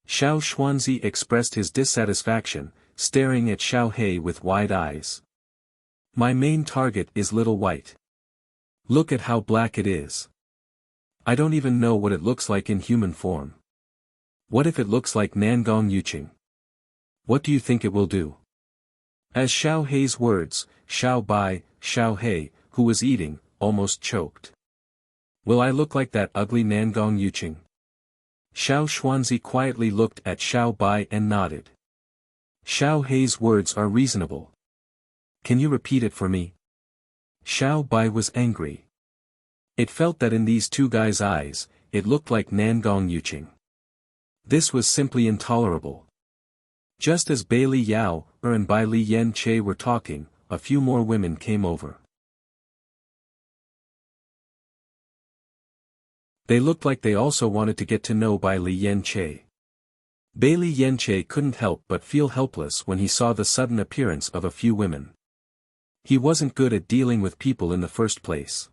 Xiao Xuanzi expressed his dissatisfaction, staring at Xiao He with wide eyes. My main target is Little White. Look at how black it is. I don't even know what it looks like in human form. What if it looks like Nangong Yuqing? What do you think it will do? As Xiao He's words, Xiao Bai, Xiao He, who was eating, almost choked. Will I look like that ugly Nangong Yuqing? Xiao Xuanzi quietly looked at Xiao Bai and nodded. Xiao He's words are reasonable. Can you repeat it for me? Xiao Bai was angry. It felt that in these two guys' eyes, it looked like Nangong Yuqing. This was simply intolerable. Just as Bailey Yao and Bai Li Yan Che were talking, a few more women came over. They looked like they also wanted to get to know Bai Li Yan Che. Bailey Yan Che couldn't help but feel helpless when he saw the sudden appearance of a few women. He wasn't good at dealing with people in the first place.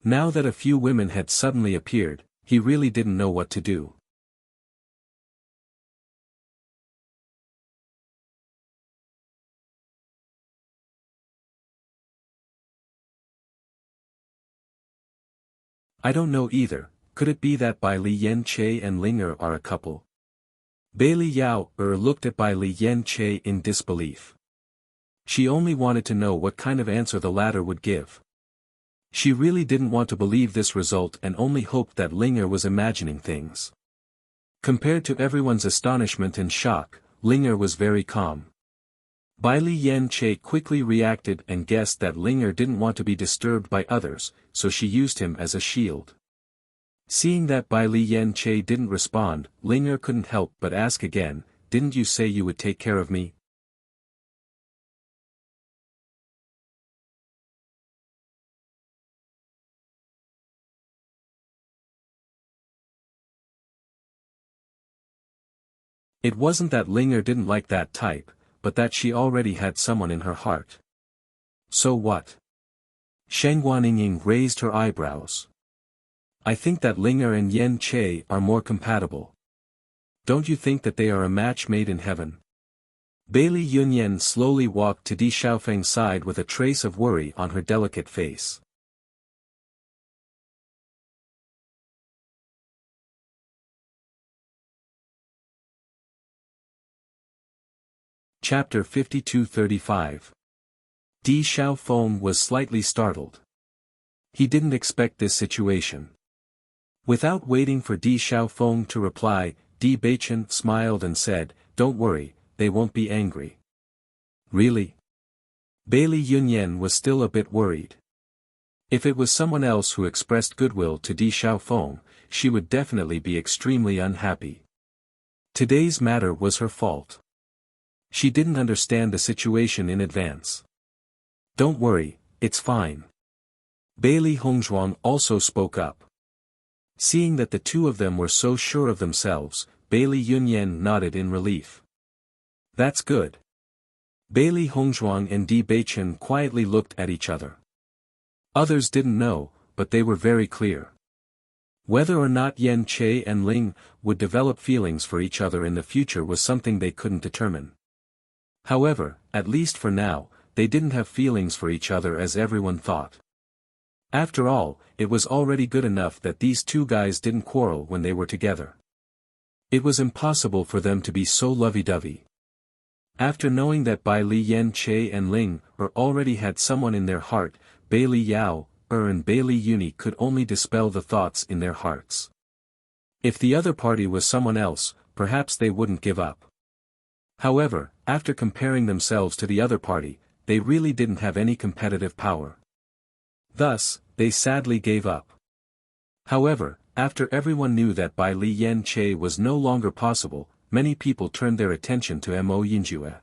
Now that a few women had suddenly appeared, he really didn't know what to do. I don't know either, could it be that Bai Li Yen Che and Ling are a couple? Bai Li Yao looked at Bai Li Yen Che in disbelief. She only wanted to know what kind of answer the latter would give. She really didn't want to believe this result and only hoped that Ling was imagining things. Compared to everyone's astonishment and shock, Ling was very calm. Bai Li Yen Che quickly reacted and guessed that Ling didn't want to be disturbed by others, so she used him as a shield. Seeing that Bai Li Yen Che didn't respond, Ling couldn't help but ask again, "Didn't you say you would take care of me?" It wasn't that Ling didn't like that type, but that she already had someone in her heart. So what? Shang Guaniying raised her eyebrows. I think that Ling and Yen Che are more compatible. Don't you think that they are a match made in heaven? Bai Li Yunyan slowly walked to Di Xiaofeng's side with a trace of worry on her delicate face. Chapter 52-35. Di Xiaofeng was slightly startled. He didn't expect this situation. Without waiting for Di Xiaofeng to reply, Di Beichen smiled and said, "Don't worry, they won't be angry." Really? Bai Li Yunyan was still a bit worried. If it was someone else who expressed goodwill to Di Xiaofeng, she would definitely be extremely unhappy. Today's matter was her fault. She didn't understand the situation in advance. "Don't worry, it's fine." Bai Li Hongzhuang also spoke up. Seeing that the two of them were so sure of themselves, Bai Li Yunyan nodded in relief. "That's good." Bai Li Hongzhuang and Di Beichen quietly looked at each other. Others didn't know, but they were very clear. Whether or not Yen Che and Ling would develop feelings for each other in the future was something they couldn't determine. However, at least for now, they didn't have feelings for each other as everyone thought. After all, it was already good enough that these two guys didn't quarrel when they were together. It was impossible for them to be so lovey-dovey. After knowing that Bai Li Yen Che and Ling already had someone in their heart, Bai Li Yao and Bai Li Uni could only dispel the thoughts in their hearts. If the other party was someone else, perhaps they wouldn't give up. However, after comparing themselves to the other party, they really didn't have any competitive power. Thus, they sadly gave up. However, after everyone knew that Bai Li Yen Che was no longer possible, many people turned their attention to Mo Yinjue.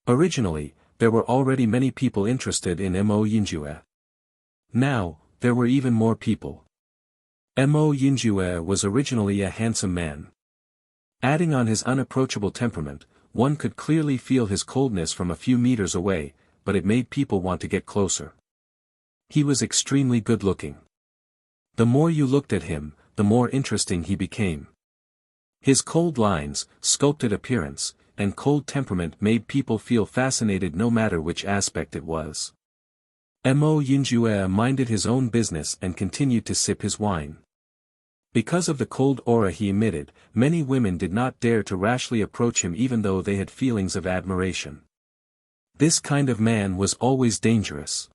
Originally, there were already many people interested in Mo Yinjue. Now, there were even more people. Mo Yinjue was originally a handsome man. Adding on his unapproachable temperament, one could clearly feel his coldness from a few meters away, but it made people want to get closer. He was extremely good-looking. The more you looked at him, the more interesting he became. His cold lines, sculpted appearance, and cold temperament made people feel fascinated no matter which aspect it was. Mo Yinjue minded his own business and continued to sip his wine. Because of the cold aura he emitted, many women did not dare to rashly approach him even though they had feelings of admiration. This kind of man was always dangerous.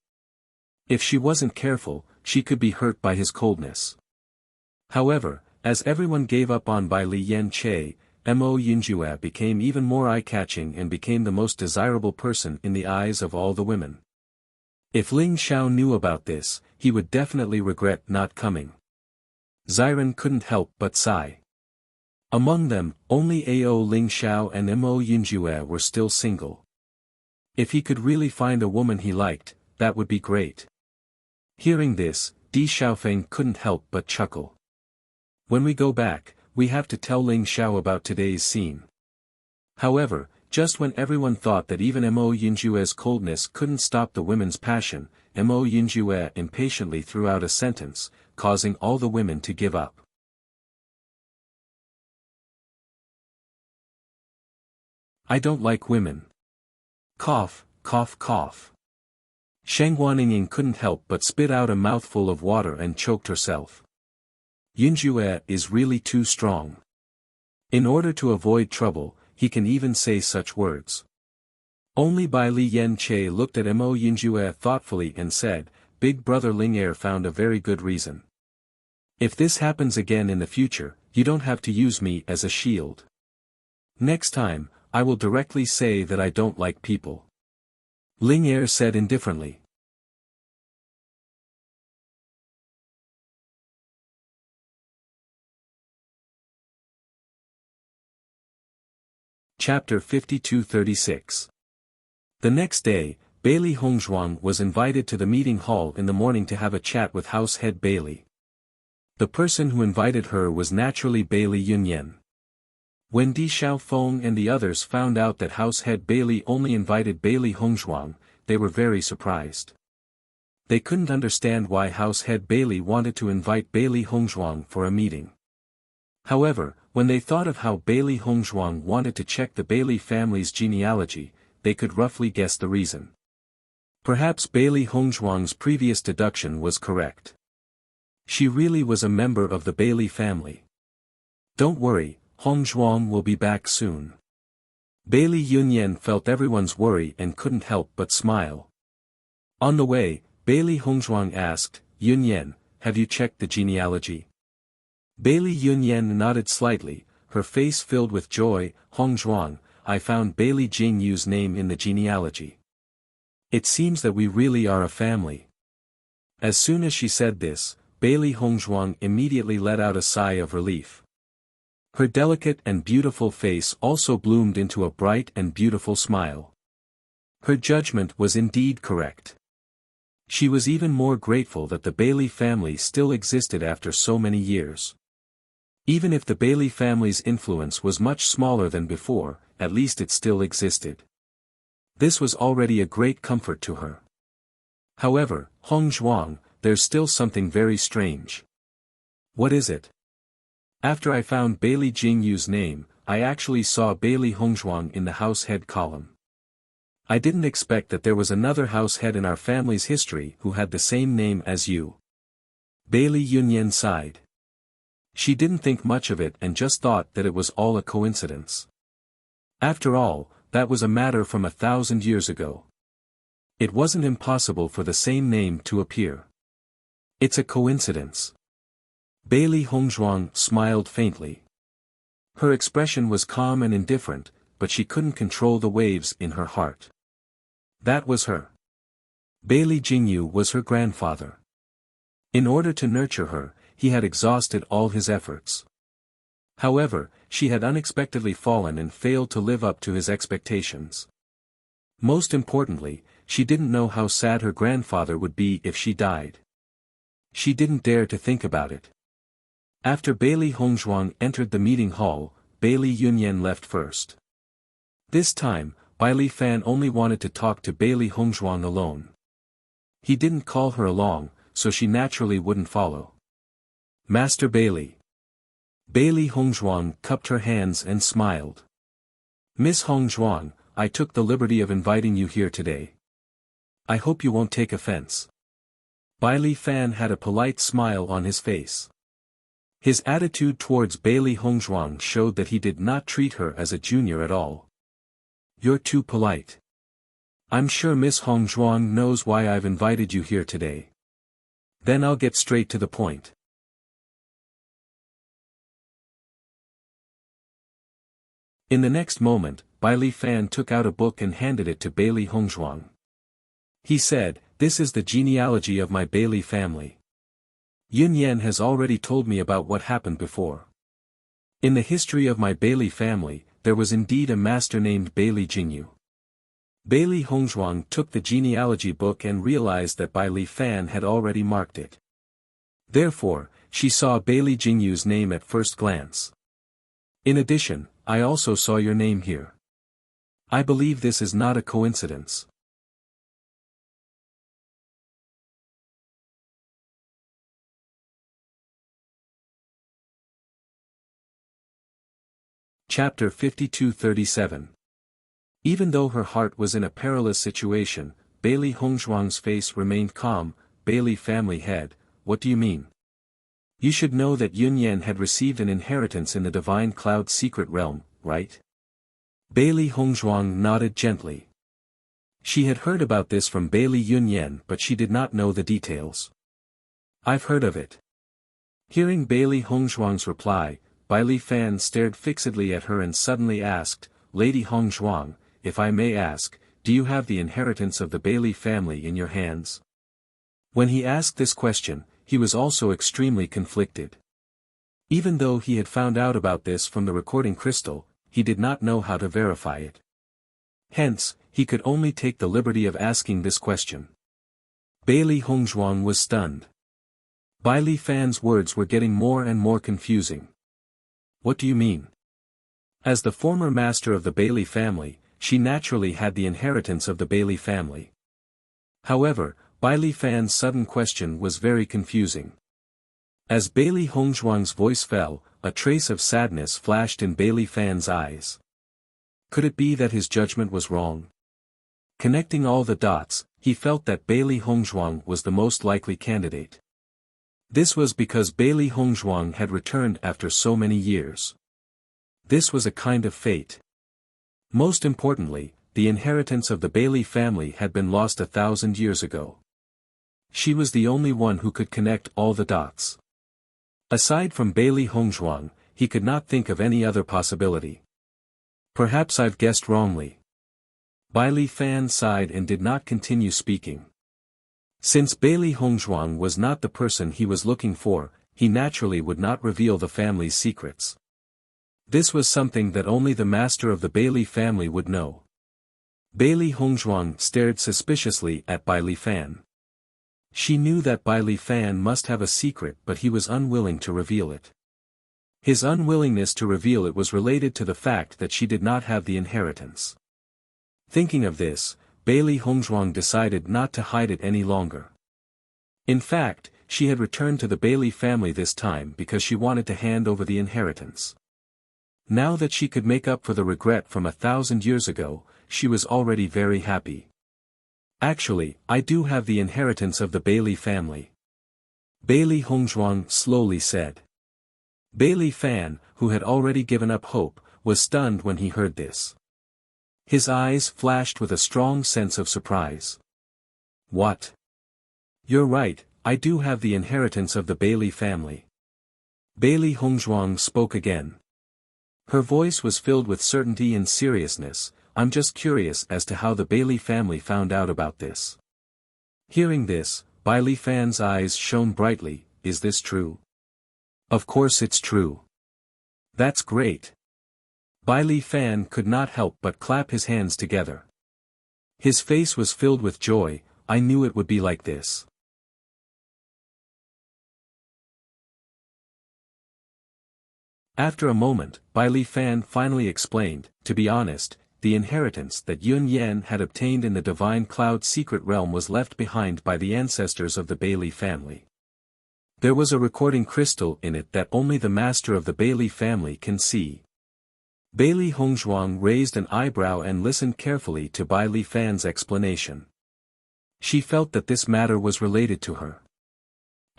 If she wasn't careful, she could be hurt by his coldness. However, as everyone gave up on Bai Li Yen Che, Mo Yinjue became even more eye-catching and became the most desirable person in the eyes of all the women. If Ling Xiao knew about this, he would definitely regret not coming. Ziren couldn't help but sigh. Among them, only Ao Ling Xiao and Mo Yinjue were still single. If he could really find a woman he liked, that would be great. Hearing this, Di Xiaofeng couldn't help but chuckle. When we go back, we have to tell Ling Xiao about today's scene. However, just when everyone thought that even Mo Yinjue's coldness couldn't stop the women's passion, Mo Yinjue impatiently threw out a sentence, causing all the women to give up. "I don't like women." Cough, cough, cough. Shang Huaninging couldn't help but spit out a mouthful of water and choked herself. Yunjue is really too strong. In order to avoid trouble, he can even say such words. Only Bai Li Yen Che looked at Mo Yunjue thoughtfully and said, Big brother Ling Er found a very good reason. If this happens again in the future, you don't have to use me as a shield. Next time, I will directly say that I don't like people. Ling Er said indifferently. Chapter 52-36. The next day, Bailey Hongzhuang was invited to the meeting hall in the morning to have a chat with house head Bailey. The person who invited her was naturally Bailey Yunyan. When Di Xiaofeng and the others found out that house head Bailey only invited Bailey Hongzhuang, they were very surprised. They couldn't understand why house head Bailey wanted to invite Bailey Hongzhuang for a meeting. However, when they thought of how Bailey Hongzhuang wanted to check the Bailey family's genealogy, they could roughly guess the reason. Perhaps Bailey Hongzhuang's previous deduction was correct. She really was a member of the Bailey family. Don't worry, Hongzhuang will be back soon. Bailey Yunyan felt everyone's worry and couldn't help but smile. On the way, Bailey Hongzhuang asked, Yunyan, have you checked the genealogy? Bailey Yunyan nodded slightly, her face filled with joy. Hongzhuang, I found Bailey Jingyu's name in the genealogy. It seems that we really are a family. As soon as she said this, Bailey Hongzhuang immediately let out a sigh of relief. Her delicate and beautiful face also bloomed into a bright and beautiful smile. Her judgment was indeed correct. She was even more grateful that the Bailey family still existed after so many years. Even if the Bailey family's influence was much smaller than before, at least it still existed. This was already a great comfort to her. However, Hongzhuang, there's still something very strange. What is it? After I found Bailey Jingyu's name, I actually saw Bailey Hongzhuang in the house head column. I didn't expect that there was another house head in our family's history who had the same name as you. Bailey Yunyan sighed. She didn't think much of it and just thought that it was all a coincidence. After all, that was a matter from 1,000 years ago. It wasn't impossible for the same name to appear. It's a coincidence. Bailey Hongzhuang smiled faintly. Her expression was calm and indifferent, but she couldn't control the waves in her heart. That was her. Bailey Jingyu was her grandfather. In order to nurture her, he had exhausted all his efforts. However, she had unexpectedly fallen and failed to live up to his expectations. Most importantly, she didn't know how sad her grandfather would be if she died. She didn't dare to think about it. After Bailey Hongzhuang entered the meeting hall, Bailey Yunyan left first. This time, Bailey Fan only wanted to talk to Bailey Hongzhuang alone. He didn't call her along, so she naturally wouldn't follow. Master Bailey. Bailey Hongzhuang cupped her hands and smiled. Miss Hongzhuang, I took the liberty of inviting you here today. I hope you won't take offense. Bailey Fan had a polite smile on his face. His attitude towards Bailey Hongzhuang showed that he did not treat her as a junior at all. You're too polite. I'm sure Miss Hongzhuang knows why I've invited you here today. Then I'll get straight to the point. In the next moment, Bailey Fan took out a book and handed it to Bailey Hongzhuang. He said, "This is the genealogy of my Bailey family. Yun Yan has already told me about what happened before. In the history of my Bailey family, there was indeed a master named Bailey Jingyu." Bailey Hongzhuang took the genealogy book and realized that Bailey Fan had already marked it. Therefore, she saw Bailey Jingyu's name at first glance. In addition, I also saw your name here. I believe this is not a coincidence. Chapter 52-37. Even though her heart was in a perilous situation, Bailey Hongzhuang's face remained calm. Bailey family head, what do you mean? You should know that Yun Yan had received an inheritance in the Divine Cloud secret realm, right? Bailey Hongzhuang nodded gently. She had heard about this from Bailey Yun Yan, but she did not know the details. I've heard of it. Hearing Bailey Hongzhuang's reply, Bailey Fan stared fixedly at her and suddenly asked, Lady Hongzhuang, if I may ask, do you have the inheritance of the Bailey family in your hands? When he asked this question, he was also extremely conflicted. Even though he had found out about this from the recording crystal, he did not know how to verify it. Hence, he could only take the liberty of asking this question. Bailey Hongzhuang was stunned. Bailey Fan's words were getting more and more confusing. What do you mean? As the former master of the Bailey family, she naturally had the inheritance of the Bailey family. However, Bailey Fan's sudden question was very confusing. As Bailey Hongzhuang's voice fell, a trace of sadness flashed in Bailey Fan's eyes. Could it be that his judgment was wrong? Connecting all the dots, he felt that Bailey Hongzhuang was the most likely candidate. This was because Bailey Hongzhuang had returned after so many years. This was a kind of fate. Most importantly, the inheritance of the Bailey family had been lost 1,000 years ago. She was the only one who could connect all the dots. Aside from Bailey Hongzhuang, he could not think of any other possibility. Perhaps I've guessed wrongly. Bailey Fan sighed and did not continue speaking. Since Bailey Hongzhuang was not the person he was looking for, he naturally would not reveal the family's secrets. This was something that only the master of the Bailey family would know. Bailey Hongzhuang stared suspiciously at Bailey Fan. She knew that Bailey Fan must have a secret, but he was unwilling to reveal it. His unwillingness to reveal it was related to the fact that she did not have the inheritance. Thinking of this, Bailey Hongzhuang decided not to hide it any longer. In fact, she had returned to the Bailey family this time because she wanted to hand over the inheritance. Now that she could make up for the regret from 1,000 years ago, she was already very happy. Actually, I do have the inheritance of the Bailey family. Bailey Hongzhuang slowly said. Bailey Fan, who had already given up hope, was stunned when he heard this. His eyes flashed with a strong sense of surprise. What? You're right, I do have the inheritance of the Bailey family. Bailey Hongzhuang spoke again. Her voice was filled with certainty and seriousness. I'm just curious as to how the Bailey family found out about this. Hearing this, Bailey Fan's eyes shone brightly. Is this true? Of course it's true. That's great. Bailey Fan could not help but clap his hands together. His face was filled with joy. I knew it would be like this. After a moment, Bailey Fan finally explained, to be honest, the inheritance that Yun Yan had obtained in the Divine Cloud secret realm was left behind by the ancestors of the Bailey family. There was a recording crystal in it that only the master of the Bailey family can see. Bailey Hongzhuang raised an eyebrow and listened carefully to Bailey Fan's explanation. She felt that this matter was related to her.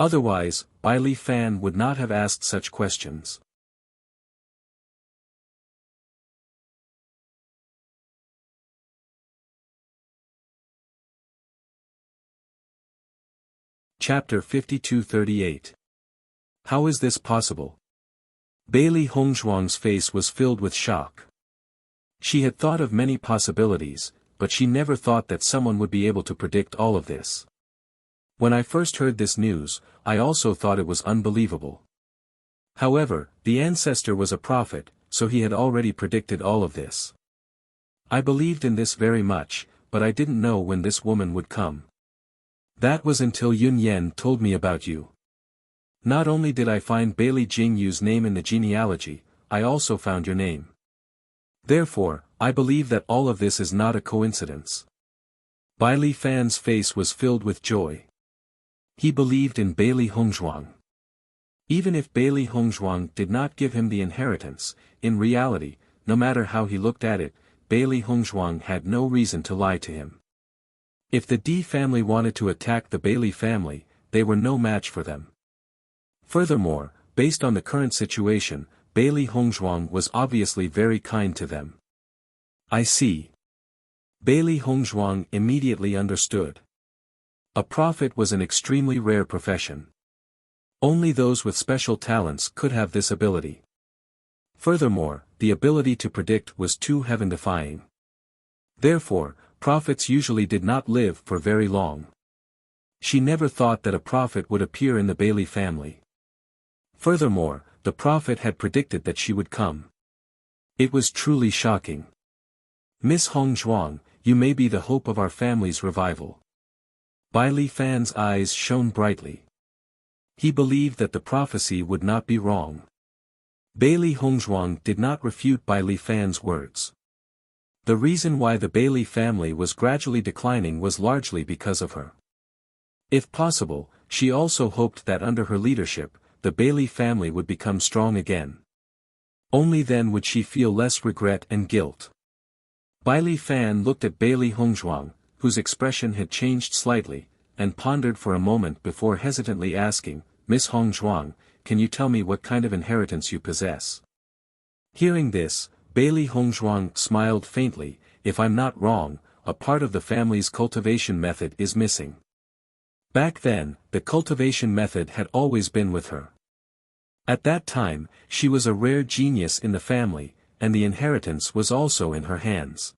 Otherwise, Bailey Fan would not have asked such questions. Chapter 52-38. How is this possible? Bailey Hongzhuang's face was filled with shock. She had thought of many possibilities, but she never thought that someone would be able to predict all of this. When I first heard this news, I also thought it was unbelievable. However, the ancestor was a prophet, so he had already predicted all of this. I believed in this very much, but I didn't know when this woman would come. That was until Yun Yan told me about you. Not only did I find Bailey Jingyu's name in the genealogy, I also found your name. Therefore, I believe that all of this is not a coincidence. Bailey Fan's face was filled with joy. He believed in Bailey Hongzhuang. Even if Bailey Hongzhuang did not give him the inheritance, in reality, no matter how he looked at it, Bailey Hongzhuang had no reason to lie to him. If the D family wanted to attack the Bailey family, they were no match for them. Furthermore, based on the current situation, Bailey Hongzhuang was obviously very kind to them. I see. Bailey Hongzhuang immediately understood. A prophet was an extremely rare profession. Only those with special talents could have this ability. Furthermore, the ability to predict was too heaven-defying. Therefore, prophets usually did not live for very long. She never thought that a prophet would appear in the Bailey family. Furthermore, the prophet had predicted that she would come. It was truly shocking. Miss Hongzhuang, you may be the hope of our family's revival. Bai Li Fan's eyes shone brightly. He believed that the prophecy would not be wrong. Bailey Hongzhuang did not refute Bai Li Fan's words. The reason why the Bailey family was gradually declining was largely because of her. If possible, she also hoped that under her leadership, the Bailey family would become strong again. Only then would she feel less regret and guilt. Bai Li Fan looked at Bailey Hongzhuang, whose expression had changed slightly, and pondered for a moment before hesitantly asking, Miss Hongzhuang, can you tell me what kind of inheritance you possess? Hearing this, Bailey Hongzhuang smiled faintly. If I'm not wrong, a part of the family's cultivation method is missing. Back then, the cultivation method had always been with her. At that time, she was a rare genius in the family, and the inheritance was also in her hands.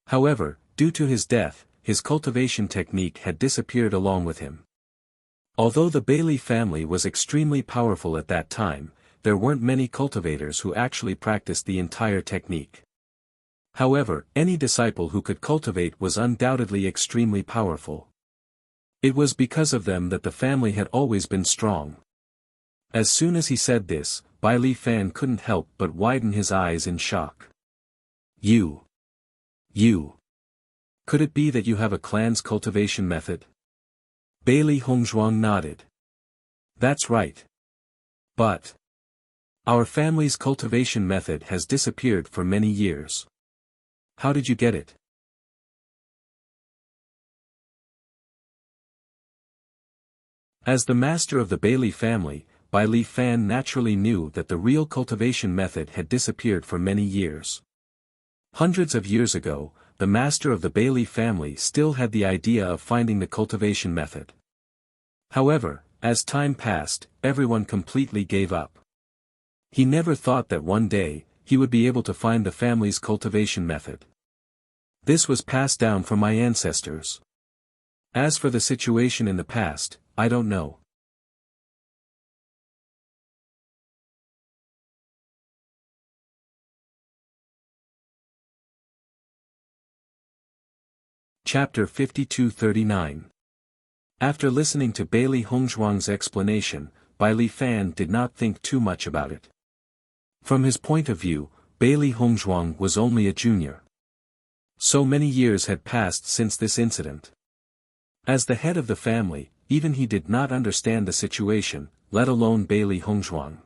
However, due to his death, his cultivation technique had disappeared along with him. Although the Bailey family was extremely powerful at that time, there weren't many cultivators who actually practiced the entire technique. However, any disciple who could cultivate was undoubtedly extremely powerful. It was because of them that the family had always been strong. As soon as he said this, Bai Li Fan couldn't help but widen his eyes in shock. You. Could it be that you have a clan's cultivation method? Bailey Hongzhuang nodded. That's right. But our family's cultivation method has disappeared for many years. How did you get it? As the master of the Bailey family, Bai Li Fan naturally knew that the real cultivation method had disappeared for many years. Hundreds of years ago, the master of the Bailey family still had the idea of finding the cultivation method. However, as time passed, everyone completely gave up. He never thought that one day, he would be able to find the family's cultivation method. This was passed down from my ancestors. As for the situation in the past, I don't know. Chapter 52-39. After listening to Bailey Hongzhuang's explanation, Bai Li Fan did not think too much about it. From his point of view, Bailey Hongzhuang was only a junior. So many years had passed since this incident. As the head of the family, even he did not understand the situation, let alone Bailey Hongzhuang.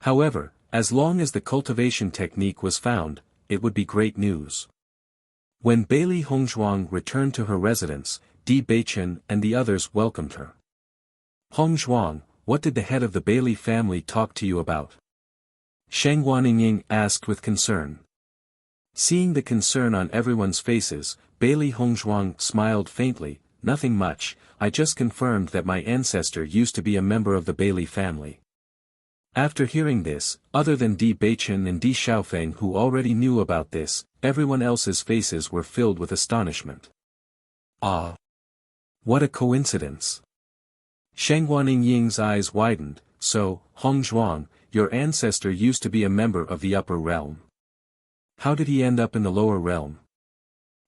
However, as long as the cultivation technique was found, it would be great news. When Bailey Hongzhuang returned to her residence, Di Beichen and the others welcomed her. Hongzhuang, what did the head of the Bailey family talk to you about? Sheng Guaniying asked with concern. Seeing the concern on everyone's faces, Bailey Hongzhuang smiled faintly. Nothing much, I just confirmed that my ancestor used to be a member of the Bailey family. After hearing this, other than Di Beichen and Di Xiaofeng who already knew about this, everyone else's faces were filled with astonishment. Ah! What a coincidence! Sheng Guaniying's eyes widened. So, Hongzhuang, your ancestor used to be a member of the upper realm. How did he end up in the lower realm?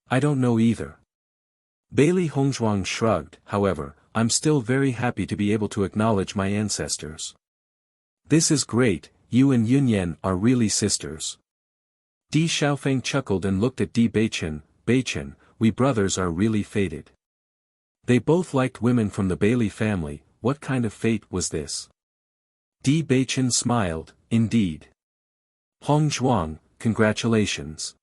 I don't know either. Bailey Hongzhuang shrugged. However, I'm still very happy to be able to acknowledge my ancestors. This is great, you and Yunyan are really sisters. Di Xiaofeng chuckled and looked at Di Beichen. Beichen, we brothers are really fated. They both liked women from the Bailey family. What kind of fate was this? Di Beichen smiled. Indeed. Hongzhuang, congratulations.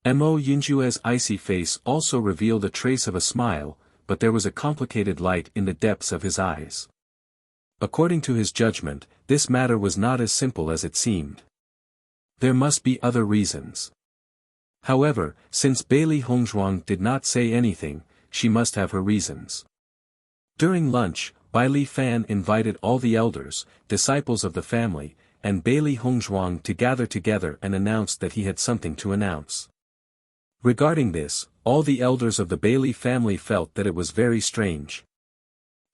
Mo Yunjue's icy face also revealed a trace of a smile, but there was a complicated light in the depths of his eyes. According to his judgment, this matter was not as simple as it seemed. There must be other reasons. However, since Bailey Hongzhuang did not say anything, she must have her reasons. During lunch, Bai Li Fan invited all the elders, disciples of the family, and Bailey Hongzhuang to gather together and announced that he had something to announce. Regarding this, all the elders of the Bailey family felt that it was very strange.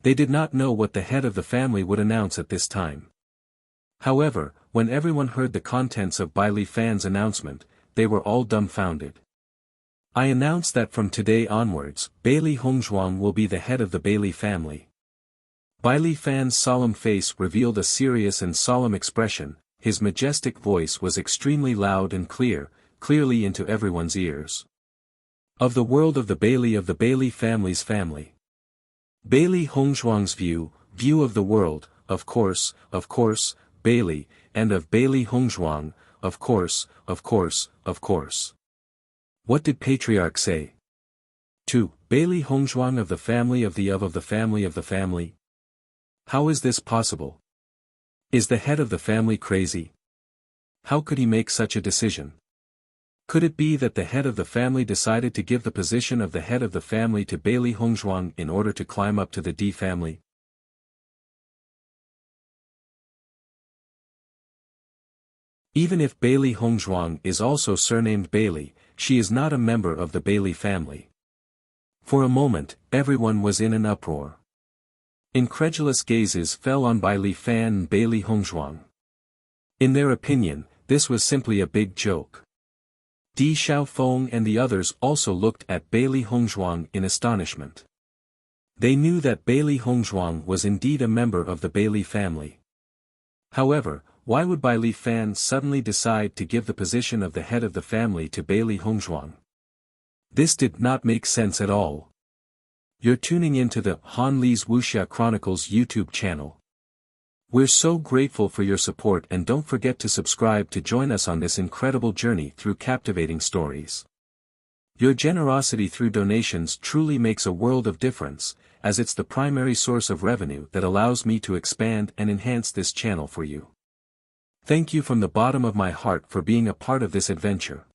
They did not know what the head of the family would announce at this time. However, when everyone heard the contents of Bai Li Fan's announcement, they were all dumbfounded. I announce that from today onwards, Bailey Hongzhuang will be the head of the Bailey family. Bai Li Fan's solemn face revealed a serious and solemn expression, his majestic voice was extremely loud and clear, clearly into everyone's ears. Of the world of the Bailey family's family. Bailey Hongzhuang's view of the world, of course, Bailey, and of Bailey Hongzhuang, of course. What did Patriarch say? To Bailey Hongzhuang of the family of the family. How is this possible? Is the head of the family crazy? How could he make such a decision? Could it be that the head of the family decided to give the position of the head of the family to Bailey Hongzhuang in order to climb up to the D family? Even if Bailey Hongzhuang is also surnamed Bailey, she is not a member of the Bailey family. For a moment, everyone was in an uproar. Incredulous gazes fell on Bai Li Fan and Bailey Hongzhuang. In their opinion, this was simply a big joke. Di Xiaofeng and the others also looked at Bailey Hongzhuang in astonishment. They knew that Bailey Hongzhuang was indeed a member of the Bailey family. However, why would Bai Li Fan suddenly decide to give the position of the head of the family to Bailey Hongzhuang? This did not make sense at all. You're tuning into the Han Li's Wuxia Chronicles YouTube channel. We're so grateful for your support, and don't forget to subscribe to join us on this incredible journey through captivating stories. Your generosity through donations truly makes a world of difference, as it's the primary source of revenue that allows me to expand and enhance this channel for you. Thank you from the bottom of my heart for being a part of this adventure.